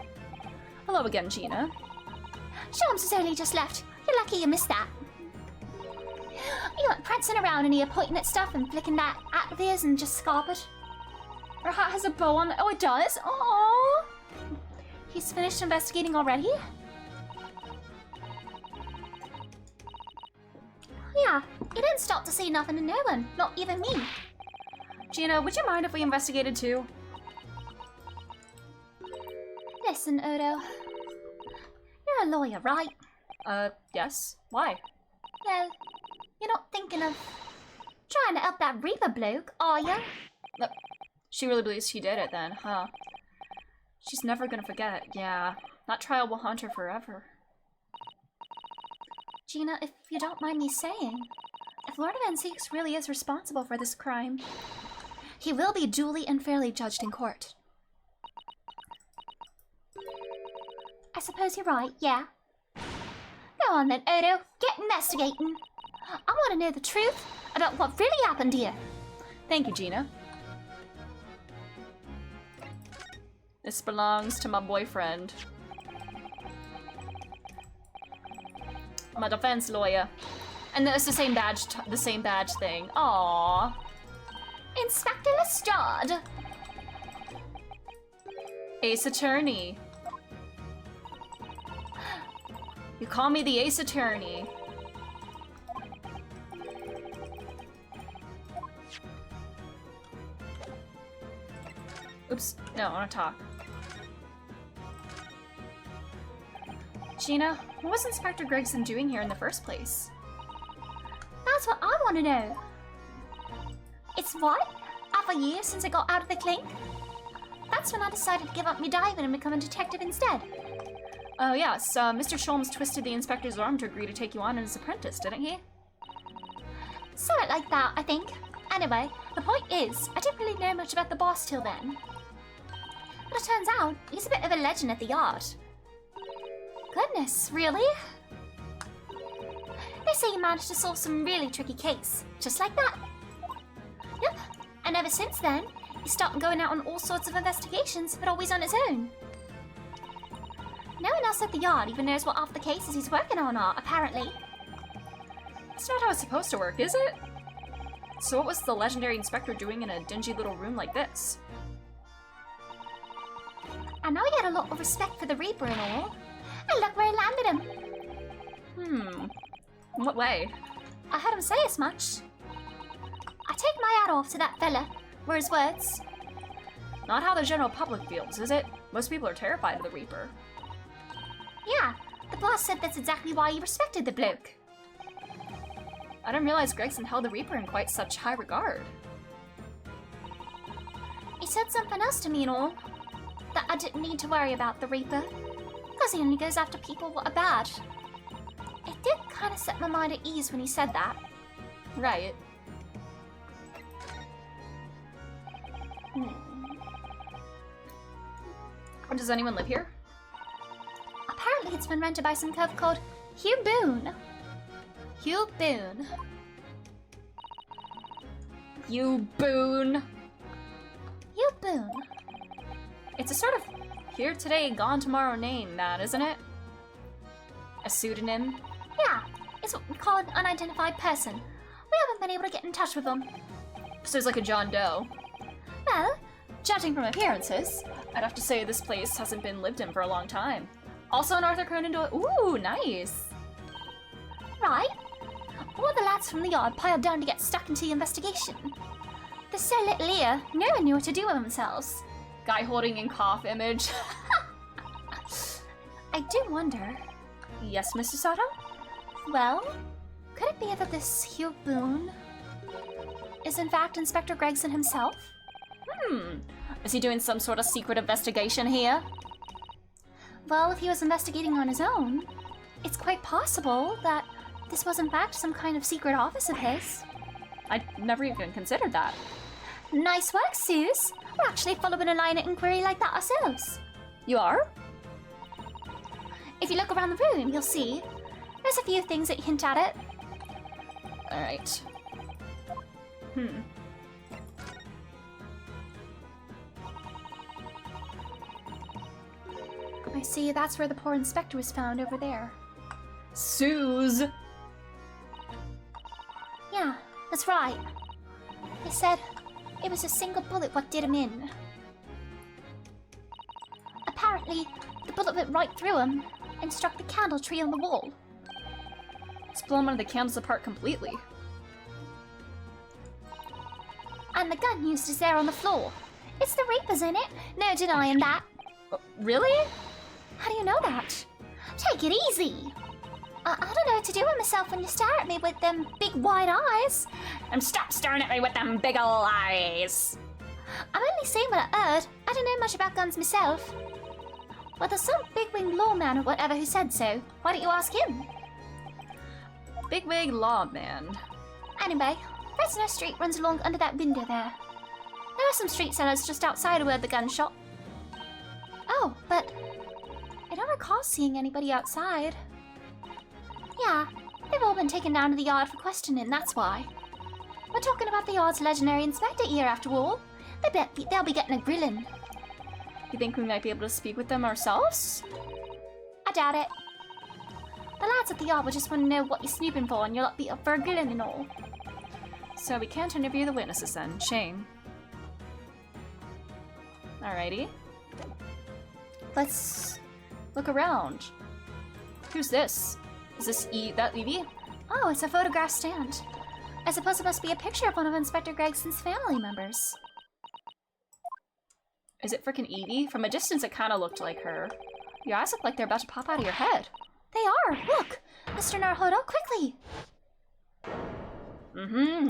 Hello again, Gina. Sholmes has only just left. You're lucky you missed that. You weren't prancing around in here pointing at stuff and flicking that at of ears and just scarped. Her hat has a bow on it. Oh, it does? Aww! He's finished investigating already? Yeah, he didn't stop to say nothing to no one, not even me. Gina, would you mind if we investigated too? Listen, Odo. You're a lawyer, right? Yes. Why? Well, you're not thinking of trying to help that Reaper bloke, are you? She really believes she did it then, huh? She's never gonna forget, yeah. That trial will haunt her forever. Gina, if you don't mind me saying, if Lord Van Zieks really is responsible for this crime, he will be duly and fairly judged in court. I suppose you're right, yeah. Go on then, Odo, get investigating. I want to know the truth about what really happened here. Thank you, Gina. This belongs to my boyfriend. My defense lawyer. And it's the same badge thing. Aww. Inspector Lestrade. Ace Attorney. You call me the Ace Attorney. Oops. No, I want to talk. Gina, what was Inspector Gregson doing here in the first place? That's what I want to know. It's what? Half a year since I got out of the clink? That's when I decided to give up my diving and become a detective instead. Oh yes, Mr. Sholmes twisted the inspector's arm to agree to take you on as his apprentice, didn't he? Something like that, I think. Anyway, the point is, I didn't really know much about the boss till then. But it turns out, he's a bit of a legend at the yard. Goodness, really? They say he managed to solve some really tricky case, just like that. Yep, and ever since then, he's started going out on all sorts of investigations, but always on his own. No one else at the yard even knows what half the cases he's working on are, apparently. That's not how it's supposed to work, is it? So what was the legendary inspector doing in a dingy little room like this? I know he had a lot of respect for the Reaper and all. And look where he landed him. In what way? I heard him say as much. take my hat off to that fella, were his words. Not how the general public feels, is it? Most people are terrified of the Reaper. Yeah, the boss said that's exactly why he respected the bloke. I didn't realize Gregson held the Reaper in quite such high regard. He said something else to me and all, that I didn't need to worry about the Reaper, because he only goes after people what are bad. It did kind of set my mind at ease when he said that. Right. Does anyone live here? Apparently it's been rented by some cove called Hugh Boone. Hugh Boone. You Boone. Hugh Boone. It's a sort of here today, gone tomorrow name, that, isn't it? A pseudonym? Yeah, it's what we call an unidentified person. We haven't been able to get in touch with them. So it's like a John Doe. Well, Judging from appearances, I'd have to say this place hasn't been lived in for a long time. Also an Arthur Conan Doyle. Ooh, nice. right. All the lads from the yard piled down to get stuck into the investigation. There's so little here, no one knew what to do with themselves. Guy holding in cough image. I do wonder. Yes, Mr. Sato? Well, could it be that this Hugh Boone is in fact Inspector Gregson himself? Is he doing some sort of secret investigation here? Well, if he was investigating on his own, it's quite possible that this was in fact some kind of secret office of his. I never even considered that. Nice work, Suze. We're actually following a line of inquiry like that ourselves. You are? If you look around the room, you'll see there's a few things that hint at it. Alright. I see, that's where the poor inspector was found over there. Suze! Yeah, that's right. They said it was a single bullet what did him in. Apparently, the bullet went right through him and struck the candle tree on the wall. It's blown one of the candles apart completely. And the gun used is there on the floor. It's the Reaper's in it, no denying that. Really? How do you know that? Take it easy. I don't know what to do with myself when you stare at me with them big wide eyes. And stop staring at me with them big ol' eyes! I'm only saying what I heard. I don't know much about guns myself. Well, there's some big-winged lawman or whatever who said so. Why don't you ask him? Bigwig lawman. Anyway, Fresno Street runs along under that window there. There are some street sellers just outside of where the gun shot. Oh, but I don't recall seeing anybody outside. Yeah, they've all been taken down to the yard for questioning, that's why. We're talking about the yard's legendary inspector here, after all. They'll be getting a grilling. You think we might be able to speak with them ourselves? I doubt it. The lads at the yard will just want to know what you're snooping for, and you'll be up for a grilling and all. So we can't interview the witnesses then. Shame. Alrighty. Let's look around. Who's this? Is this that Evie? Oh, it's a photograph stand. I suppose it must be a picture of one of Inspector Gregson's family members. Is it frickin' Evie? From a distance it kinda looked like her. Your eyes look like they're about to pop out of your head. They are! Look! Mr. Naruhodo, quickly!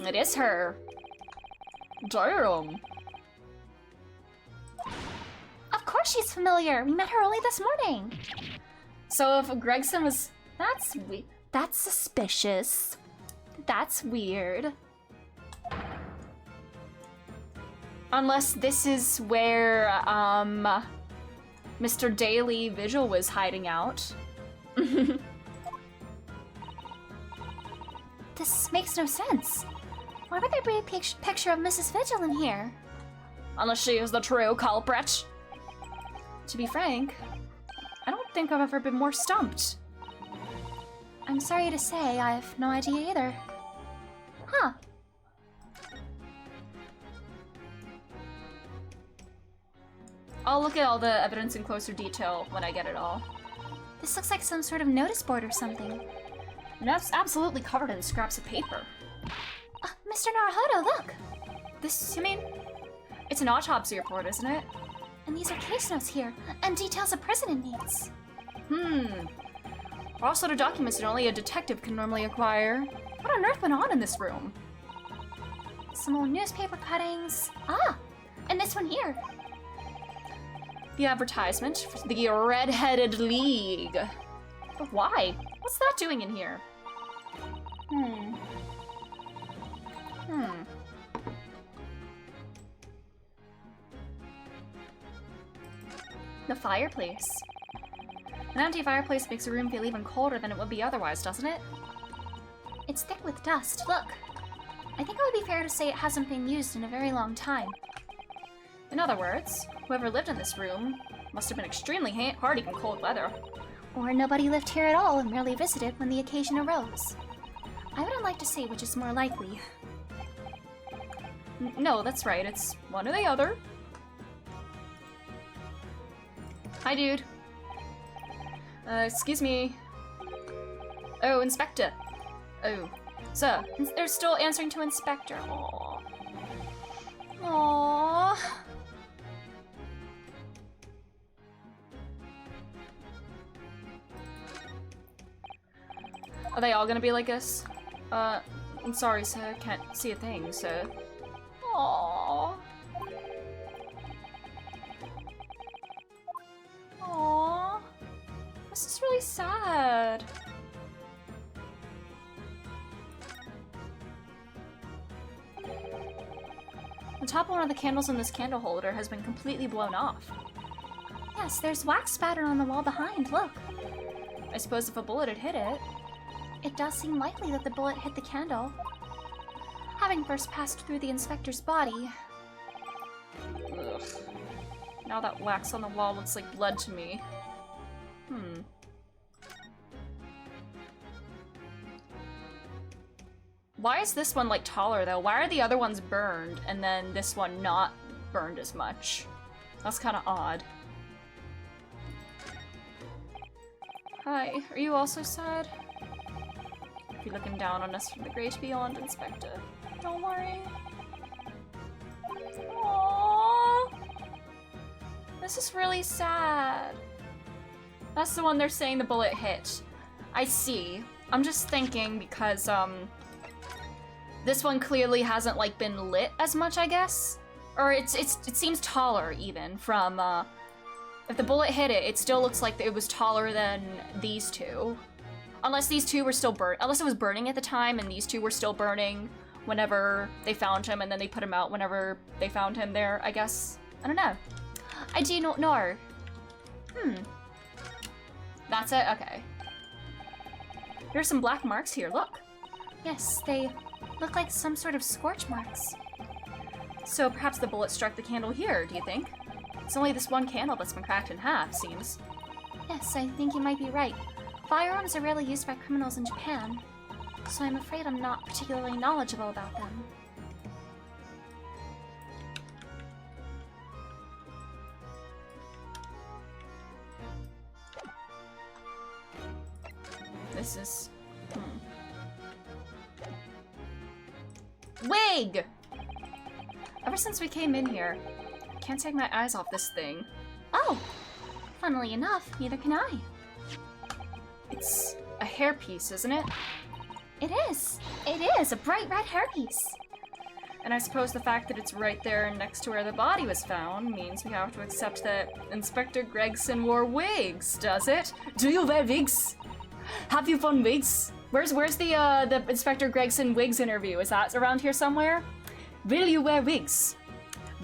It is her. Damn. Of course she's familiar! We met her only this morning! So if Gregson was... That's suspicious. That's weird. Unless this is where, Mr. Daily Vigil was hiding out. This makes no sense. Why would there be a picture of Mrs. Vigil in here? Unless she is the true culprit. To be frank, I don't think I've ever been more stumped. I'm sorry to say, I have no idea either. Huh. I'll look at all the evidence in closer detail when I get it all. This looks like some sort of notice board or something. And that's absolutely covered in scraps of paper. Mr. Naruhodo, look! This, you mean? It's an autopsy report, isn't it? And these are case notes here, and details of prison inmates. All sort of documents that only a detective can normally acquire. What on earth went on in this room? Some old newspaper cuttings. Ah! And this one here. The advertisement for the Red-Headed League. But why? What's that doing in here? The fireplace. An empty fireplace makes a room feel even colder than it would be otherwise, doesn't it? It's thick with dust, look. I think it would be fair to say it hasn't been used in a very long time. In other words, whoever lived in this room must have been extremely hardy in cold weather. Or nobody lived here at all and merely visited when the occasion arose. I wouldn't like to say which is more likely. No, that's right, it's one or the other. Hi, dude. Excuse me. Oh, Inspector. Oh, sir. They're still answering to Inspector. Aww. Aww. Are they all gonna be like us? I'm sorry, sir. Can't see a thing, sir. Aww. Aww. This is really sad. The top one of the candles in this candle holder has been completely blown off. Yes, there's wax spatter on the wall behind, look. I suppose if a bullet had hit it. It does seem likely that the bullet hit the candle, having first passed through the inspector's body. Ugh. Now that wax on the wall looks like blood to me. Why is this one, like, taller, though? Why are the other ones burned, and then this one not burned as much? That's kind of odd. Hi, are you also sad? You're looking down on us from the great beyond, Inspector. Don't worry. Aww. This is really sad. That's the one they're saying the bullet hit. I see. I'm just thinking because, this one clearly hasn't, like, been lit as much, I guess? Or it seems taller, even, from, if the bullet hit it, it still looks like it was taller than these two. Unless these two were still unless it was burning at the time and these two were still burning whenever they found him and then they put him out whenever they found him there, I guess. I don't know. I do not know. That's it? Okay. There's some black marks here, look. Yes, they look like some sort of scorch marks. So perhaps the bullet struck the candle here, do you think? It's only this one candle that's been cracked in half, seems. Yes, I think you might be right. Firearms are rarely used by criminals in Japan, so I'm afraid I'm not particularly knowledgeable about them. This is... Wig! Ever since we came in here, I can't take my eyes off this thing. Oh! Funnily enough, neither can I. It's a hairpiece, isn't it? It is! It is! A bright red hairpiece! And I suppose the fact that it's right there next to where the body was found means we have to accept that Inspector Gregson wore wigs, does it? Do you wear wigs? Have you worn wigs? Where's the Inspector Gregson wigs interview? Is that around here somewhere? Will you wear wigs?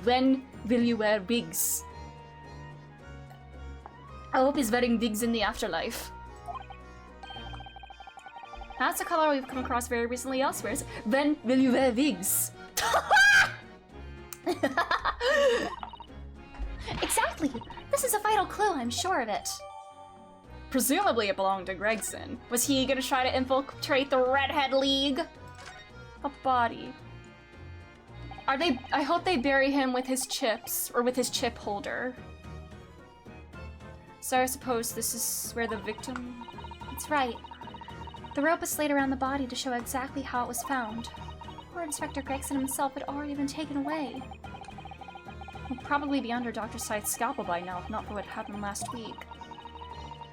When will you wear wigs? I hope he's wearing wigs in the afterlife. That's a color we've come across very recently elsewhere. When will you wear wigs? Exactly! This is a vital clue, I'm sure of it. Presumably it belonged to Gregson. Was he gonna try to infiltrate the Redhead League? A body. I hope they bury him with his chips, or with his chip holder. So I suppose this is where the victim... That's right. The rope is laid around the body to show exactly how it was found. poor Inspector Gregson himself had already been taken away. He'll probably be under Dr. Scythe's scalpel by now, if not for what happened last week.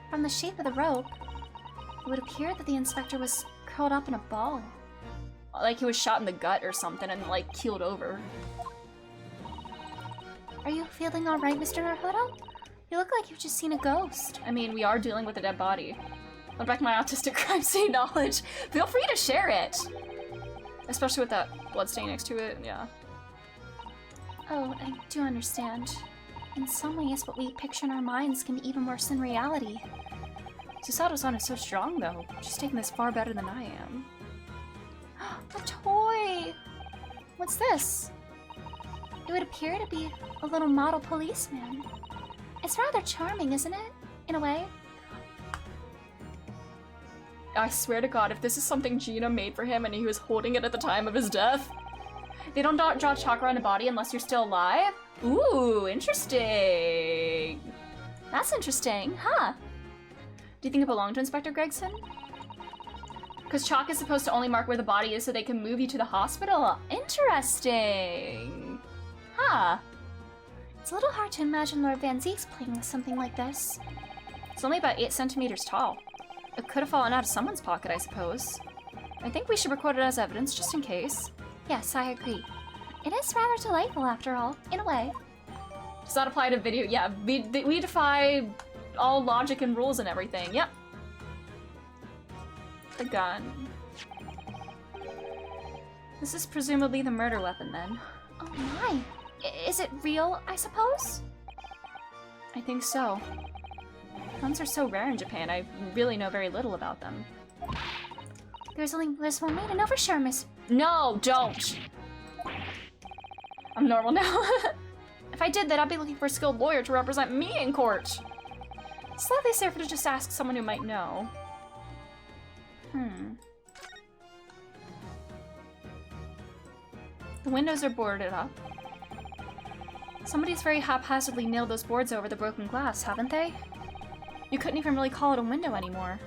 From the shape of the rope, it would appear that the inspector was curled up in a ball. Like he was shot in the gut or something and, like, keeled over. Are you feeling alright, Mr. Naruhodo? You look like you've just seen a ghost. I mean, we are dealing with a dead body. I'll back my autistic crime scene knowledge. Feel free to share it! Especially with that bloodstain next to it, yeah. Oh, I do understand. In some ways, what we picture in our minds can be even worse than reality. Susato-san is so strong, though. She's taking this far better than I am. A toy! What's this? It would appear to be a little model policeman. It's rather charming, isn't it? In a way. I swear to God, if this is something Gina made for him and he was holding it at the time of his death. They don't draw chakra on a body unless you're still alive? Ooh, interesting. That's interesting, huh? Do you think it belonged to Inspector Gregson? Because chalk is supposed to only mark where the body is so they can move you to the hospital. Interesting. Huh. It's a little hard to imagine Lord Van Zeek's playing with something like this. It's only about 8 centimeters tall. It could have fallen out of someone's pocket, I suppose. I think we should record it as evidence, just in case. Yes, I agree. It is rather delightful, after all, in a way. Does that apply to video? Yeah, we defy all logic and rules and everything. Yep. The gun. This is presumably the murder weapon, then. Oh my. Is it real, I suppose? I think so. Guns are so rare in Japan, I really know very little about them. There's one way to know for sure, Miss. No, don't! I'm normal now. If I did that, I'd be looking for a skilled lawyer to represent me in court. Slightly safer to just ask someone who might know. The windows are boarded up. Somebody's very haphazardly nailed those boards over the broken glass, haven't they? You couldn't even really call it a window anymore.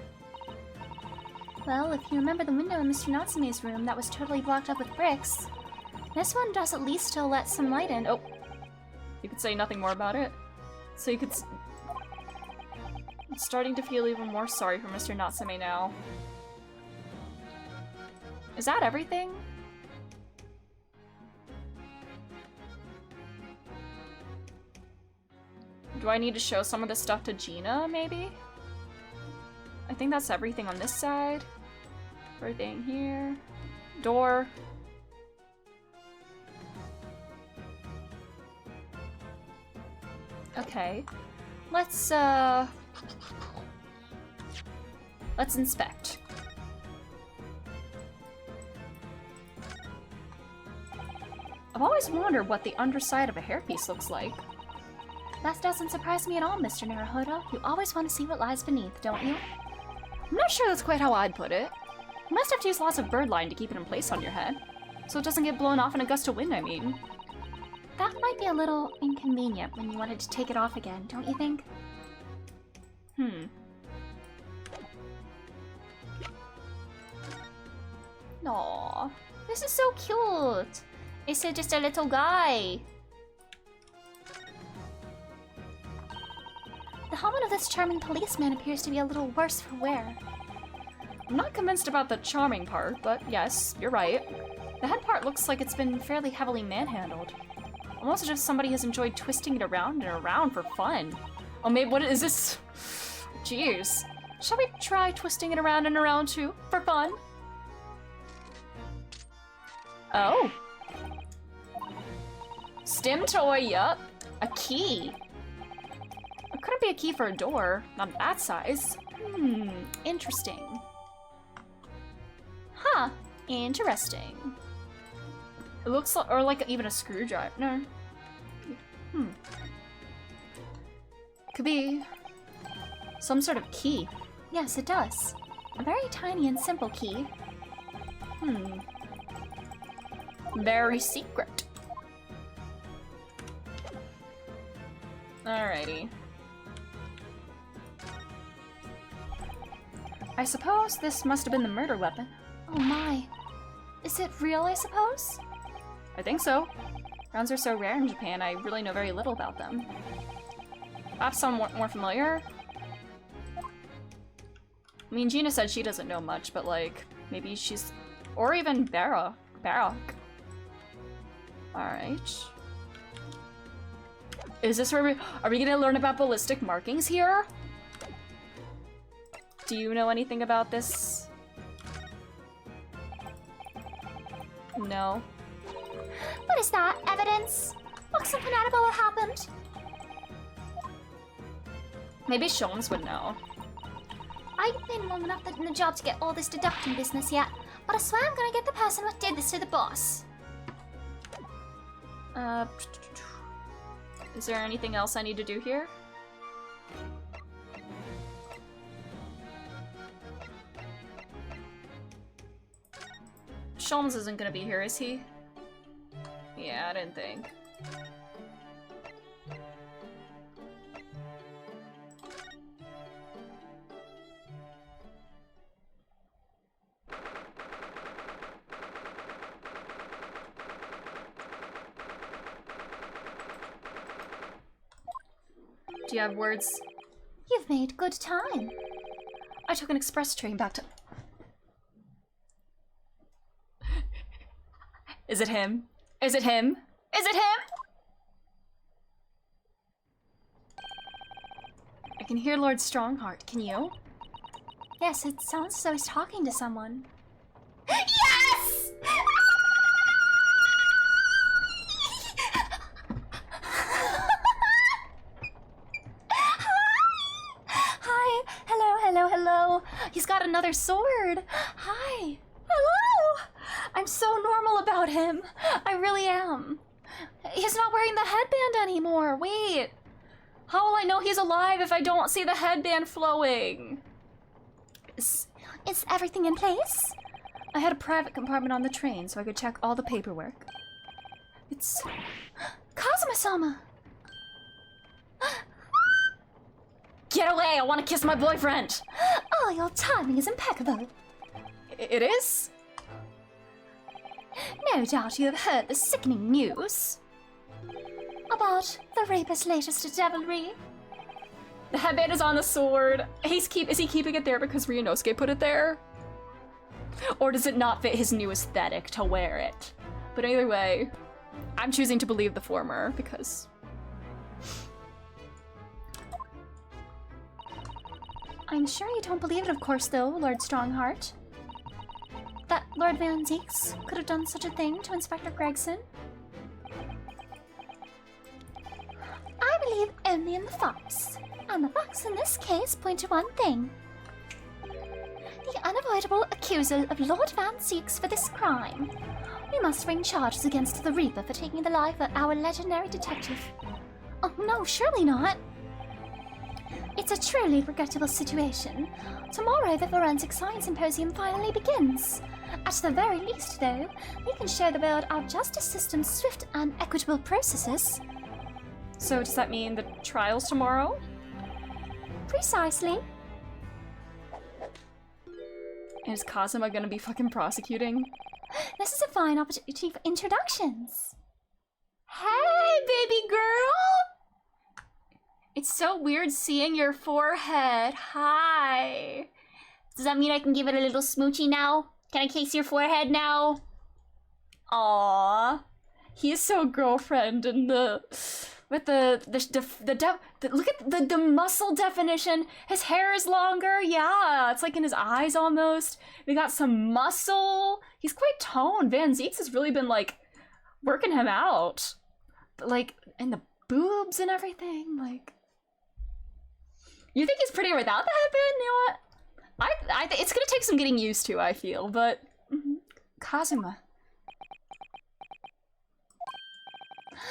Well, if you remember the window in Mr. Natsume's room that was totally blocked up with bricks, this one does at least still let some light in. Oh. You could say nothing more about it? So you could... I'm starting to feel even more sorry for Mr. Natsume now. Is that everything? Do I need to show some of this stuff to Gina, maybe? I think that's everything on this side. Everything here. Door. Okay. Let's inspect. I've always wondered what the underside of a hairpiece looks like. That doesn't surprise me at all, Mr. Naruhodo. You always want to see what lies beneath, don't you? I'm not sure that's quite how I'd put it. You must have to use lots of birdline to keep it in place on your head. So it doesn't get blown off in a gust of wind, I mean. That might be a little inconvenient when you wanted to take it off again, don't you think? Aww. This is so cute. It's just a little guy. The helmet of this charming policeman appears to be a little worse for wear. I'm not convinced about the charming part, but yes, you're right. The head part looks like it's been fairly heavily manhandled. Almost as if somebody has enjoyed twisting it around and around for fun. Oh, maybe what is this? Jeez. Shall we try twisting it around and around too, for fun? Oh. Stim toy, yup. A key. It couldn't be a key for a door, not that size. Interesting. Huh, interesting. It looks like, or like even a screwdriver. No. Could be some sort of key. Yes, it does. A very tiny and simple key. Very secret. Alrighty. I suppose this must have been the murder weapon. Oh my. Is it real, I suppose? I think so. Crowns are so rare in Japan, I really know very little about them. Perhaps some more familiar? I mean, Gina said she doesn't know much, but like, maybe she's... Or even Barak. Alright. Is this where are we gonna learn about ballistic markings here? Do you know anything about this? No. What is that? Evidence? Looks something out about what happened. Maybe Sholmes would know. I've been long enough in the job to get all this deducting business yet, but I swear I'm gonna get the person who did this to the boss. Is there anything else I need to do here? Sholmes isn't gonna be here, is he? Yeah, I didn't think. Do you have words? You've made good time. I took an express train back to... Is it him? Is it him? Is it him? I can hear Lord Strongheart. Can you? Yes, it sounds as though he's talking to someone. Yes! Hi. Hello. He's got another sword. Hi. Hello. I'm so normal about him. I really am. He's not wearing the headband anymore. Wait. How will I know he's alive if I don't see the headband flowing? Is everything in place? I had a private compartment on the train so I could check all the paperwork. It's... Kazuma-sama! Get away! I want to kiss my boyfriend! Oh, your timing is impeccable. It is? No doubt you have heard the sickening news. About the rapist's latest devilry. The headband is on the sword. Is he keeping it there because Ryunosuke put it there? Or does it not fit his new aesthetic to wear it? But either way, I'm choosing to believe the former because... I'm sure you don't believe it, of course, though, Lord Strongheart. That Lord Van Zeeks could have done such a thing to Inspector Gregson. I believe only in the facts, and the facts in this case point to one thing. The unavoidable accusal of Lord Van Zeeks for this crime. We must bring charges against the Reaper for taking the life of our legendary detective. Oh no, surely not. It's a truly regrettable situation. Tomorrow the Forensic Science Symposium finally begins. At the very least, though, we can show the world our justice system's swift and equitable processes. So does that mean the trial's tomorrow? Precisely. Is Kazuma gonna be fucking prosecuting? This is a fine opportunity for introductions. Hey, baby girl! It's so weird seeing your forehead. Hi. Does that mean I can give it a little smoochy now? Can I kiss your forehead now? Aww. He's so girlfriend and look at the muscle definition. His hair is longer. Yeah, it's like in his eyes almost. We got some muscle. He's quite toned. Van Zeeks has really been like working him out. But like, and the boobs and everything, like. You think he's pretty without the headband? You know what? I think it's gonna take some getting used to, I feel, but Kazuma.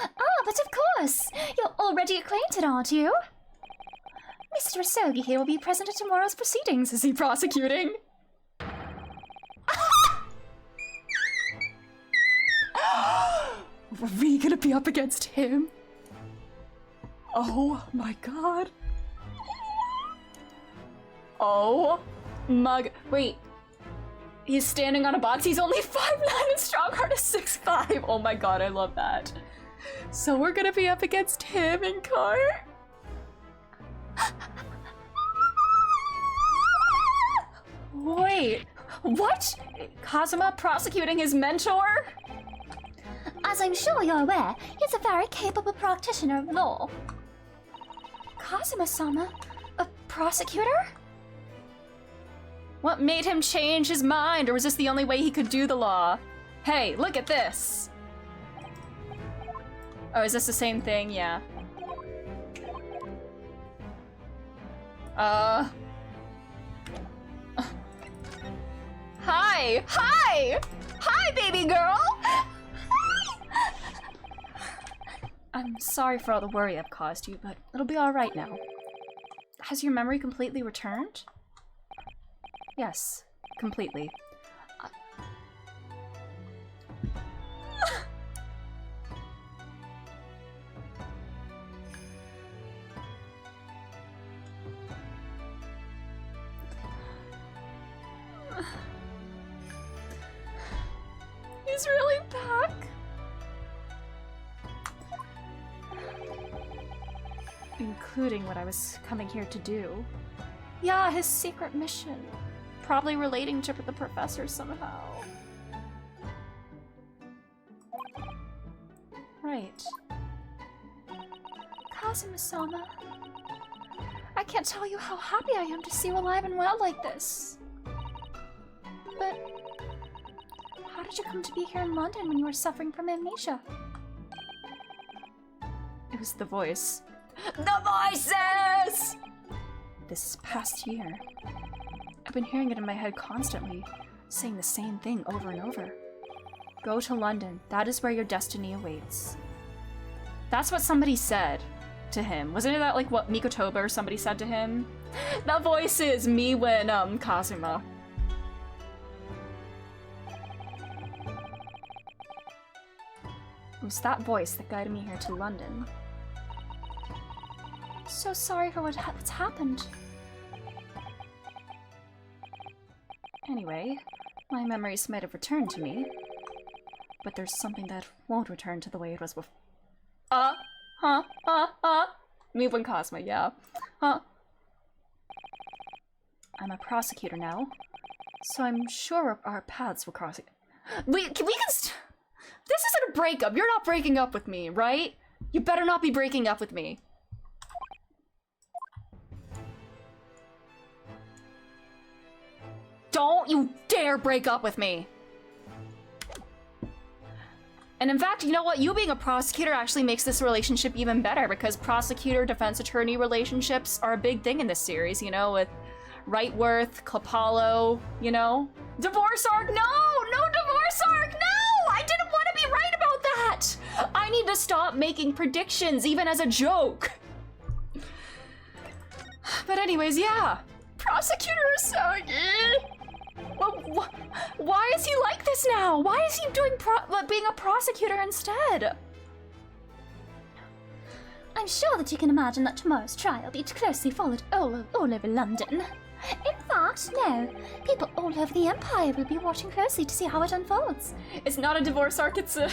Ah, but of course! You're already acquainted, aren't you? Mr. Asogi here will be present at tomorrow's proceedings. Is he prosecuting? Are we gonna be up against him? Oh my god. Oh my wait. He's standing on a box. He's only 5'9" and Strongheart is 6'5". Oh my god, I love that. So we're gonna be up against him in cart. Wait, what? Kazuma prosecuting his mentor? As I'm sure you're aware, he's a very capable practitioner of law. Kazuma-sama? A prosecutor? What made him change his mind, or was this the only way he could do the law? Hey, look at this! Oh, is this the same thing? Yeah. Hi! Hi! Hi, baby girl! I'm sorry for all the worry I've caused you, but it'll be alright now. Has your memory completely returned? Yes, completely. He's really back. Including what I was coming here to do. Yeah, his secret mission. Probably relating to the professor somehow. Right. Kazuma-sama. I can't tell you how happy I am to see you alive and well like this. But how did you come to be here in London when you were suffering from amnesia? It was the voice. The voices! This past year, I've been hearing it in my head constantly, saying the same thing over and over. Go to London. That is where your destiny awaits. That's what somebody said to him. Wasn't it that like what Mikotoba or somebody said to him? That voice is me when Kazuma. It was that voice that guided me here to London. So sorry for what's happened. Anyway, my memories might have returned to me, but there's something that won't return to the way it was before. Me when Cosmo, yeah. I'm a prosecutor now, so I'm sure our paths will cross. This isn't a breakup. You're not breaking up with me, right? You better not be breaking up with me. Don't you dare break up with me. And in fact, you know what? You being a prosecutor actually makes this relationship even better, because prosecutor, defense attorney relationships are a big thing in this series, you know, with Wrightworth, Clopalo, you know? Divorce arc? No! No divorce arc! No! I didn't want to be right about that! I need to stop making predictions, even as a joke. But anyways, yeah. Prosecutor Usagi. Well, why is he like this now? Why is he doing being a prosecutor instead? I'm sure that you can imagine that tomorrow's trial will be closely followed all over London. In fact, no. People all over the Empire will be watching closely to see how it unfolds. It's not a divorce arc, it's a...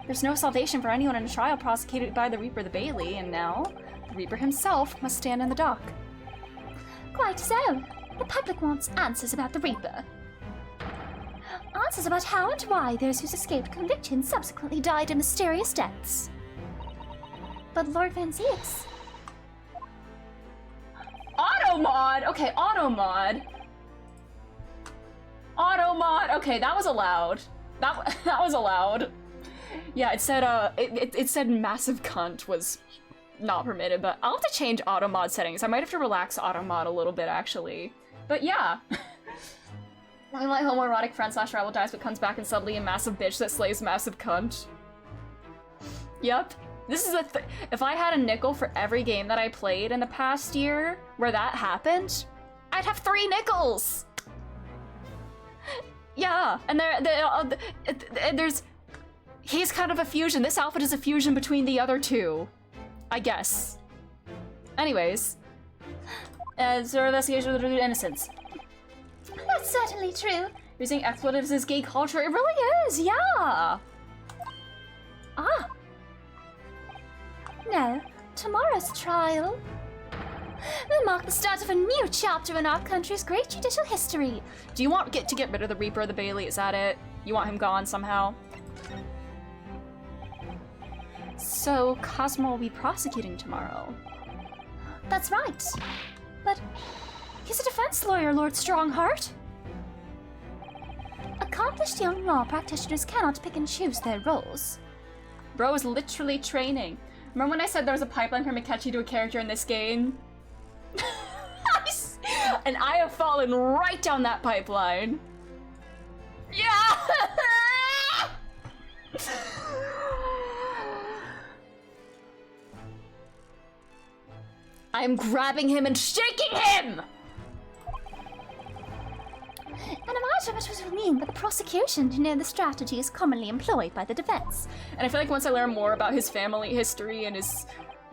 There's no salvation for anyone in a trial prosecuted by the Reaper the Bailey, and now the Reaper himself must stand in the dock. Quite so. The public wants answers about the Reaper. Answers about how and why those who's escaped conviction subsequently died in mysterious deaths. But Lord Van Zieks... Automod! Okay, Automod. Automod. Okay, that was allowed. That was allowed. Yeah, it said it said massive cunt was not permitted, but I'll have to change Automod settings. I might have to relax Automod a little bit, actually. But yeah. My homoerotic friend / rival dies but comes back in subtly a massive bitch that slays massive cunt. Yep. This is if I had a nickel for every game that I played in the past year where that happened, I'd have 3 nickels! Yeah, and there's... He's kind of a fusion. This outfit is a fusion between the other two. I guess. Anyways. Zero investigation of innocence. That's certainly true. Using expletives is gay culture. It really is, yeah. Ah. No, tomorrow's trial will mark the start of a new chapter in our country's great judicial history. Do you want to get rid of the Reaper of the Bailey? Is that it? You want him gone somehow? So Cosmo will be prosecuting tomorrow. That's right. But he's a defense lawyer, Lord Strongheart. Accomplished young law practitioners cannot pick and choose their roles. Bro is literally training. Remember when I said there was a pipeline from Akechi to a character in this game? And I have fallen right down that pipeline. Yeah! I'm grabbing him and shaking him! And imagine what it would mean for the prosecution to know the strategies commonly employed by the defense. And I feel like once I learn more about his family history and his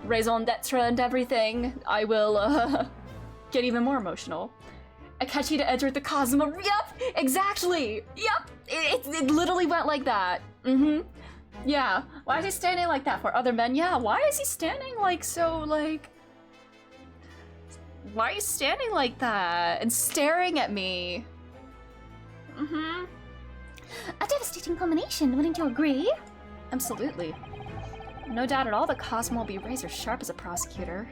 raison d'etre and everything, I will get even more emotional. Akechi to Edward the Cosmo. Yep, exactly. Yep, it literally went like that. Yeah. Why is he standing like that for other men? Yeah. Why is he standing like so like? Why are you standing like that and staring at me? A devastating combination, wouldn't you agree? Absolutely. No doubt at all that Cosmo will be razor sharp as a prosecutor.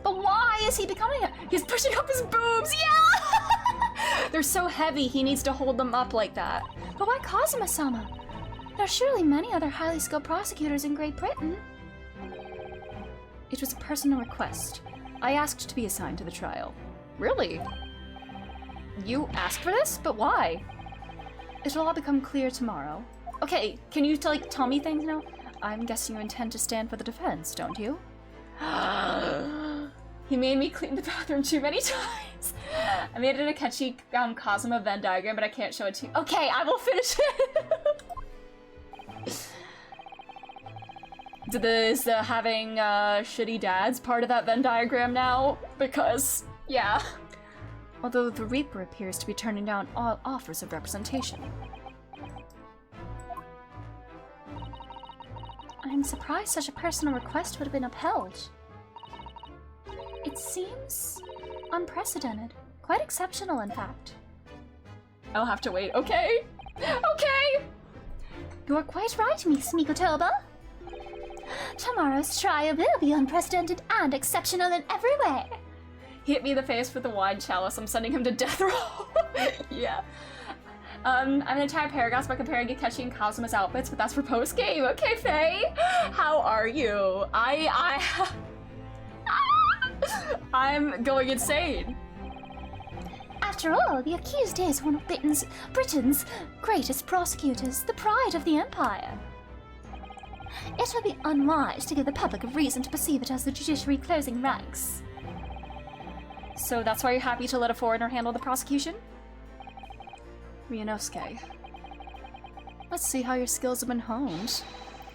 But why is he becoming it? He's pushing up his boobs, yeah! They're so heavy, he needs to hold them up like that. But why Kazuma-sama? There are surely many other highly skilled prosecutors in Great Britain. It was a personal request. I asked to be assigned to the trial. Really? You asked for this? But why? It'll all become clear tomorrow. Okay, can you tell me things now? I'm guessing you intend to stand for the defense, don't you? He made me clean the bathroom too many times. I made it a catchy Cosmo Venn diagram, but I can't show it to you. Okay, I will finish it. Is having shitty dads part of that Venn diagram now? Because, yeah. Although the Reaper appears to be turning down all offers of representation. I'm surprised such a personal request would have been upheld. It seems unprecedented. Quite exceptional, in fact. I'll have to wait. Okay. Okay! You are quite right, Miss Mikotoba. Tomorrow's trial will be unprecedented and exceptional in every way. He hit me in the face with the wine chalice. I'm sending him to death row. Yeah. I'm an entire paragraph by comparing Akechi and Kazuma's outfits, but that's for post-game. Okay, Faye. How are you? I'm going insane. After all, the accused is one of Britain's greatest prosecutors, the pride of the empire. It would be unwise to give the public a reason to perceive it as the judiciary closing ranks. So that's why you're happy to let a foreigner handle the prosecution? Ryunosuke, let's see how your skills have been honed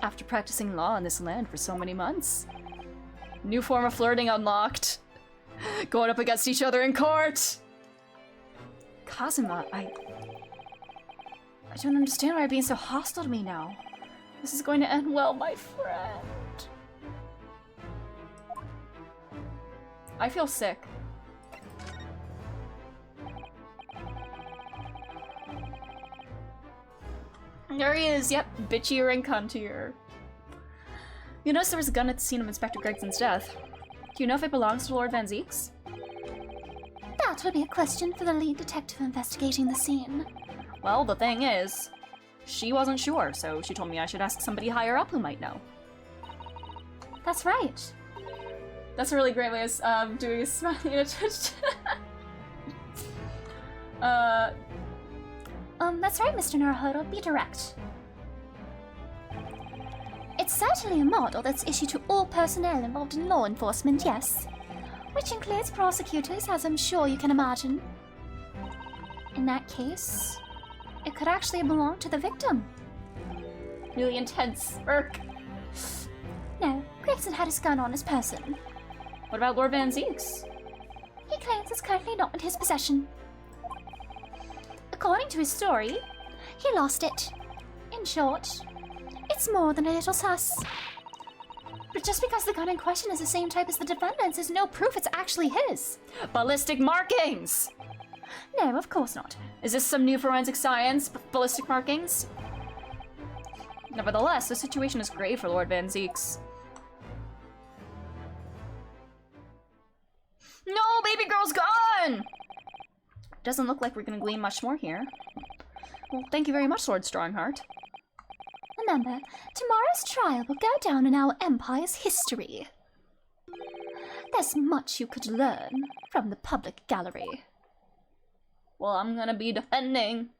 after practicing law in this land for so many months. New form of flirting unlocked. Going up against each other in court. Kazuma, I don't understand why you're being so hostile to me now. This is going to end well, my friend. I feel sick. There he is, yep, bitchier and cuntier. You notice there was a gun at the scene of Inspector Gregson's death. Do you know if it belongs to Lord Van Zeeks? That would be a question for the lead detective investigating the scene. Well, the thing is, she wasn't sure, so she told me I should ask somebody higher up who might know. That's right. That's a really great way of doing a smiley in a twitch. That's right, Mr. Naruhodo, be direct. It's certainly a model that's issued to all personnel involved in law enforcement, yes. Which includes prosecutors, as I'm sure you can imagine. In that case, it could actually belong to the victim. Really intense smirk. No, Gregson had his gun on his person. What about Lord Van Zeeks? He claims it's currently not in his possession. according to his story, he lost it. In short, it's more than a little sus. But just because the gun in question is the same type as the defendant's is no proof it's actually his. Ballistic markings! No, of course not. Is this some new forensic science? Ballistic markings? Nevertheless, the situation is grave for Lord Van Zeeks. No, baby girl's gone! Doesn't look like we're gonna glean much more here. Well, thank you very much, Lord Strongheart. Remember, tomorrow's trial will go down in our Empire's history. There's much you could learn from the public gallery. Well, I'm gonna be defending.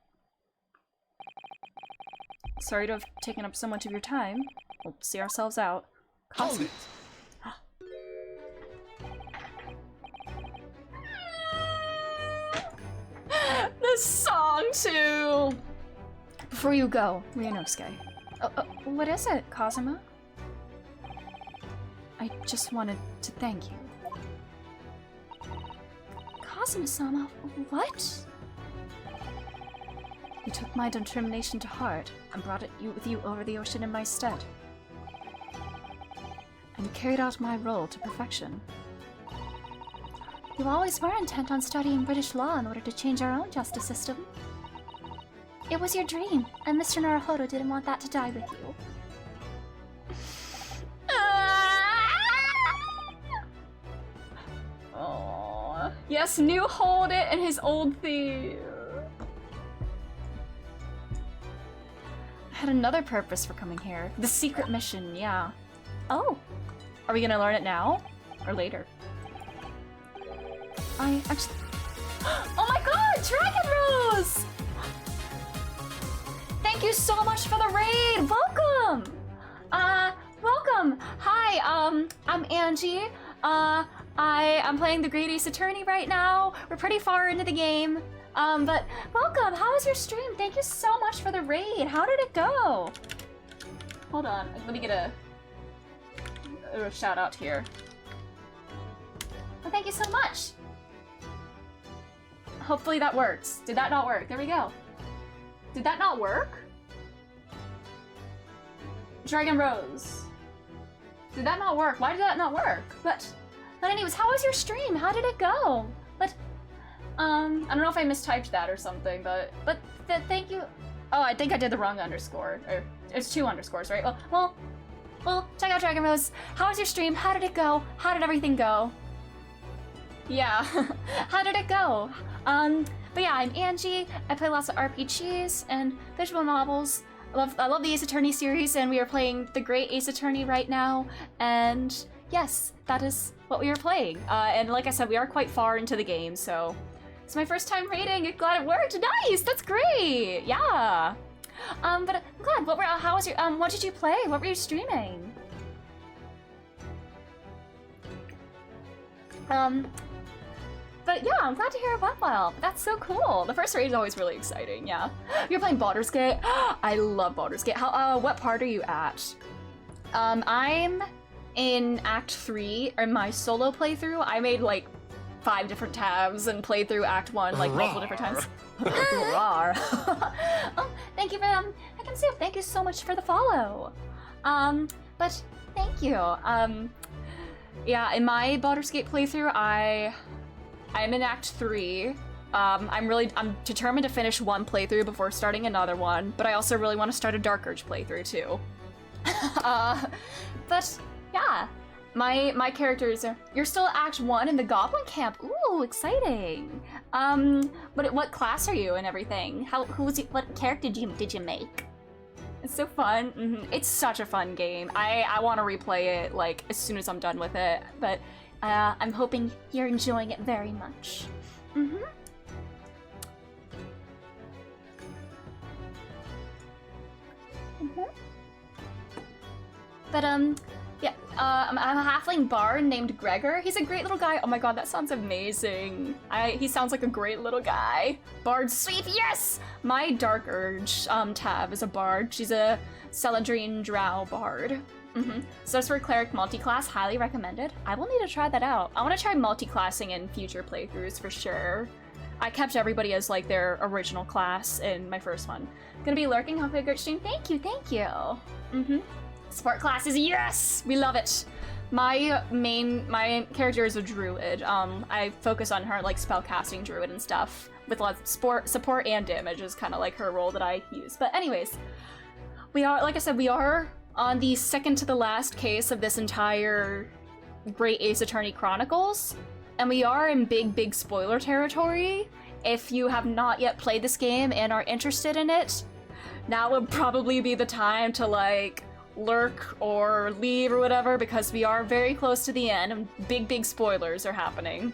Sorry to have taken up so much of your time. We'll see ourselves out. Hold it! The song, too! Before you go, Ryunosuke. What is it, Kazuma? I just wanted to thank you. Kazuma-sama, what? You took my determination to heart and brought it with you over the ocean in my stead. And you carried out my role to perfection. You always were intent on studying British law in order to change our own justice system. It was your dream, and Mr. Naruhodo didn't want that to die with you. Aww. Yes, New hold it and his old theme. I had another purpose for coming here. The secret mission, yeah. Oh. Are we gonna learn it now? Or later? I actually... Oh my god! Dragon Rose! Thank you so much for the raid! Welcome! Welcome! Hi, I'm Angie. I'm playing the Great Ace Attorney right now. We're pretty far into the game. But welcome! How was your stream? Thank you so much for the raid. How did it go? Hold on, let me get a shout out here. Well, thank you so much. Hopefully that works. Did that not work? There we go. Did that not work? Dragon Rose. Did that not work? Why did that not work? But anyways, how was your stream? How did it go? But I don't know if I mistyped that or something, but thank you. Oh, I think I did the wrong underscore. Or it's 2 underscores, right? Well, check out Dragon Rose. How was your stream? How did it go? How did everything go? Yeah. How did it go? But yeah, I'm Angie. I play lots of RPGs and visual novels. I love the Ace Attorney series, and we are playing the Great Ace Attorney right now. And yes, that is what we are playing. And like I said, we are quite far into the game, so it's my first time raiding. I'm glad it worked. Nice, that's great. Yeah. But I'm glad. How was your what did you play? What were you streaming? But yeah, I'm glad to hear it went well. That's so cool. The first raid is always really exciting, yeah. You're playing Baldur's Gate? I love Baldur's Gate. What part are you at? I'm in Act 3, in my solo playthrough. I made like 5 different tabs and played through Act 1 like multiple different times. Rawr. Oh, thank you for I can see it. Thank you so much for the follow. But thank you. Yeah, in my Baldur's Gate playthrough, I'm in Act 3. I'm determined to finish one playthrough before starting another one, but I also really want to start a Dark Urge playthrough too. But yeah, my characters are. You're still at Act 1 in the Goblin Camp. Ooh, exciting. What class are you and everything? What character did you make? It's so fun. It's such a fun game. I want to replay it like as soon as I'm done with it, but. I'm hoping you're enjoying it very much. But yeah, I'm a halfling bard named Gregor. He's a great little guy. Oh my god, that sounds amazing. He sounds like a great little guy. Bard sweet, yes! My Dark Urge tab is a bard. She's a Celadrine Drow bard. So that's for cleric multiclass, highly recommended. I will need to try that out. I want to try multiclassing in future playthroughs for sure. I kept everybody as like their original class in my first one. Gonna be lurking. Hopefully a great stream. Thank you, thank you. Sport classes, yes! We love it. My character is a druid. I focus on her like spellcasting druid and stuff with lots of support and damage is kind of like her role that I use. But anyways, we are, like I said, we are on the second to the last case of this entire Great Ace Attorney Chronicles, and we are in big spoiler territory. If you have not yet played this game and are interested in it, now would probably be the time to like lurk or leave or whatever, because we are very close to the end and big spoilers are happening.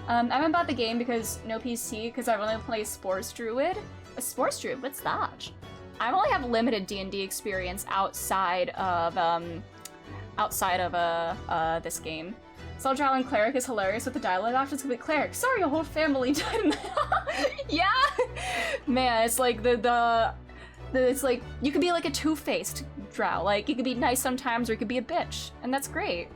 I'm about the game because no PC, because I only play Sports Druid. A Sports Druid, what's that? I only have limited D&D experience outside of this game. Soul Drow and Cleric is hilarious with the dialogue options. It's gonna be Cleric, sorry your whole family died in the yeah! Man, it's like it's like, you could be like a two-faced drow. Like, you could be nice sometimes or you could be a bitch. And that's great.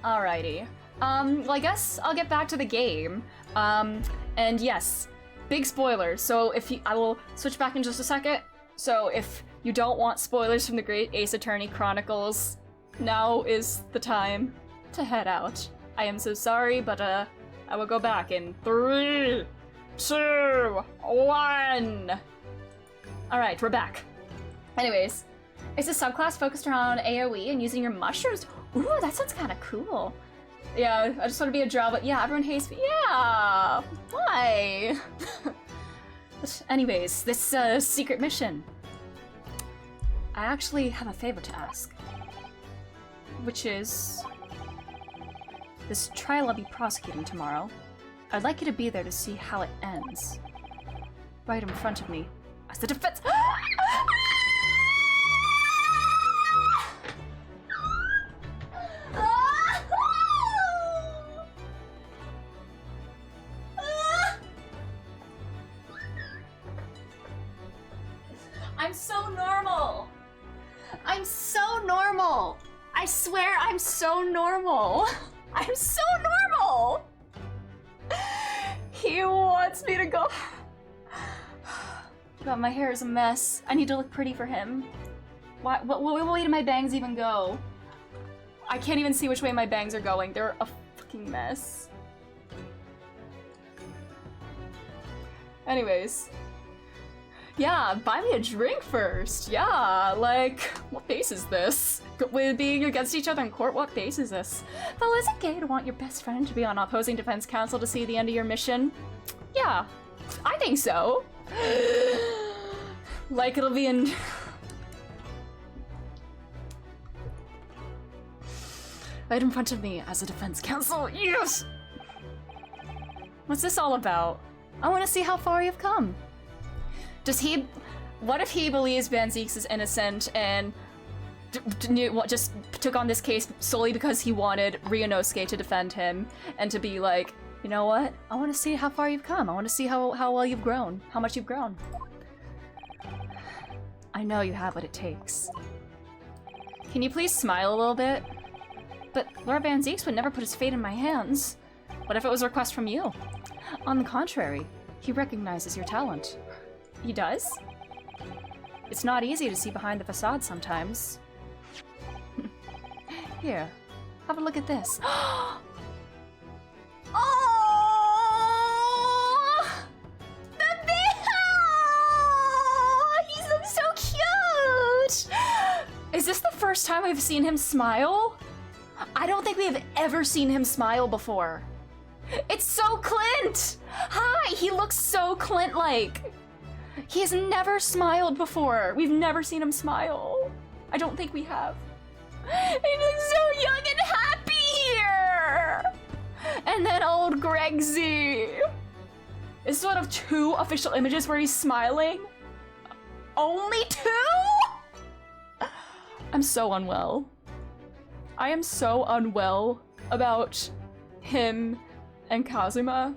Alrighty. Well, I guess I'll get back to the game. And yes, big spoilers. So I will switch back in just a second. So if you don't want spoilers from the Great Ace Attorney Chronicles, now is the time to head out. I am so sorry, but I will go back in 3, 2, 1. Alright, we're back. Anyways, it's a subclass focused around AoE and using your mushrooms. Ooh, that sounds kind of cool. Yeah, I just want to be a drow, but yeah, everyone hates me. Yeah, why? But anyways, this secret mission. I actually have a favor to ask. Which is... this trial I'll be prosecuting tomorrow. I'd like you to be there to see how it ends. Right in front of me. As the defense- I'm so normal! I'm so normal! I swear I'm so normal! I'm so normal! He wants me to go. God, my hair is a mess. I need to look pretty for him. What way do my bangs even go? I can't even see which way my bangs are going. They're a fucking mess. Anyways. Yeah, buy me a drink first. Yeah, like, what base is this? With being against each other in court, what base is this? Well, is it gay to want your best friend to be on opposing defense counsel to see the end of your mission? Yeah, I think so. Like it'll be in... right in front of me as a defense counsel. Yes! What's this all about? I want to see how far you've come. Does he... what if he believes Van Zeeks is innocent and just took on this case solely because he wanted Ryunosuke to defend him and to be like, you know what? I want to see how far you've come. I want to see how well you've grown. How much you've grown. I know you have what it takes. Can you please smile a little bit? But Lord Van Zeeks would never put his fate in my hands. What if it was a request from you? On the contrary, he recognizes your talent. He does? It's not easy to see behind the facade sometimes. Here, have a look at this. Oh! The baby! He looks so cute! Is this the first time I've seen him smile? I don't think we have ever seen him smile before. It's so Clint! Hi! He looks so Clint-like. He has never smiled before. We've never seen him smile. I don't think we have. He looks so young and happy here! And then old Greg Z. Is one of 2 official images where he's smiling? Only 2? I'm so unwell. I am so unwell about him and Kazuma.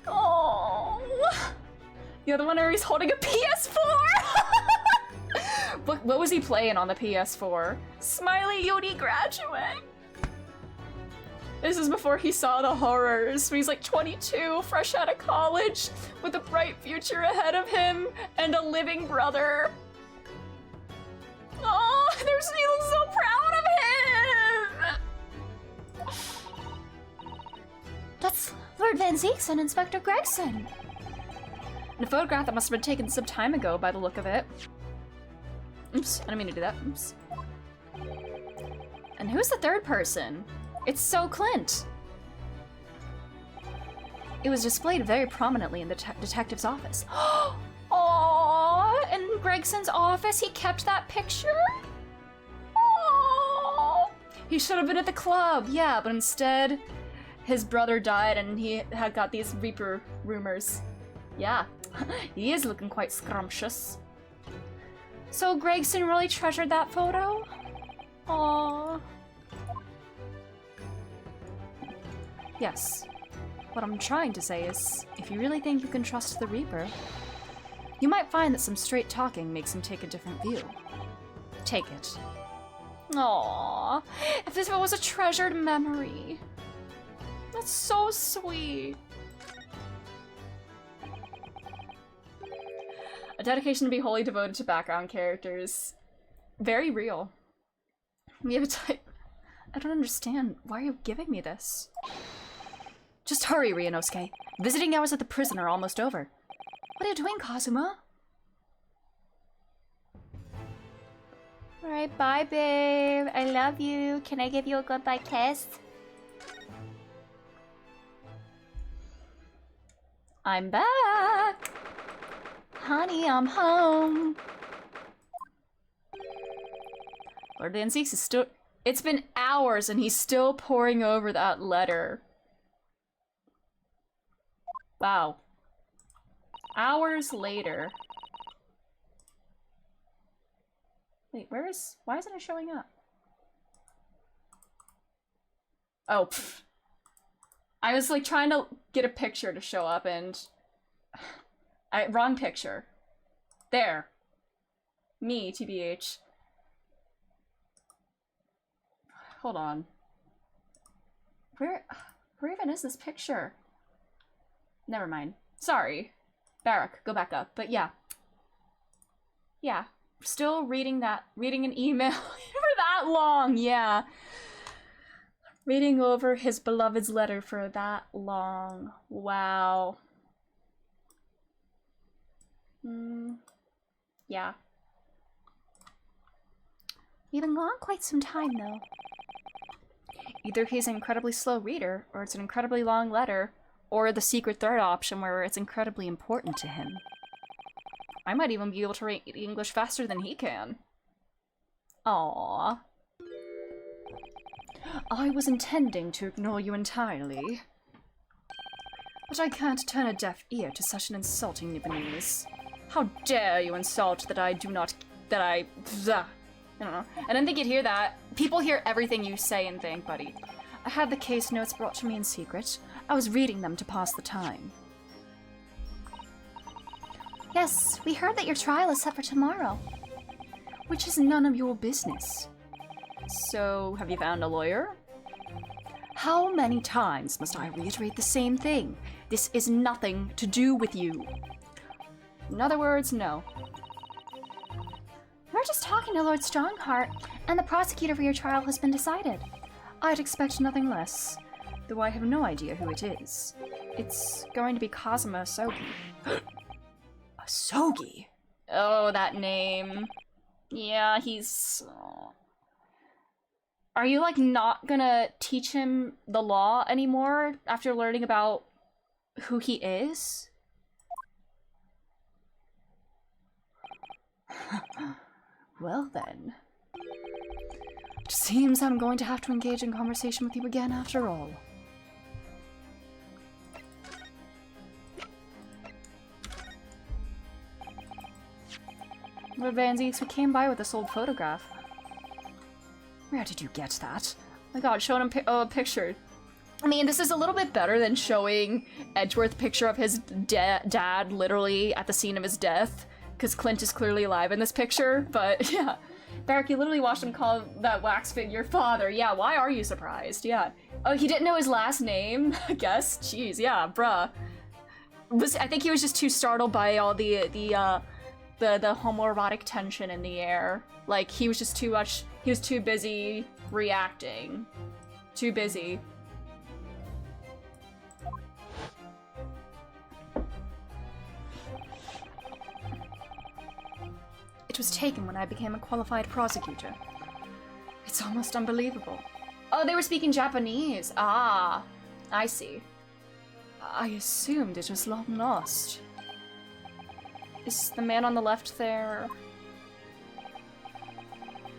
Oh. The other one where he's holding a PS4! What was he playing on the PS4? Smiley Uni graduate! This is before he saw the horrors. He's like 22, fresh out of college, with a bright future ahead of him, and a living brother. Oh, he looks so proud of him! That's Lord Van Zeeks and Inspector Gregson. In a photograph that must have been taken some time ago by the look of it. Oops, I didn't mean to do that. Oops. And who's the third person? It's So Clint. It was displayed very prominently in the detective's office. Aww, in Gregson's office, he kept that picture? Aww. He should have been at the club, yeah, but instead, his brother died and he had got these Reaper rumors. Yeah, he is looking quite scrumptious. So Gregson really treasured that photo? Aww. Yes. What I'm trying to say is, if you really think you can trust the Reaper, you might find that some straight talking makes him take a different view. Take it. Aww. If this was a treasured memory. That's so sweet. A dedication to be wholly devoted to background characters. Very real. We have a type. I don't understand. Why are you giving me this? Just hurry, Ryunosuke. Visiting hours at the prison are almost over. What are you doing, Kazuma? Alright, bye, babe. I love you. Can I give you a goodbye kiss? I'm back! Honey, I'm home. Lord Van Zeeks is still... It's been hours and he's still poring over that letter. Wow. Hours later. Wait, why isn't it showing up? Oh, pfft. I was like trying to get a picture to show up and... wrong picture. There. Me, TBH. Hold on. Where even is this picture? Never mind. Sorry. Barak, go back up. But yeah. Yeah. Still reading an email for that long, yeah. Reading over his beloved's letter for that long. Wow. Yeah. You've been gone quite some time, though. Either he's an incredibly slow reader, or it's an incredibly long letter, or the secret third option where it's incredibly important to him. I might even be able to read English faster than he can. Aww. I was intending to ignore you entirely. But I can't turn a deaf ear to such an insulting news. How dare you insult that I do not... I don't know. I didn't think you'd hear that. People hear everything you say and think, buddy. I had the case notes brought to me in secret. I was reading them to pass the time. Yes, we heard that your trial is set for tomorrow. Which is none of your business. So, have you found a lawyer? How many times must I reiterate the same thing? This is nothing to do with you. In other words, no. We're just talking to Lord Strongheart, and the prosecutor for your trial has been decided. I'd expect nothing less, though I have no idea who it is. It's going to be Kazuma Asogi. Asogi? Oh, that name. Yeah, he's... Are you, like, not gonna teach him the law anymore after learning about who he is? Well then. It seems I'm going to have to engage in conversation with you again after all. Lord Van Zeeks, we came by with this old photograph. Where did you get that? Oh my god, showing him a picture. I mean, this is a little bit better than showing Edgeworth a picture of his dad literally at the scene of his death. because Clint is clearly alive in this picture, but yeah. Barrick, you literally watched him call that wax figure father. Yeah, why are you surprised? Yeah. Oh, he didn't know his last name, I guess. Jeez, yeah, bruh. I think he was just too startled by all the homoerotic tension in the air. Like, he was just too much, he was too busy reacting. Too busy. It was taken when I became a qualified prosecutor. It's almost unbelievable. Oh, they were speaking Japanese. Ah, I see. I assumed it was long lost. Is the man on the left there?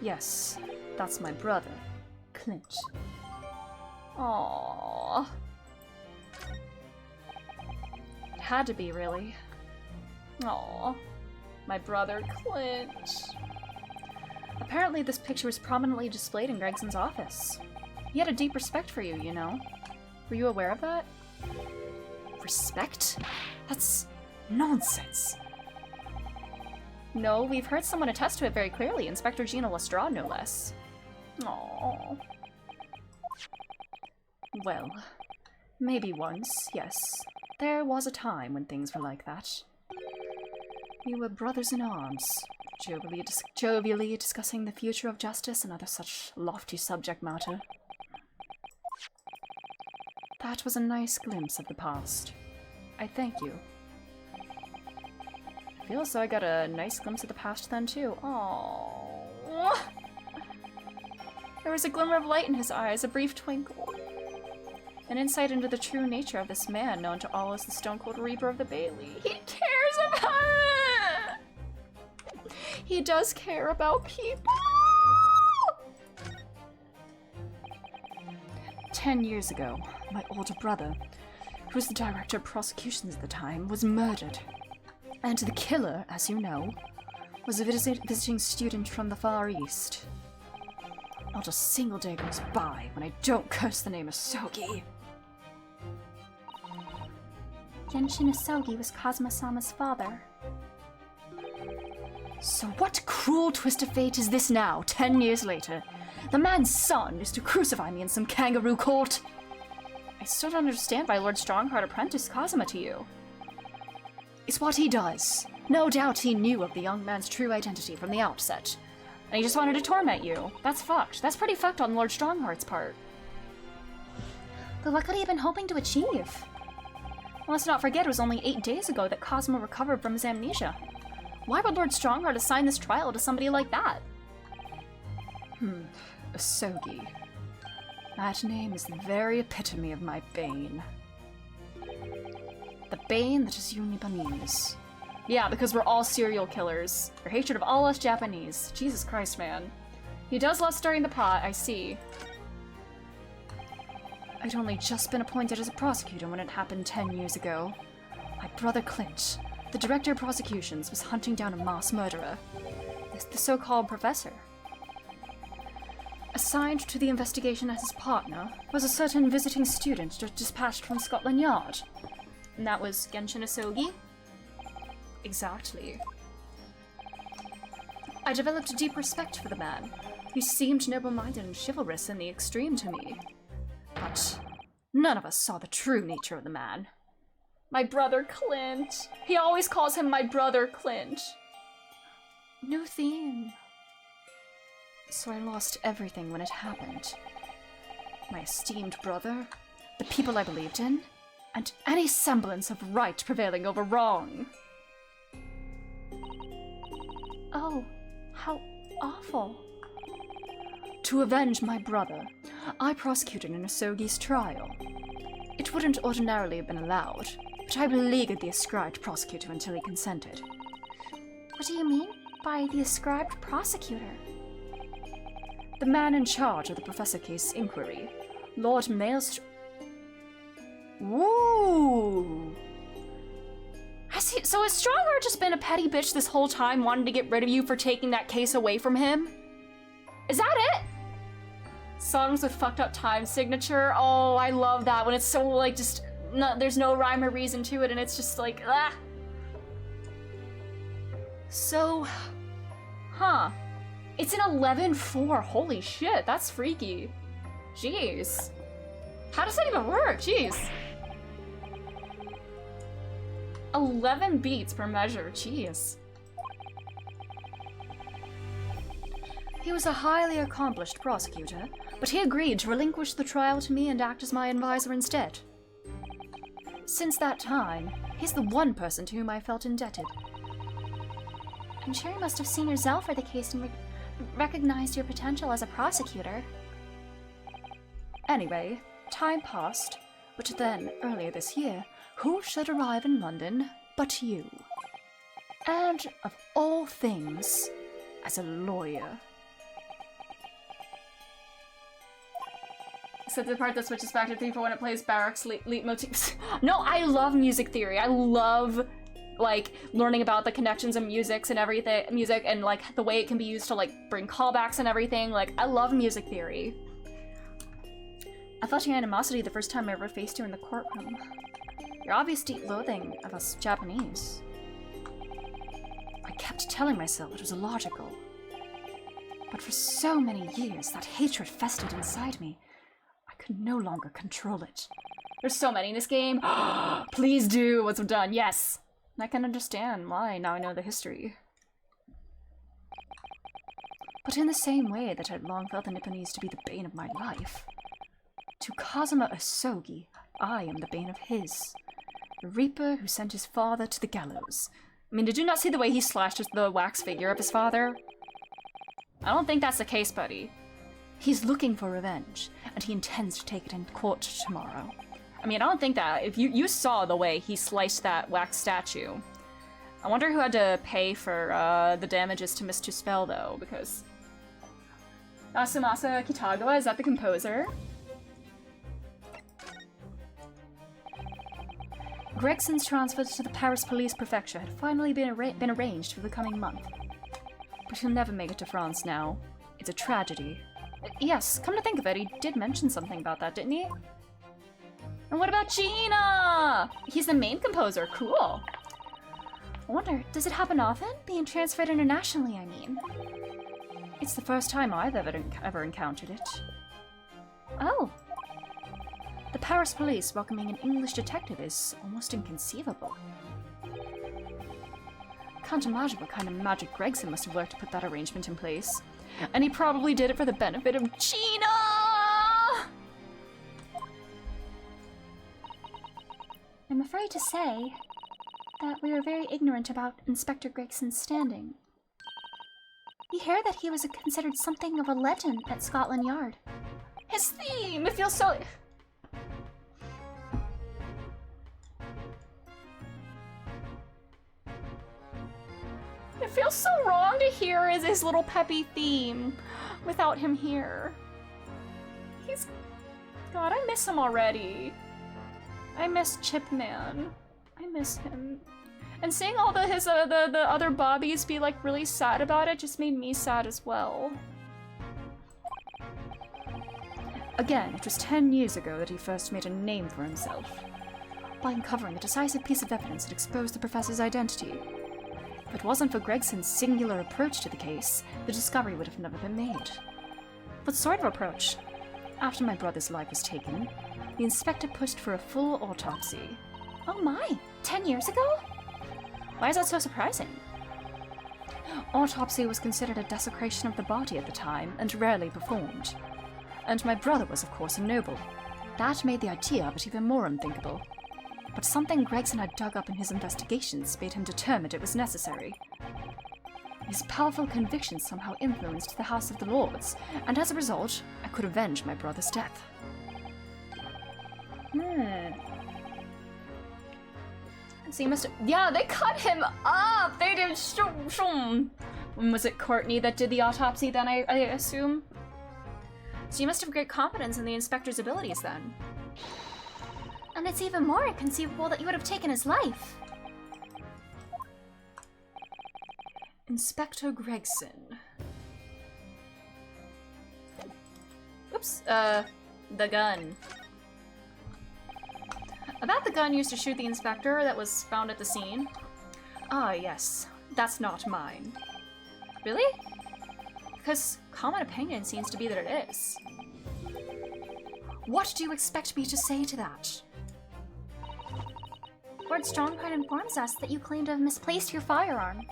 Yes, that's my brother, Clint. Aww. It had to be, really. Aww. My brother, Clint. Apparently this picture was prominently displayed in Gregson's office. He had a deep respect for you, you know. Were you aware of that? Respect? That's nonsense. No, we've heard someone attest to it very clearly. Inspector Gina Lestrade, no less. Aww. Well, maybe once, yes. There was a time when things were like that. We were brothers in arms, jovially discussing the future of justice and other such lofty subject matter. That was a nice glimpse of the past. I thank you. I feel as though I got a nice glimpse of the past then, too. Aww. There was a glimmer of light in his eyes, a brief twinkle. An insight into the true nature of this man, known to all as the Stone Cold Reaper of the Bailey. He cares about it! He does care about people! 10 years ago, my older brother, who was the director of prosecutions at the time, was murdered. And the killer, as you know, was a visiting student from the Far East. Not a single day goes by when I don't curse the name Asogi. Genshin Asogi was Kazuma-sama's father. So what cruel twist of fate is this now, 10 years later? The man's son is to crucify me in some kangaroo court? I still don't understand why Lord Strongheart apprenticed Kazuma to you. It's what he does. No doubt he knew of the young man's true identity from the outset. And he just wanted to torment you. That's fucked. That's pretty fucked on Lord Strongheart's part. But what could he have been hoping to achieve? Let's not forget it was only 8 days ago that Kazuma recovered from his amnesia. Why would Lord Strongheart assign this trial to somebody like that? Asogi. That name is the very epitome of my bane. The bane that is Unibanese. Yeah, because we're all serial killers. Your hatred of all us Japanese. Jesus Christ, man. He does love stirring the pot, I see. I'd only just been appointed as a prosecutor when it happened 10 years ago. My brother Clint, the director of prosecutions, was hunting down a mass murderer. The so-called professor. Assigned to the investigation as his partner was a certain visiting student dispatched from Scotland Yard. And that was Genshin Asogi? Exactly. I developed a deep respect for the man. He seemed noble-minded and chivalrous in the extreme to me. But none of us saw the true nature of the man. My brother Clint. He always calls him my brother Clint. New theme. So I lost everything when it happened. My esteemed brother, the people I believed in, and any semblance of right prevailing over wrong. Oh, how awful. To avenge my brother, I prosecuted an Asogi's trial. It wouldn't ordinarily have been allowed, but I beleaguered the ascribed prosecutor until he consented. What do you mean by the ascribed prosecutor? The man in charge of the Professor case inquiry, Lord Maelstrom. Woo! So has Strongheart just been a petty bitch this whole time, wanting to get rid of you for taking that case away from him? Is that it? Songs with fucked up time signature. Oh, I love that when it's so like just there's no rhyme or reason to it, and it's just like ah. So, huh. It's an 11-4. Holy shit, that's freaky. Jeez. How does that even work? Jeez. 11 beats per measure. Jeez. He was a highly accomplished prosecutor, but he agreed to relinquish the trial to me and act as my advisor instead. Since that time, he's the one person to whom I felt indebted. I'm sure you must have seen your zeal for the case and recognized your potential as a prosecutor. Anyway, time passed, but then, earlier this year, who should arrive in London but you? And, of all things, as a lawyer. So the part that switches back to 3-4 when it plays Barrack's leitmotifs. No, I love music theory. I love, like, learning about the connections of music and like, the way it can be used to, like, bring callbacks and everything. Like, I love music theory. I felt your animosity the first time I ever faced you in the courtroom. Your obvious deep loathing of us Japanese. I kept telling myself it was illogical. But for so many years, that hatred festered inside me. I could no longer control it. There's so many in this game. Please do what's done. Yes. I can understand why now I know the history. But in the same way that I'd long felt the Nipponese to be the bane of my life, to Kazuma Asogi, I am the bane of his. The Reaper who sent his father to the gallows. I mean, did you not see the way he slashed the wax figure of his father? I don't think that's the case, buddy. He's looking for revenge, and he intends to take it in court tomorrow. I mean, I don't think that. If you saw the way he sliced that wax statue. I wonder who had to pay for the damages to Mr. Spell, though, because... Asumasa Kitagawa, is that the composer? Gregson's transfer to the Paris Police Prefecture had finally been arranged for the coming month. But he'll never make it to France now. It's a tragedy. Yes, come to think of it, he did mention something about that, didn't he? And what about Gina? He's the main composer. Cool. I wonder, does it happen often? Being transferred internationally, I mean. It's the first time I've ever encountered it. Oh. The Paris police welcoming an English detective is almost inconceivable. Can't imagine what kind of magic Gregson must have worked to put that arrangement in place. And he probably did it for the benefit of Gina! I'm afraid to say that we were very ignorant about Inspector Gregson's standing. We hear that he was considered something of a legend at Scotland Yard. His theme! It feels so... It feels so wrong to hear his little peppy theme without him here. He's... God, I miss him already. I miss Chipman. I miss him. And seeing all the other Bobbies be like really sad about it just made me sad as well. Again, it was 10 years ago that he first made a name for himself, by uncovering a decisive piece of evidence that exposed the professor's identity. If it wasn't for Gregson's singular approach to the case, the discovery would have never been made. What sort of approach? After my brother's life was taken, the inspector pushed for a full autopsy. Oh my! 10 years ago? Why is that so surprising? Autopsy was considered a desecration of the body at the time, and rarely performed. And my brother was, of course, a noble. That made the idea of it even more unthinkable. But something Gregson had dug up in his investigations made him determined it was necessary. His powerful convictions somehow influenced the House of the Lords, and as a result, I could avenge my brother's death. So you must have... Yeah, they cut him up! They did... Was it Courtney that did the autopsy then, I assume? So you must have great confidence in the inspector's abilities then. And it's even more inconceivable that you would have taken his life. Inspector Gregson. Oops, the gun. About the gun used to shoot the inspector that was found at the scene. Ah, yes. that's not mine. Really? Because common opinion seems to be that it is. What do you expect me to say to that? Lord Strongheart informs us that you claim to have misplaced your firearm.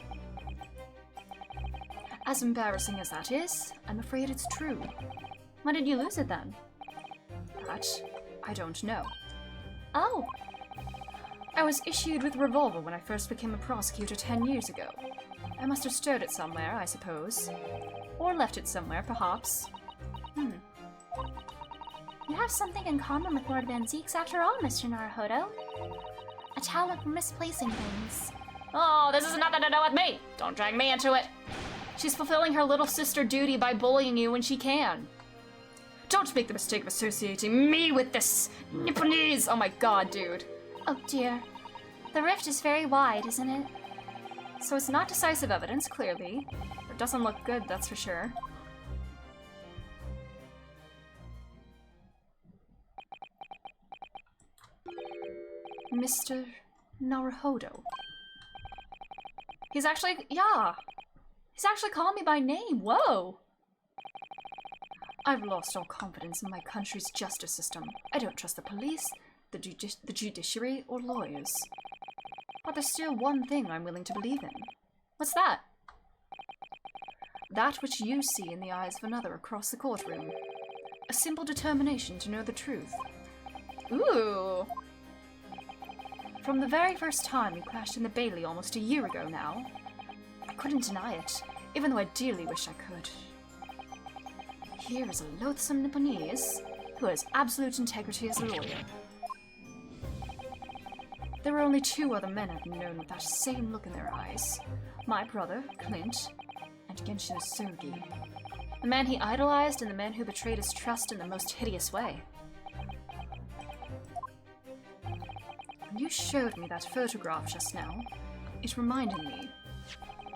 As embarrassing as that is, I'm afraid it's true. When did you lose it then? That, I don't know. Oh. I was issued with a revolver when I first became a prosecutor 10 years ago. I must have stowed it somewhere, I suppose. Or left it somewhere, perhaps. You have something in common with Lord Van Zeeks after all, Mr. Naruhodo. A talent for misplacing things. Oh, this has nothing to do with me! Don't drag me into it! She's fulfilling her little sister duty by bullying you when she can. Don't make the mistake of associating me with this Nipponese! Oh my god, dude. Oh dear. The rift is very wide, isn't it? So it's not decisive evidence, clearly. It doesn't look good, that's for sure. Mr. Naruhodo. He's actually, yeah. He's actually calling me by name, whoa! I've lost all confidence in my country's justice system. I don't trust the police, the judiciary, or lawyers. But there's still one thing I'm willing to believe in. What's that? That which you see in the eyes of another across the courtroom. A simple determination to know the truth. Ooh! From the very first time we clashed in the Bailey almost a year ago now, I couldn't deny it, even though I dearly wish I could. Here is a loathsome Nipponese who has absolute integrity as a lawyer. There were only two other men I've known with that same look in their eyes. My brother, Clint, and Genshin Sogi. The man he idolized and the man who betrayed his trust in the most hideous way. When you showed me that photograph just now, it reminded me.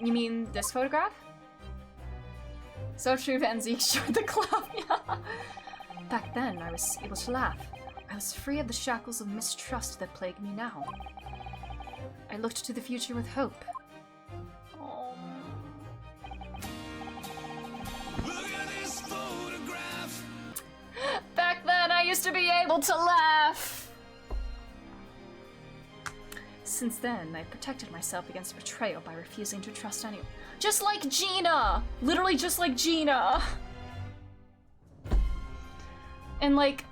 You mean this photograph? So true, Van Zeek showed the club, yeah. Back then, I was able to laugh. I was free of the shackles of mistrust that plague me now. I looked to the future with hope. Oh. Look at this photograph. Back then, I used to be able to laugh. Since then, I've protected myself against betrayal by refusing to trust anyone. Just like Gina! Literally just like Gina! And like,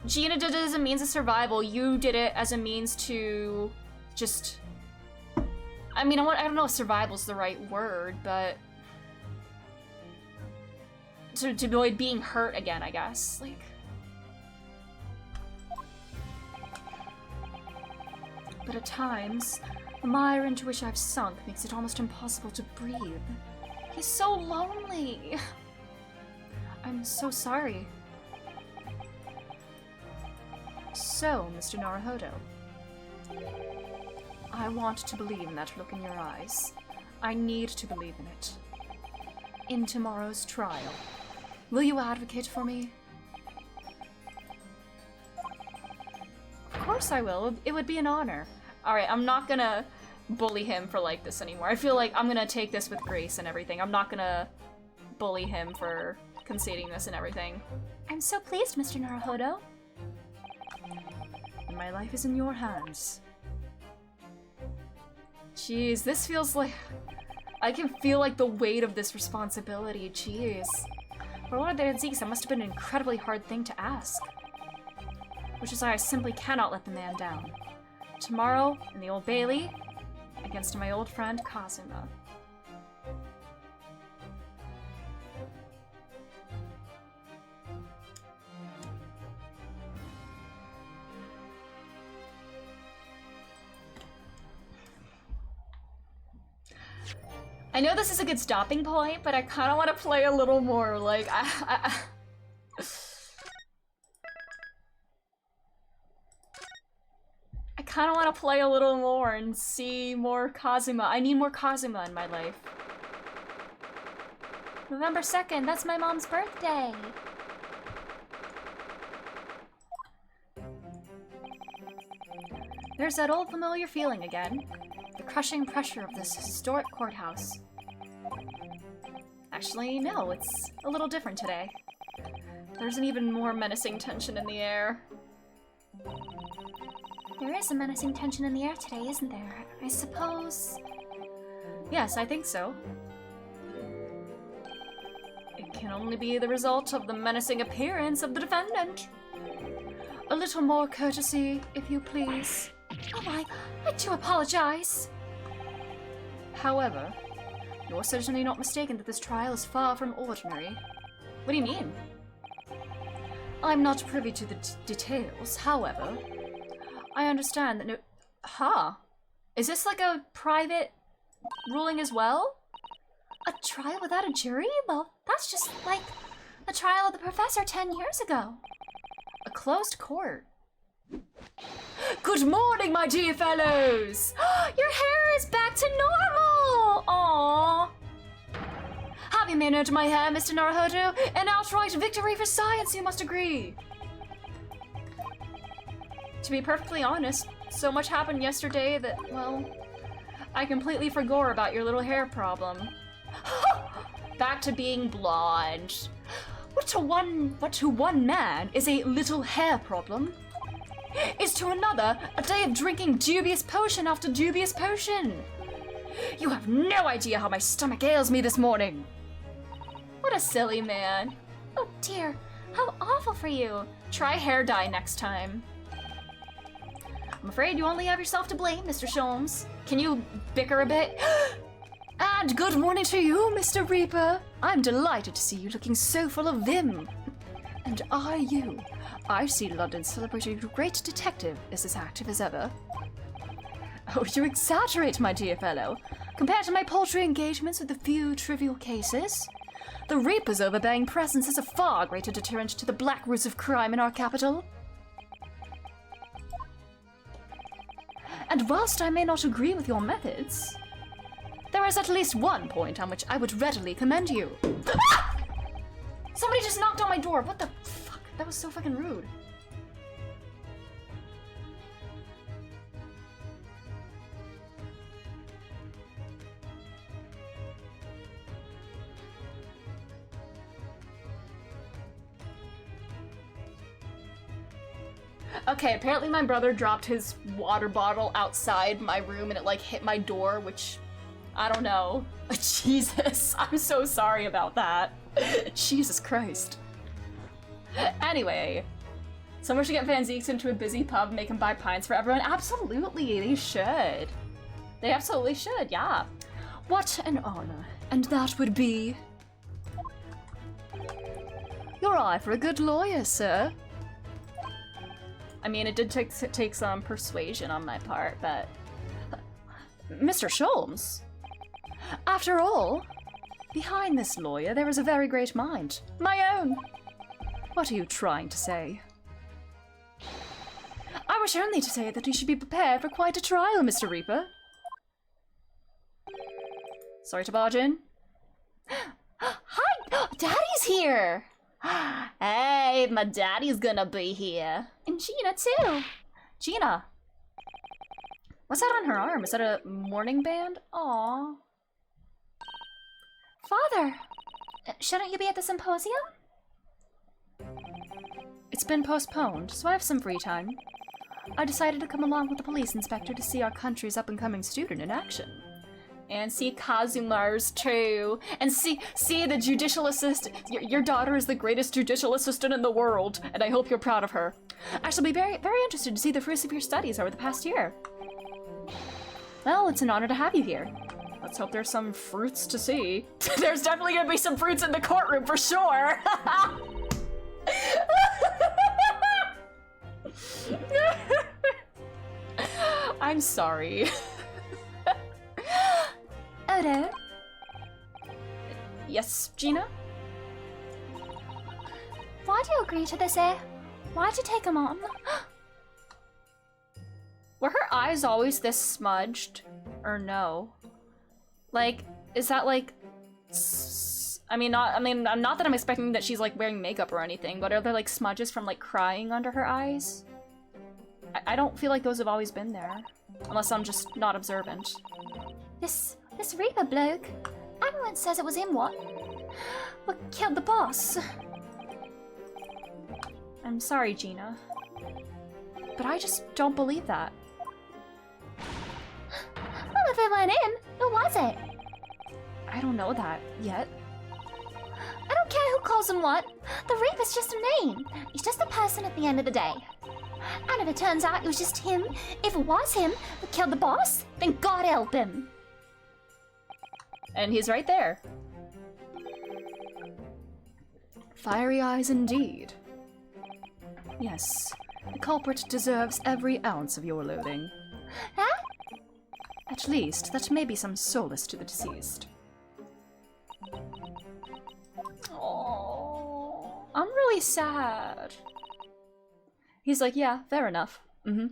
Gina did it as a means of survival, you did it as a means to just... I mean, I don't know if survival's the right word, but... to avoid being hurt again, I guess. Like... But at times, the mire into which I've sunk makes it almost impossible to breathe. He's so lonely. I'm so sorry. So, Mr. Naruhodo, I want to believe in that look in your eyes. I need to believe in it. In tomorrow's trial, will you advocate for me? Of course I will. It would be an honor. Alright, I'm not gonna bully him for like this anymore. I feel like I'm gonna take this with grace and everything. I'm not gonna bully him for conceding this and everything. I'm so pleased, Mr. Naruhodo. And my life is in your hands. Jeez, this feels like... I can feel like the weight of this responsibility, jeez. For Lord Van Zeeks, that must have been an incredibly hard thing to ask. Which is why I simply cannot let the man down. Tomorrow, in the Old Bailey, against my old friend Kazuma. I know this is a good stopping point, but I kind of want to play a little more, like, I kind of want to play a little more and see more Kazuma. I need more Kazuma in my life. November 2nd, that's my mom's birthday. There's that old familiar feeling again. The crushing pressure of this historic courthouse. Actually, no, it's a little different today. There's an even more menacing tension in the air. There is a menacing tension in the air today, isn't there? I suppose... Yes, I think so. It can only be the result of the menacing appearance of the defendant. A little more courtesy, if you please. Oh my, I do apologize. However, you're certainly not mistaken that this trial is far from ordinary. What do you mean? I'm not privy to the details, however, I understand that no... Huh? Is this like a private ruling as well? A trial without a jury? Well, that's just like the trial of the professor 10 years ago. A closed court. Good morning, my dear fellows! Your hair is back to normal! Aww. Happy manner to my hair, Mr. Naruhodo. An outright victory for science, you must agree. To be perfectly honest, so much happened yesterday that, well, I completely forgot about your little hair problem. Back to being blonde. What to one man is a little hair problem, is to another a day of drinking dubious potion after dubious potion. You have no idea how my stomach ails me this morning. What a silly man. Oh dear, how awful for you. Try hair dye next time. I'm afraid you only have yourself to blame, Mr. Sholmes. Can you bicker a bit? And good morning to you, Mr. Reaper. I'm delighted to see you looking so full of vim. And are you? I see London's celebrated great detective is as active as ever. Oh, you exaggerate, my dear fellow. Compared to my paltry engagements with a few trivial cases, the Reaper's overbearing presence is a far greater deterrent to the black roots of crime in our capital. And whilst I may not agree with your methods, there is at least one point on which I would readily commend you. Ah! Somebody just knocked on my door. What the fuck? That was so fucking rude. Okay, apparently my brother dropped his water bottle outside my room and it like hit my door, which, I don't know. Jesus, I'm so sorry about that. Jesus Christ. Anyway, someone should get Van Zeeks into a busy pub and make him buy pints for everyone. Absolutely, they should. They absolutely should, yeah. What an honor. And that would be... your eye for a good lawyer, sir. I mean, it did take some persuasion on my part, but... Mr. Sholmes? After all, behind this lawyer there is a very great mind. My own. What are you trying to say? I wish only to say that you should be prepared for quite a trial, Mr. Reaper. Sorry to barge in. Hi! Daddy's here! Hey, my daddy's gonna be here. And Gina, too. Gina. What's that on her arm? Is that a mourning band? Aww. Father, shouldn't you be at the symposium? It's been postponed, so I have some free time. I decided to come along with the police inspector to see our country's up-and-coming student in action. And see Kazuma's too. And see the judicial assistant. Your daughter is the greatest judicial assistant in the world, and I hope you're proud of her. I shall be very, very interested to see the fruits of your studies over the past year. Well, it's an honor to have you here. Let's hope there's some fruits to see. There's definitely gonna be some fruits in the courtroom for sure. I'm sorry. Odo? Yes, Gina? Why'd you agree to this, eh? Why'd you take him on? Were her eyes always this smudged? Or no? Like, is that like... not that I'm expecting that she's like wearing makeup or anything, but are there like smudges from like crying under her eyes? I don't feel like those have always been there. Unless I'm just not observant. This Reaper bloke. Everyone says it was him what killed the boss. I'm sorry, Gina. But I just don't believe that. Well, if it weren't him, who was it? I don't know that yet. I don't care who calls him what. The Reaper's just a name. He's just a person at the end of the day. And if it turns out it was just him, if it was him who killed the boss, then God help him. And he's right there. Fiery eyes indeed. Yes, the culprit deserves every ounce of your loathing. Huh? At least, that may be some solace to the deceased. Oh, I'm really sad. He's like, yeah, fair enough. Please,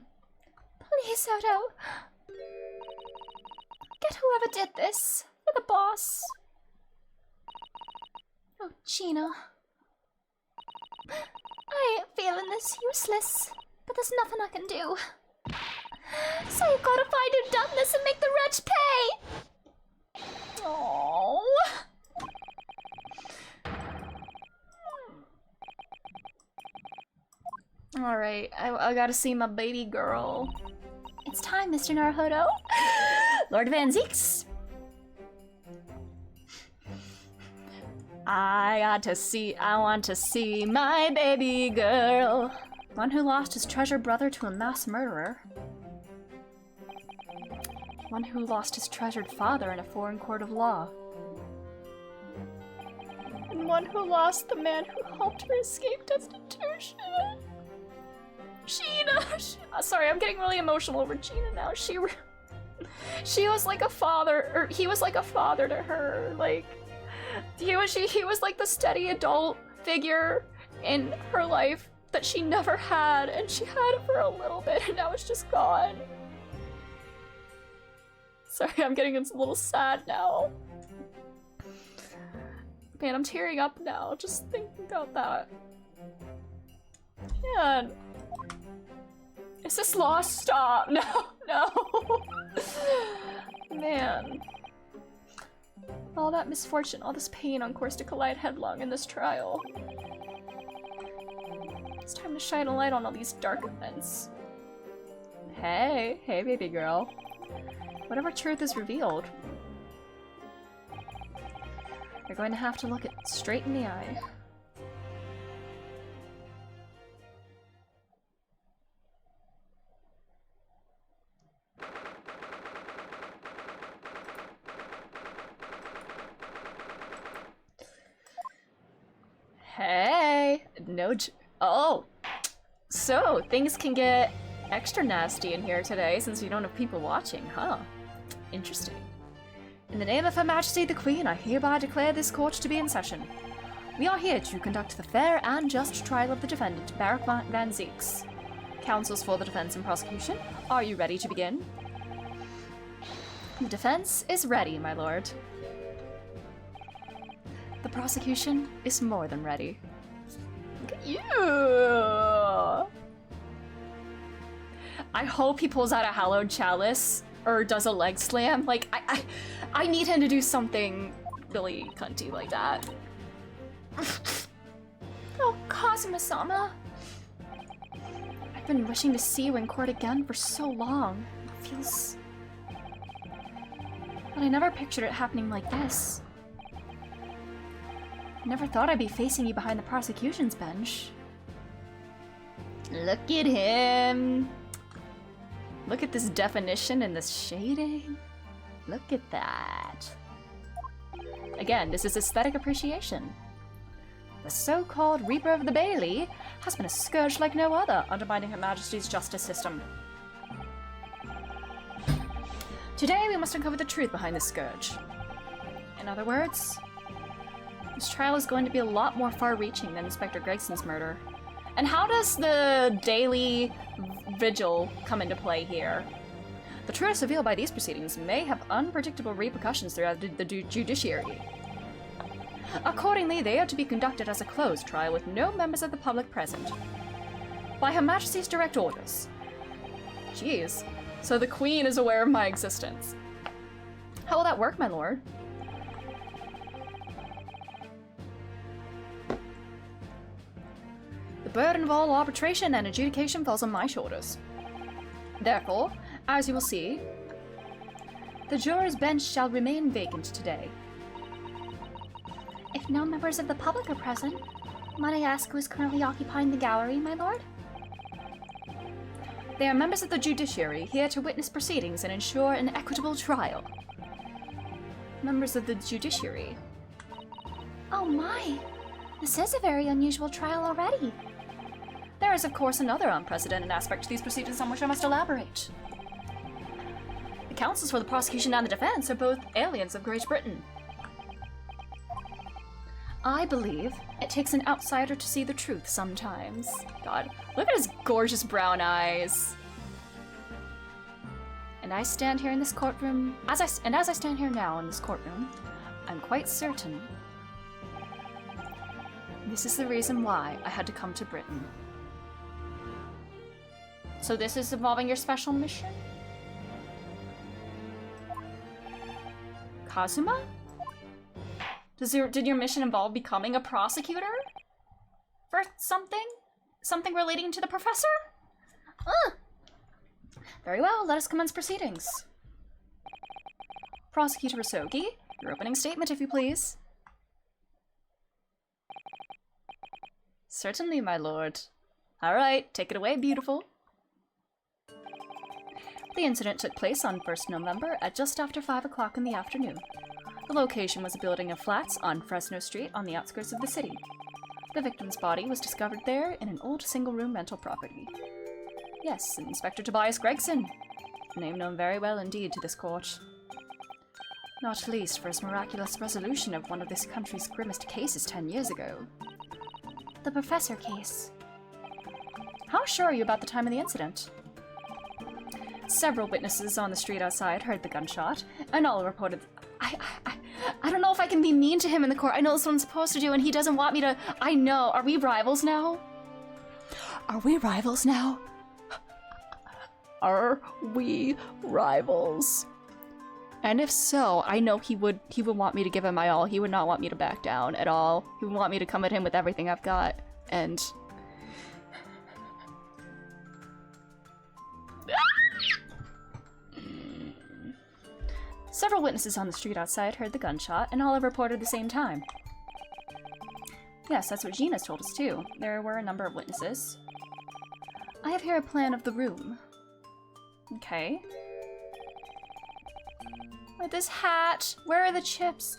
Odo. Get whoever did this for the boss. Oh, Gina. I ain't feeling this useless, but there's nothing I can do. So you've got to find who done this and make the wretch pay! Oh. Alright, I gotta see my baby girl. It's time, Mr. Naruhodo. Lord Van Zeeks. I want to see my baby girl. One who lost his treasured brother to a mass murderer. One who lost his treasured father in a foreign court of law. And one who lost the man who helped her escape destitution. Gina! Sorry, I'm getting really emotional over Gina now. She was like a father, or he was like a father to her. Like, he was like the steady adult figure in her life that she never had, and she had it for a little bit, and now it's just gone. Sorry, I'm getting a little sad now. Man, I'm tearing up now, just thinking about that. Man. Is this lost? Stop. No, no. Man. All that misfortune, all this pain on course to collide headlong in this trial. It's time to shine a light on all these dark events. Hey, baby girl. Whatever truth is revealed, you're going to have to look it straight in the eye. Hey, no. Oh, so things can get extra nasty in here today since we don't have people watching, huh? Interesting. In the name of Her Majesty the Queen, I hereby declare this court to be in session. We are here to conduct the fair and just trial of the defendant, Barak Van Zeeks. Counsels for the defense and prosecution, are you ready to begin? The defense is ready, my lord. The prosecution is more than ready. Look at you! I hope he pulls out a hallowed chalice or does a leg slam. Like, I need him to do something really cunty like that. Oh, Kazuma-sama. I've been wishing to see you in court again for so long. It feels... But I never pictured it happening like this. I never thought I'd be facing you behind the prosecution's bench. Look at him! Look at this definition and this shading. Look at that. Again, this is aesthetic appreciation. The so-called Reaper of the Bailey has been a scourge like no other, undermining Her Majesty's justice system. Today we must uncover the truth behind this scourge. In other words, this trial is going to be a lot more far-reaching than Inspector Gregson's murder. And how does the daily vigil come into play here? The truths revealed by these proceedings may have unpredictable repercussions throughout the judiciary. Accordingly, they are to be conducted as a closed trial with no members of the public present. By Her Majesty's direct orders. Jeez. So the Queen is aware of my existence. How will that work, my lord? The burden of all arbitration and adjudication falls on my shoulders. Therefore, as you will see, the juror's bench shall remain vacant today. If no members of the public are present, might I ask who is currently occupying the gallery, my lord? They are members of the judiciary, here to witness proceedings and ensure an equitable trial. Members of the judiciary. Oh my! This is a very unusual trial already. There is, of course, another unprecedented aspect to these proceedings on which I must elaborate. The counsels for the prosecution and the defense are both aliens of Great Britain. I believe it takes an outsider to see the truth sometimes. God, look at his gorgeous brown eyes. And I stand here in this courtroom, as I stand here now in this courtroom, I'm quite certain this is the reason why I had to come to Britain. So this is involving your special mission? Kazuma? Did your mission involve becoming a prosecutor? For something? Something relating to the professor? Very well, let us commence proceedings. Prosecutor Isogi, your opening statement, if you please. Certainly, my lord. All right, take it away, beautiful. The incident took place on 1st November at just after 5 o'clock in the afternoon. The location was a building of flats on Fresno Street on the outskirts of the city. The victim's body was discovered there in an old single-room rental property. Yes, Inspector Tobias Gregson, a name known very well indeed to this court. Not least for his miraculous resolution of one of this country's grimmest cases 10 years ago. The professor case. How sure are you about the time of the incident? Several witnesses on the street outside heard the gunshot, and all reported... I don't know if I can be mean to him in the court. I know that's what I'm supposed to do, and he doesn't want me to... I know. Are we rivals now? Are we rivals now? Are we rivals? And if so, I know he would want me to give him my all. He would not want me to back down at all. He would want me to come at him with everything I've got. And... Several witnesses on the street outside heard the gunshot, and all have reported at the same time. Yes, that's what Gina's told us too. There were a number of witnesses. I have here a plan of the room. Okay. With this hat, where are the chips?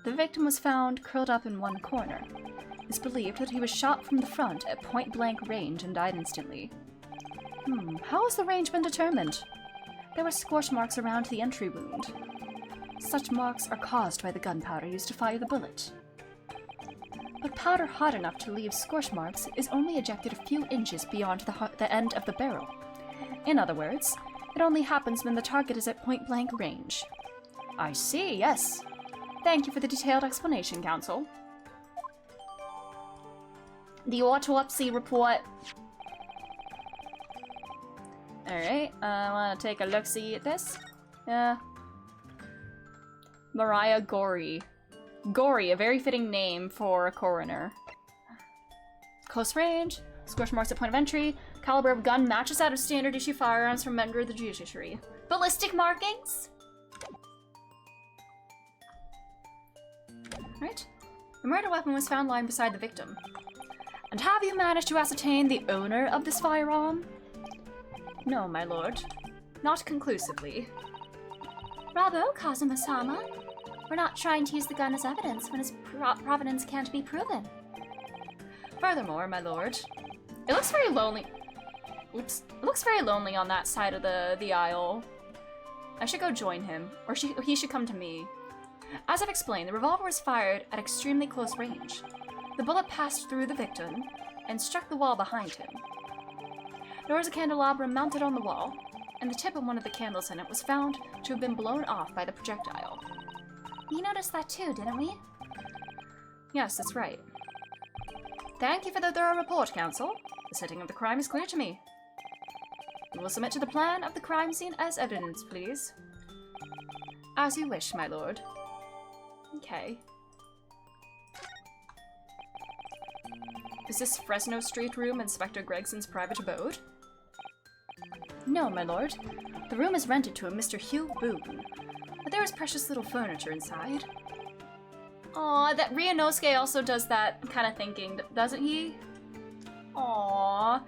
The victim was found curled up in one corner. It's believed that he was shot from the front at point-blank range and died instantly. How has the range been determined? There were scorch marks around the entry wound. Such marks are caused by the gunpowder used to fire the bullet. But powder hot enough to leave scorch marks is only ejected a few inches beyond the end of the barrel. In other words, it only happens when the target is at point-blank range. I see, yes. Thank you for the detailed explanation, Counsel. The autopsy report. Alright, I want to take a look-see at this. Mariah Gory. Gory, a very fitting name for a coroner. Close range, scorch marks at point of entry, caliber of gun matches that of standard issue firearms from member of the judiciary. Ballistic markings? Right. The murder weapon was found lying beside the victim. And have you managed to ascertain the owner of this firearm? No, my lord. Not conclusively. Bravo, Kazuma-sama. We're not trying to use the gun as evidence when its provenance can't be proven. Furthermore, my lord, it looks very lonely. Oops. It looks very lonely on that side of the aisle. I should go join him, or he should come to me. As I've explained, the revolver was fired at extremely close range. The bullet passed through the victim and struck the wall behind him. There was a candelabra mounted on the wall, and the tip of one of the candles in it was found to have been blown off by the projectile. We noticed that too, didn't we? Yes, that's right. Thank you for the thorough report, Counsel. The setting of the crime is clear to me. We will submit to the plan of the crime scene as evidence, please. As you wish, my lord. Okay. Is this Fresno Street room Inspector Gregson's private abode? No, my lord. The room is rented to a Mr. Hugh Boone, but there is precious little furniture inside. Aw, that Ryunosuke also does that kind of thinking, doesn't he? Aw,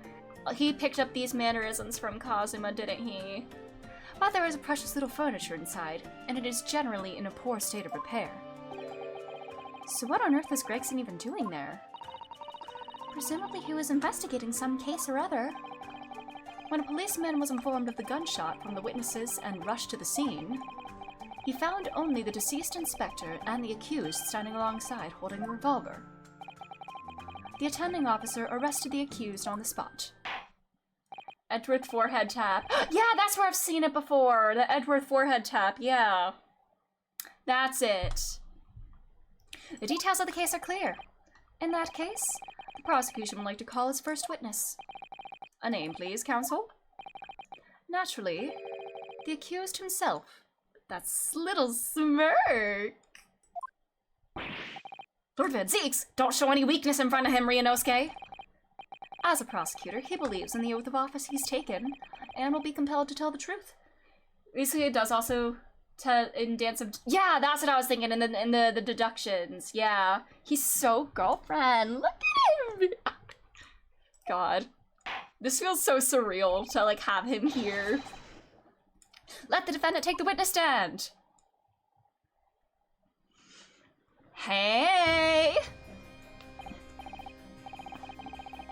he picked up these mannerisms from Kazuma, didn't he? But there is a precious little furniture inside, and it is generally in a poor state of repair. So what on earth was Gregson even doing there? Presumably he was investigating some case or other. When a policeman was informed of the gunshot from the witnesses and rushed to the scene, he found only the deceased inspector and the accused standing alongside holding a revolver. The attending officer arrested the accused on the spot. Edgeworth forehead tap. Yeah, that's where I've seen it before. The Edgeworth forehead tap, yeah. That's it. The details of the case are clear. In that case, the prosecution would like to call its first witness. A name, please, counsel. Naturally, the accused himself. That's little smirk. Lord Van Zeeks, don't show any weakness in front of him, Ryunosuke. As a prosecutor, he believes in the oath of office he's taken, and will be compelled to tell the truth. Basically, it does also tell in Dance of... Yeah, that's what I was thinking, in the deductions. Yeah, he's so girlfriend. Look at him! God. This feels so surreal to, like, have him here. Let the defendant take the witness stand! Hey!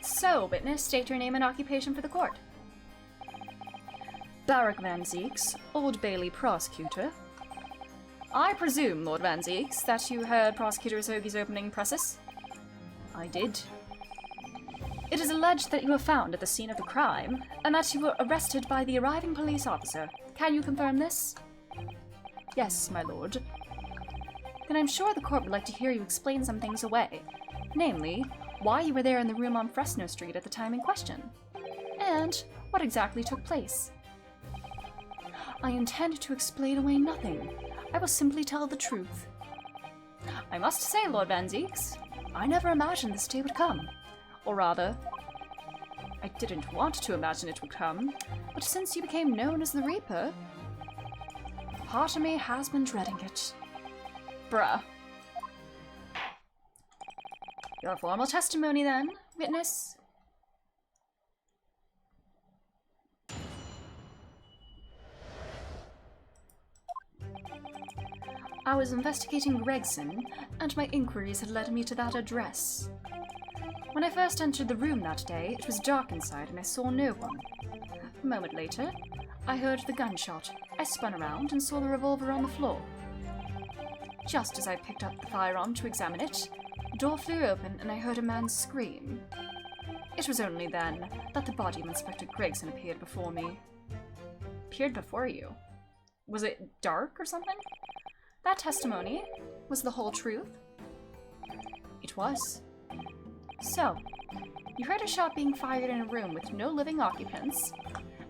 So, witness, state your name and occupation for the court. Barrack Van Zeeks, Old Bailey prosecutor. I presume, Lord Van Zeeks, that you heard Prosecutor Isogi's opening precis? I did. It is alleged that you were found at the scene of the crime, and that you were arrested by the arriving police officer. Can you confirm this? Yes, my lord. Then I'm sure the court would like to hear you explain some things away. Namely, why you were there in the room on Fresno Street at the time in question, and what exactly took place. I intend to explain away nothing. I will simply tell the truth. I must say, Lord Van Zeeks, I never imagined this day would come. Or rather, I didn't want to imagine it would come, but since you became known as the Reaper, part of me has been dreading it. Bruh. Your formal testimony then, witness. I was investigating Gregson, and my inquiries had led me to that address. When I first entered the room that day, it was dark inside and I saw no one. A moment later, I heard the gunshot. I spun around and saw the revolver on the floor. Just as I picked up the firearm to examine it, the door flew open and I heard a man scream. It was only then that the body of Inspector Gregson appeared before me. Appeared before you? Was it dark or something? That testimony was the whole truth? It was. So, you heard a shot being fired in a room with no living occupants,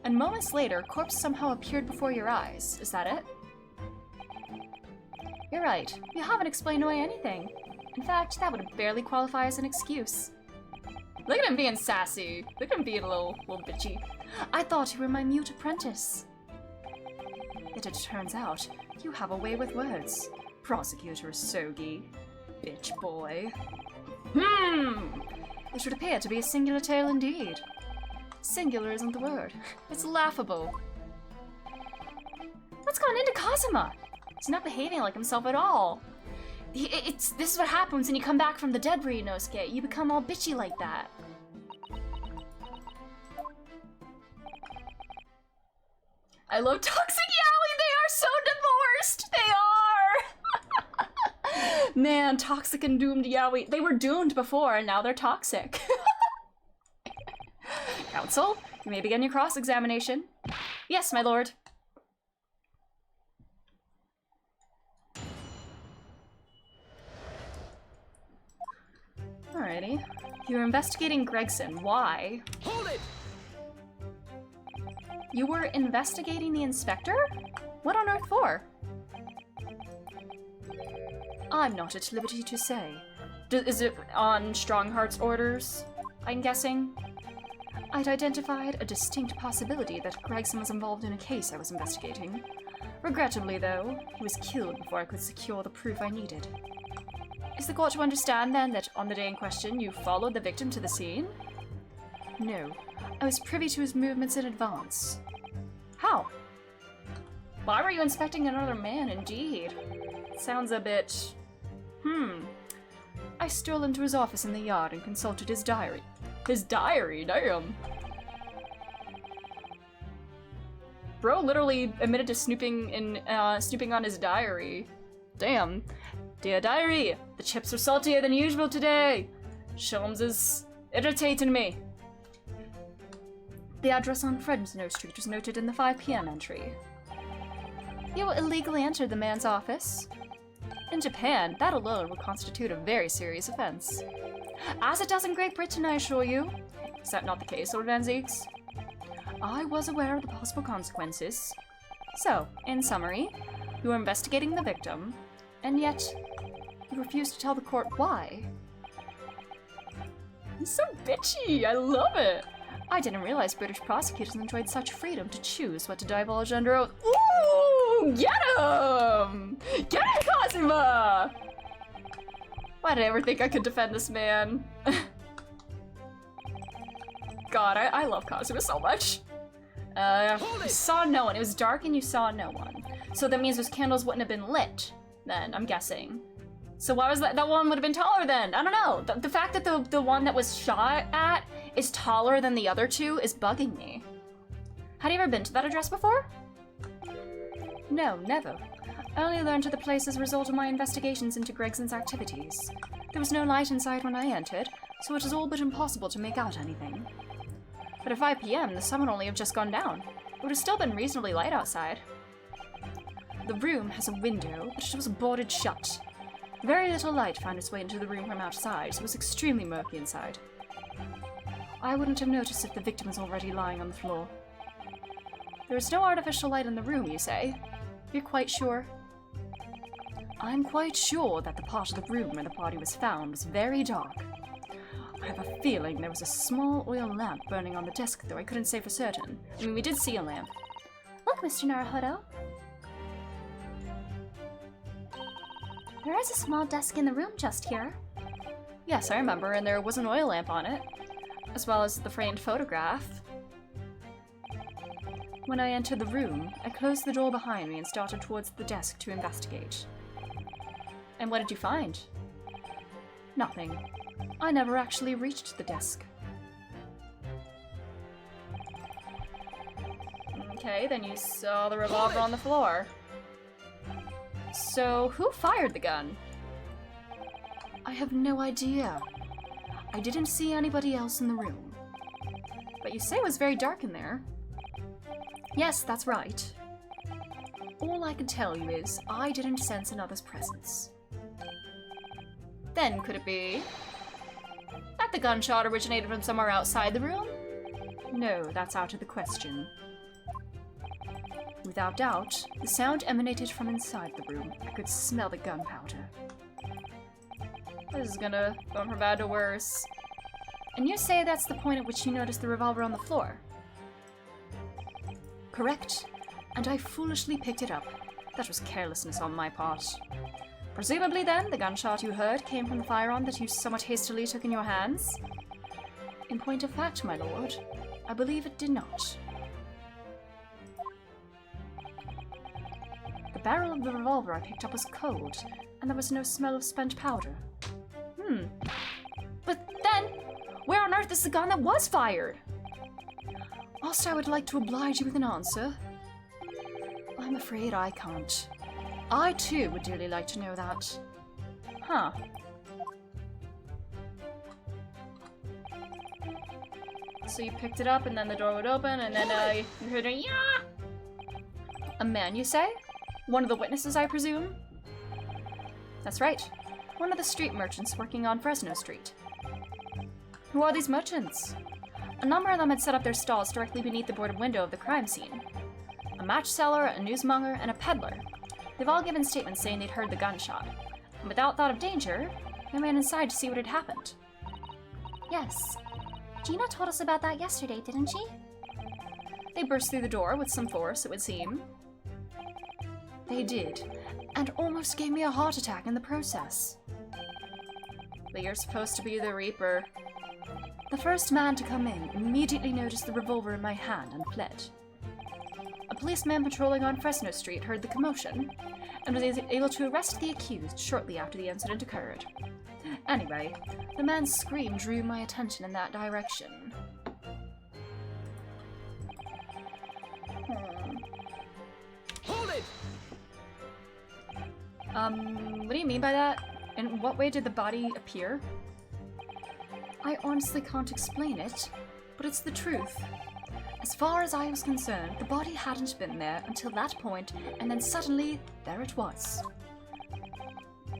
and moments later, a corpse somehow appeared before your eyes. Is that it? You're right. You haven't explained away anything. In fact, that would barely qualify as an excuse. Look at him being sassy. Look at him being a little bitchy. I thought you were my mute apprentice. Yet it turns out, you have a way with words. Prosecutor Sogi. Bitch boy. It would appear to be a singular tale indeed. Singular isn't the word. It's laughable. What's gone into Kazuma? He's not behaving like himself at all. This is what happens when you come back from the dead, Ryunosuke. You become all bitchy like that. I love Toxic Yaoi! They are so divorced! They are! Man, Toxic and Doomed Yaoi. They were doomed before, and now they're toxic. Counsel, you may begin your cross-examination. Yes, my lord. Alrighty. You're investigating Gregson. Why? Hold it! You were investigating the inspector? What on earth for? I'm not at liberty to say. Is it on Strongheart's orders, I'm guessing? I'd identified a distinct possibility that Gregson was involved in a case I was investigating. Regrettably, though, he was killed before I could secure the proof I needed. Is the court to understand, then, that on the day in question you followed the victim to the scene? No. I was privy to his movements in advance. How? Why were you inspecting another man, indeed? Sounds a bit... I stole into his office in the yard and consulted his diary. His diary? Damn! Bro literally admitted to snooping on his diary. Damn. Dear diary, the chips are saltier than usual today. Sholmes is irritating me. The address on Fresno Street was noted in the 5 p.m. entry. You illegally entered the man's office. In Japan, that alone would constitute a very serious offense. As it does in Great Britain, I assure you. Is that not the case, Lord Van Zieks? I was aware of the possible consequences. So, in summary, you were investigating the victim, and yet you refused to tell the court why. He's so bitchy, I love it! I didn't realize British prosecutors enjoyed such freedom to choose what to divulge under oath. Ooh! Get him! Get him, Kazuma! Why did I ever think I could defend this man? God, I love Kazuma so much. You saw no one. It was dark and you saw no one. So that means those candles wouldn't have been lit, then, I'm guessing. So why was that one would have been taller then? I don't know. The fact that the one that was shot at is taller than the other two is bugging me. Had you ever been to that address before? No, never. I only learned of the place as a result of my investigations into Gregson's activities. There was no light inside when I entered, so it is all but impossible to make out anything. But at 5 p.m., the sun would only have just gone down. It would have still been reasonably light outside. The room has a window, but it was boarded shut. Very little light found its way into the room from outside, so it was extremely murky inside. I wouldn't have noticed if the victim was already lying on the floor. There is no artificial light in the room, you say? You're quite sure? I'm quite sure that the part of the room where the body was found was very dark. I have a feeling there was a small oil lamp burning on the desk, though I couldn't say for certain. I mean, we did see a lamp. Look, Mr. Naruhodo. There is a small desk in the room just here. Yes, I remember, and there was an oil lamp on it, as well as the framed photograph. When I entered the room, I closed the door behind me and started towards the desk to investigate. And what did you find? Nothing. I never actually reached the desk. Okay, then you saw the revolver on the floor. So, who fired the gun? I have no idea. I didn't see anybody else in the room. But you say it was very dark in there. Yes, that's right. All I can tell you is, I didn't sense another's presence. Then, could it be that the gunshot originated from somewhere outside the room? No, that's out of the question. Without doubt, the sound emanated from inside the room. I could smell the gunpowder. This is gonna go from bad to worse. And you say that's the point at which you noticed the revolver on the floor? Correct. And I foolishly picked it up. That was carelessness on my part. Presumably then, the gunshot you heard came from the firearm that you somewhat hastily took in your hands? In point of fact, my lord, I believe it did not. The barrel of the revolver I picked up was cold, and there was no smell of spent powder. But then, where on earth is the gun that was fired? Whilst I would like to oblige you with an answer, I'm afraid I can't. I too would dearly like to know that. Huh. So you picked it up and then the door would open and then you heard a yeah! A man, you say? One of the witnesses, I presume? That's right. One of the street merchants working on Fresno Street. Who are these merchants? A number of them had set up their stalls directly beneath the boarded window of the crime scene. A match seller, a newsmonger, and a peddler. They've all given statements saying they'd heard the gunshot. And without thought of danger, they ran inside to see what had happened. Yes. Gina told us about that yesterday, didn't she? They burst through the door with some force, it would seem. They did, and almost gave me a heart attack in the process. But you're supposed to be the Reaper. The first man to come in immediately noticed the revolver in my hand and fled. A policeman patrolling on Fresno Street heard the commotion and was able to arrest the accused shortly after the incident occurred. Anyway, the man's scream drew my attention in that direction. Hold it! What do you mean by that? In what way did the body appear? I honestly can't explain it, but it's the truth. As far as I was concerned, the body hadn't been there until that point, and then suddenly, there it was.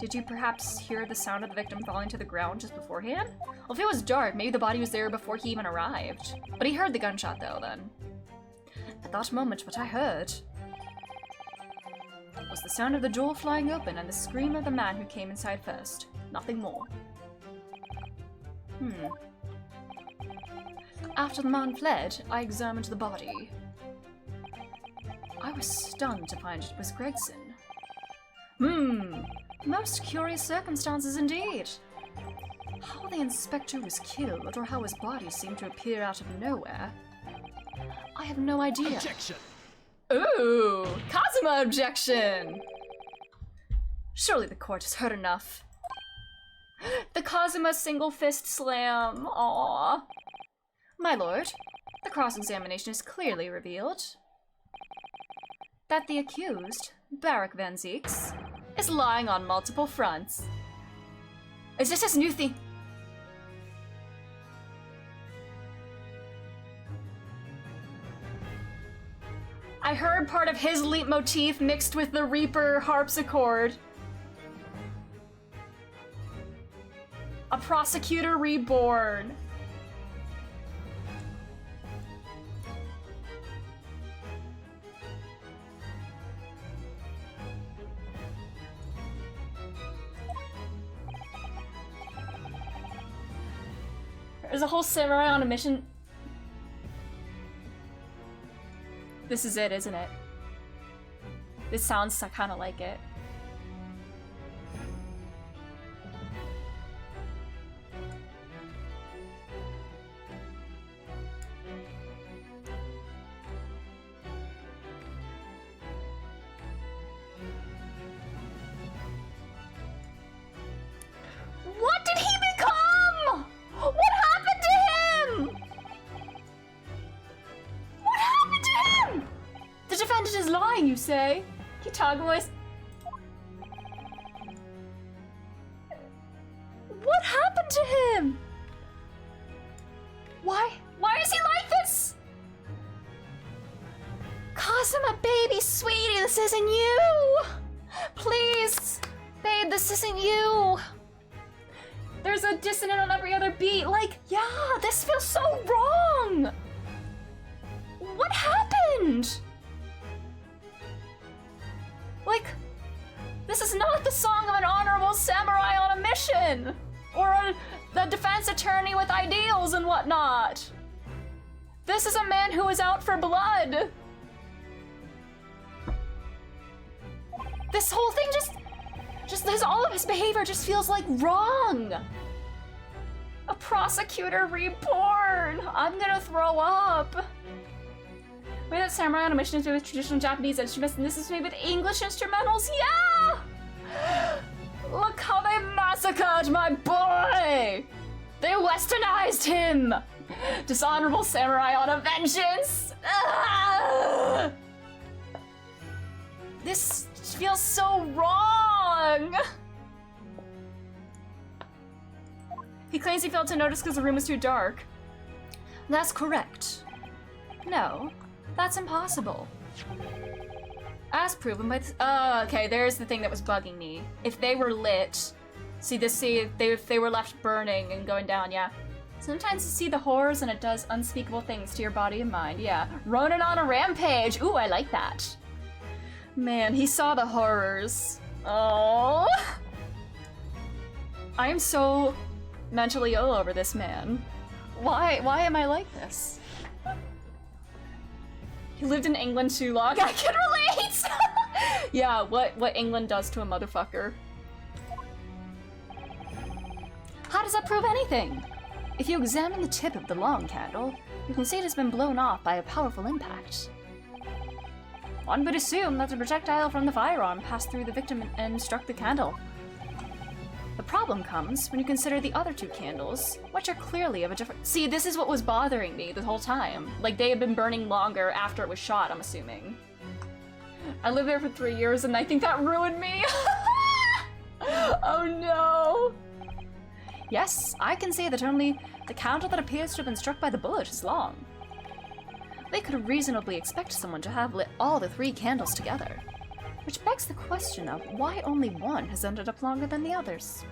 Did you perhaps hear the sound of the victim falling to the ground just beforehand? Well, if it was dark, maybe the body was there before he even arrived. But he heard the gunshot though, then. At that moment, what I heard was the sound of the door flying open and the scream of the man who came inside first. Nothing more. After the man fled, I examined the body. I was stunned to find it was Gregson. Most curious circumstances indeed. How the inspector was killed, or how his body seemed to appear out of nowhere, I have no idea. Objection! Ooh, Kazuma objection! Surely the court has heard enough. The Kazuma single fist slam, aww. My lord, the cross-examination is clearly revealed that the accused, Barak Van Zieks, is lying on multiple fronts. Is this his new thing? I heard part of his leitmotif mixed with the Reaper harpsichord. A prosecutor reborn. There's a whole samurai on a mission. This is it, isn't it? This sounds kind of like it. What did he become? What happened to him? What happened to him? The defendant is lying, you say? Kitagawa is... What happened to him? Why is he like this? Kazuma, baby, sweetie, this isn't you. Please, babe, this isn't you. There's a dissonant on every other beat. Like, yeah, this feels so wrong. What happened? Like, this is not the song of an honorable samurai on a mission, or the defense attorney with ideals and whatnot. This is a man who is out for blood. This whole thing all of his behavior just feels like wrong. A prosecutor reborn. I'm gonna throw up. Wait, that samurai on a mission is made with traditional Japanese instruments, and this is made with English instrumentals? Yeah! Look how they massacred my boy! They westernized him! Dishonorable samurai on a vengeance! Ah! This feels so wrong! He claims he failed to notice because the room was too dark. That's correct. No, that's impossible. As proven by okay, there's the thing that was bugging me. If they were lit, if they were left burning and going down, yeah. Sometimes you see the horrors and it does unspeakable things to your body and mind. Yeah. Ronan on a rampage. Ooh, I like that. Man, he saw the horrors. Oh. I am so mentally ill over this man. Why am I like this? He lived in England too long. I can relate! Yeah, what England does to a motherfucker. How does that prove anything? If you examine the tip of the long candle, you can see it has been blown off by a powerful impact. One would assume that the projectile from the firearm passed through the victim and struck the candle. The problem comes when you consider the other two candles, which are clearly of a different— See, this is what was bothering me the whole time. Like, they had been burning longer after it was shot, I'm assuming. I lived there for 3 years and I think that ruined me. Oh no. Yes, I can see that only the candle that appears to have been struck by the bullet is long. They could reasonably expect someone to have lit all the 3 candles together, which begs the question of why only one has ended up longer than the others.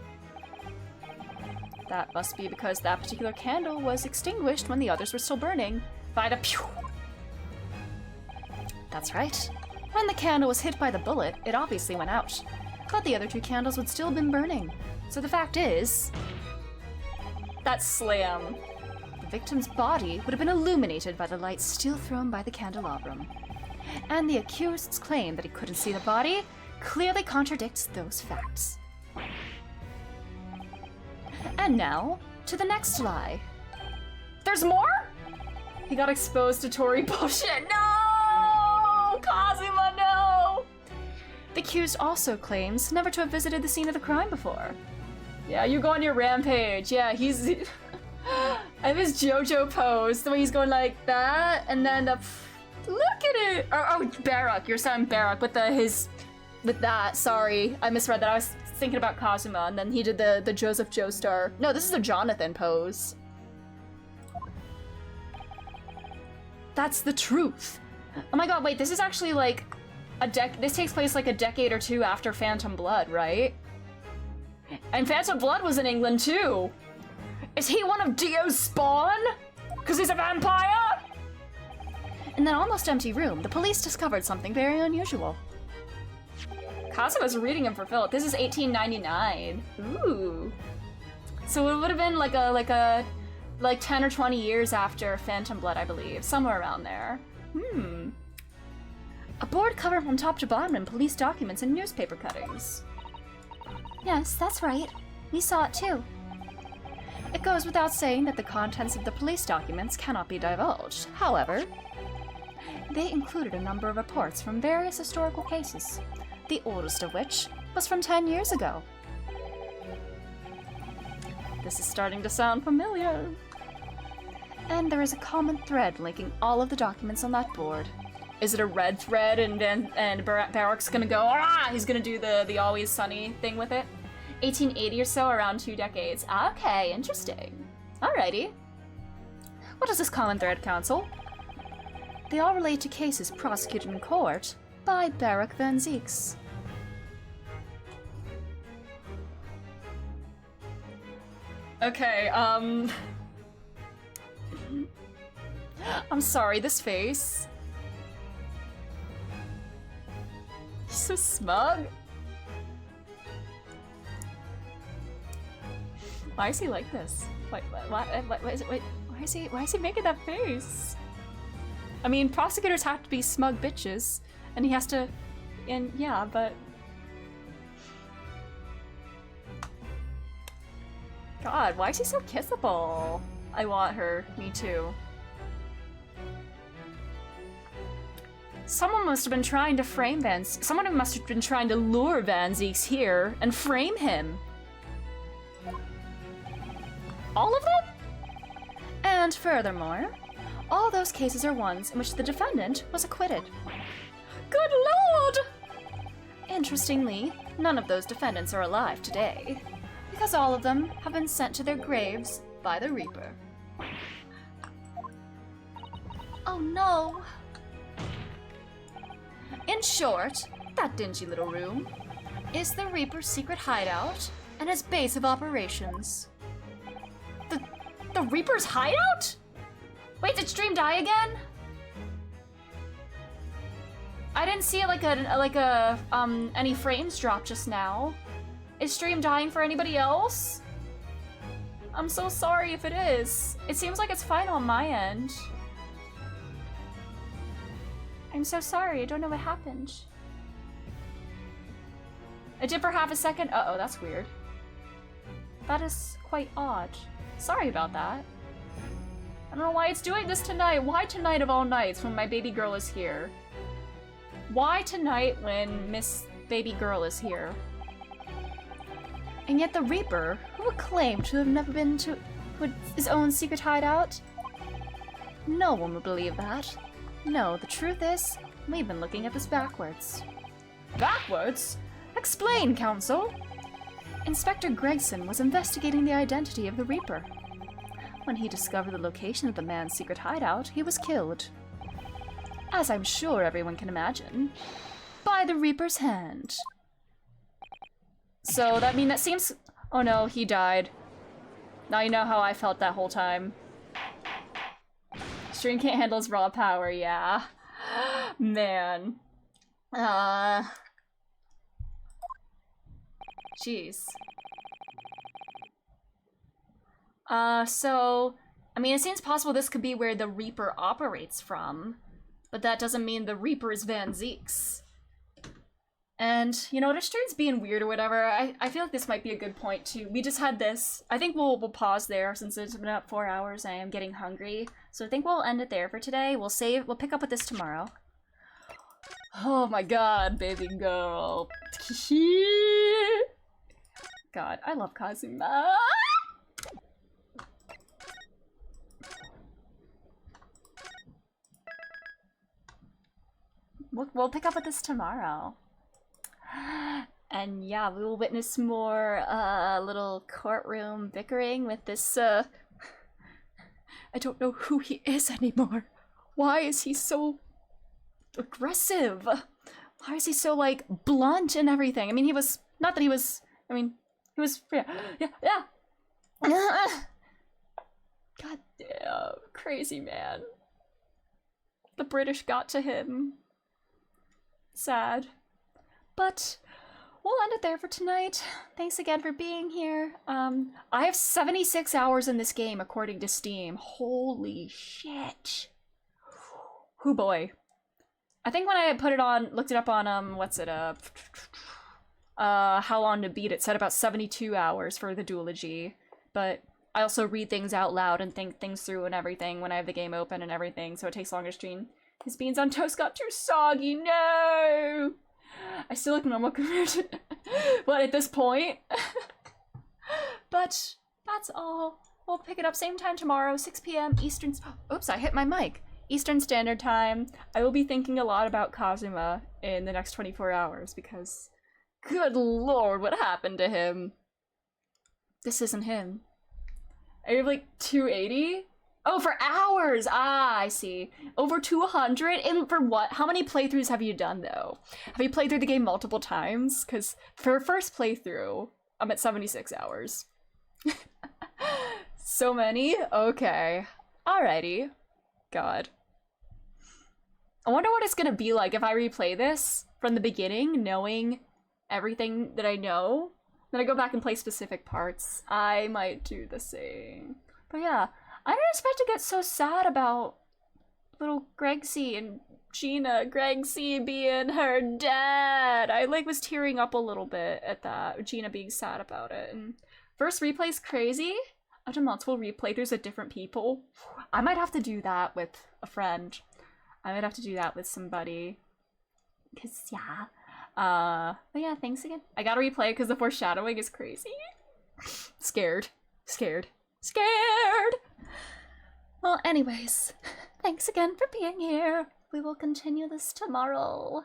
That must be because that particular candle was extinguished when the others were still burning by the pew. That's right. When the candle was hit by the bullet, it obviously went out, but the other 2 candles would still have been burning. So the fact is, that slam. The victim's body would have been illuminated by the light still thrown by the candelabrum. And the accused's claim that he couldn't see the body clearly contradicts those facts. And now, to the next lie. There's more? He got exposed to Tory bullshit. No! Kazuma, no! The accused also claims never to have visited the scene of the crime before. Yeah, you go on your rampage. Yeah, he's... I have his JoJo pose, the way he's going like that, and then the... Look at it! Oh, Barak, your son Barak with with that, sorry. I misread that. I was thinking about Kazuma, and then he did the Joseph Joestar. No, this is the Jonathan pose. That's the truth. Oh my god, wait, this is actually like this takes place like a decade or 2 after Phantom Blood, right? And Phantom Blood was in England too. Is he one of Dio's spawn? Because he's a vampire? In that almost empty room, the police discovered something very unusual. Kazuma's reading him for Philip. This is 1899. Ooh. So it would have been like 10 or 20 years after Phantom Blood, I believe. Somewhere around there. A board covered from top to bottom in police documents and newspaper cuttings. Yes, that's right. We saw it too. It goes without saying that the contents of the police documents cannot be divulged. However, they included a number of reports from various historical cases, the oldest of which was from 10 years ago. This is starting to sound familiar. And there is a common thread linking all of the documents on that board. Is it a red thread and Barak's gonna go, ah! He's gonna do the Always Sunny thing with it? 1880 or so, around 2 decades. Okay, interesting. Alrighty. What is this common thread, Counsel? They all relate to cases prosecuted in court by Barak Van Zieks. Okay, I'm sorry, this face. He's so smug. Why is he like this? Why is he making that face? I mean, prosecutors have to be smug bitches, and he has to, and yeah, but... God, why is he so kissable? I want her. Me too. Someone must have been trying to frame someone must have been trying to lure Van Zieks here and frame him. All of them? And furthermore, all those cases are ones in which the defendant was acquitted. Good lord! Interestingly, none of those defendants are alive today, because all of them have been sent to their graves by the Reaper. Oh no! In short, that dingy little room is the Reaper's secret hideout and his base of operations. The the Reaper's hideout? Wait, did stream die again? I didn't see any frames drop just now. Is stream dying for anybody else? I'm so sorry if it is. It seems like it's fine on my end. I'm so sorry, I don't know what happened. It did for half a second. Uh-oh, that's weird. That is quite odd. Sorry about that. I don't know why it's doing this tonight. Why tonight of all nights when my baby girl is here? Why tonight when Miss Baby Girl is here? And yet the Reaper, who would claim to have never been to his own secret hideout? No one would believe that. No, the truth is, we've been looking at this backwards. Backwards? Explain, Counsel! Inspector Gregson was investigating the identity of the Reaper. When he discovered the location of the man's secret hideout, he was killed. As I'm sure everyone can imagine, by the Reaper's hand. So that seems... Oh no, he died. Now you know how I felt that whole time. Stream can't handle his raw power, yeah. Man. Jeez. So, I mean, it seems possible this could be where the Reaper operates from, but that doesn't mean the Reaper is Van Zeek's. And, you know, this stream's being weird or whatever, I feel like this might be a good point to... We just had this. I think we'll pause there since it's been up 4 hours and I am getting hungry. So I think we'll end it there for today. We'll pick up with this tomorrow. Oh my god, baby girl. God, I love Kazuma. We'll pick up with this tomorrow. And yeah, we will witness more little courtroom bickering with this I don't know who he is anymore. Why is he so aggressive? Why is he so like blunt and everything? I mean, he was not that he was, I mean, he was yeah. God damn, crazy man. The British got to him. Sad. But we'll end it there for tonight. Thanks again for being here. I have 76 hours in this game according to Steam. Holy shit. Hoo boy. I think when I put it on, looked it up on, How Long to Beat, it said about 72 hours for the duology. But I also read things out loud and think things through and everything when I have the game open and everything, so it takes longer to stream. His beans on toast got too soggy, no! I still look normal compared to what at this point. But that's all. We'll pick it up same time tomorrow, 6 p.m. Eastern. Oops, I hit my mic. Eastern Standard Time. I will be thinking a lot about Kazuma in the next 24 hours because, good lord, what happened to him? This isn't him. I have like 280. Oh, for hours! Ah, I see. Over 200? And for what? How many playthroughs have you done, though? Have you played through the game multiple times? Because for a first playthrough, I'm at 76 hours. So many? Okay. Alrighty. God. I wonder what it's gonna be like if I replay this from the beginning, knowing everything that I know. Then I go back and play specific parts. I might do the same. But yeah. I didn't expect to get so sad about little Gregsy and Gina. Gregsy being her dad. I was tearing up a little bit at that. Gina being sad about it. And first replay's crazy. After multiple replaythroughs with different people. I might have to do that with a friend. I might have to do that with somebody. Cause yeah. But yeah, thanks again. I gotta replay it because the foreshadowing is crazy. Scared. Well, anyways, thanks again for being here. We will continue this tomorrow.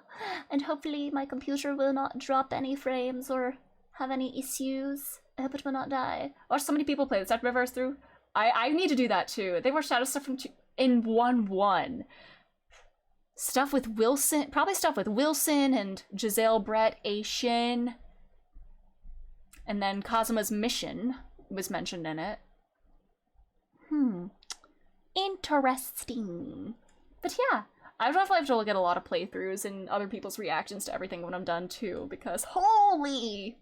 And hopefully my computer will not drop any frames or have any issues. I hope it will not die. Watch so many people play this. I have to reverse through. I need to do that too. They were shadow stuff from in 1-1. Stuff with Wilson, probably stuff with Wilson and Giselle, Brett, Aishin. And then Kazuma's mission was mentioned in it. Interesting. But yeah, I definitely have to look at a lot of playthroughs and other people's reactions to everything when I'm done too, because holy!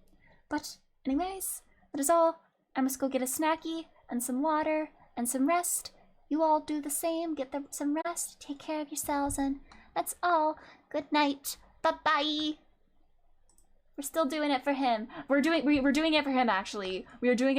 But anyways, that is all. I must go get a snacky and some water and some rest. You all do the same. Get some rest. Take care of yourselves, and that's all. Good night. Bye-bye. We're still doing it for him. We're doing it for him, actually. We are doing it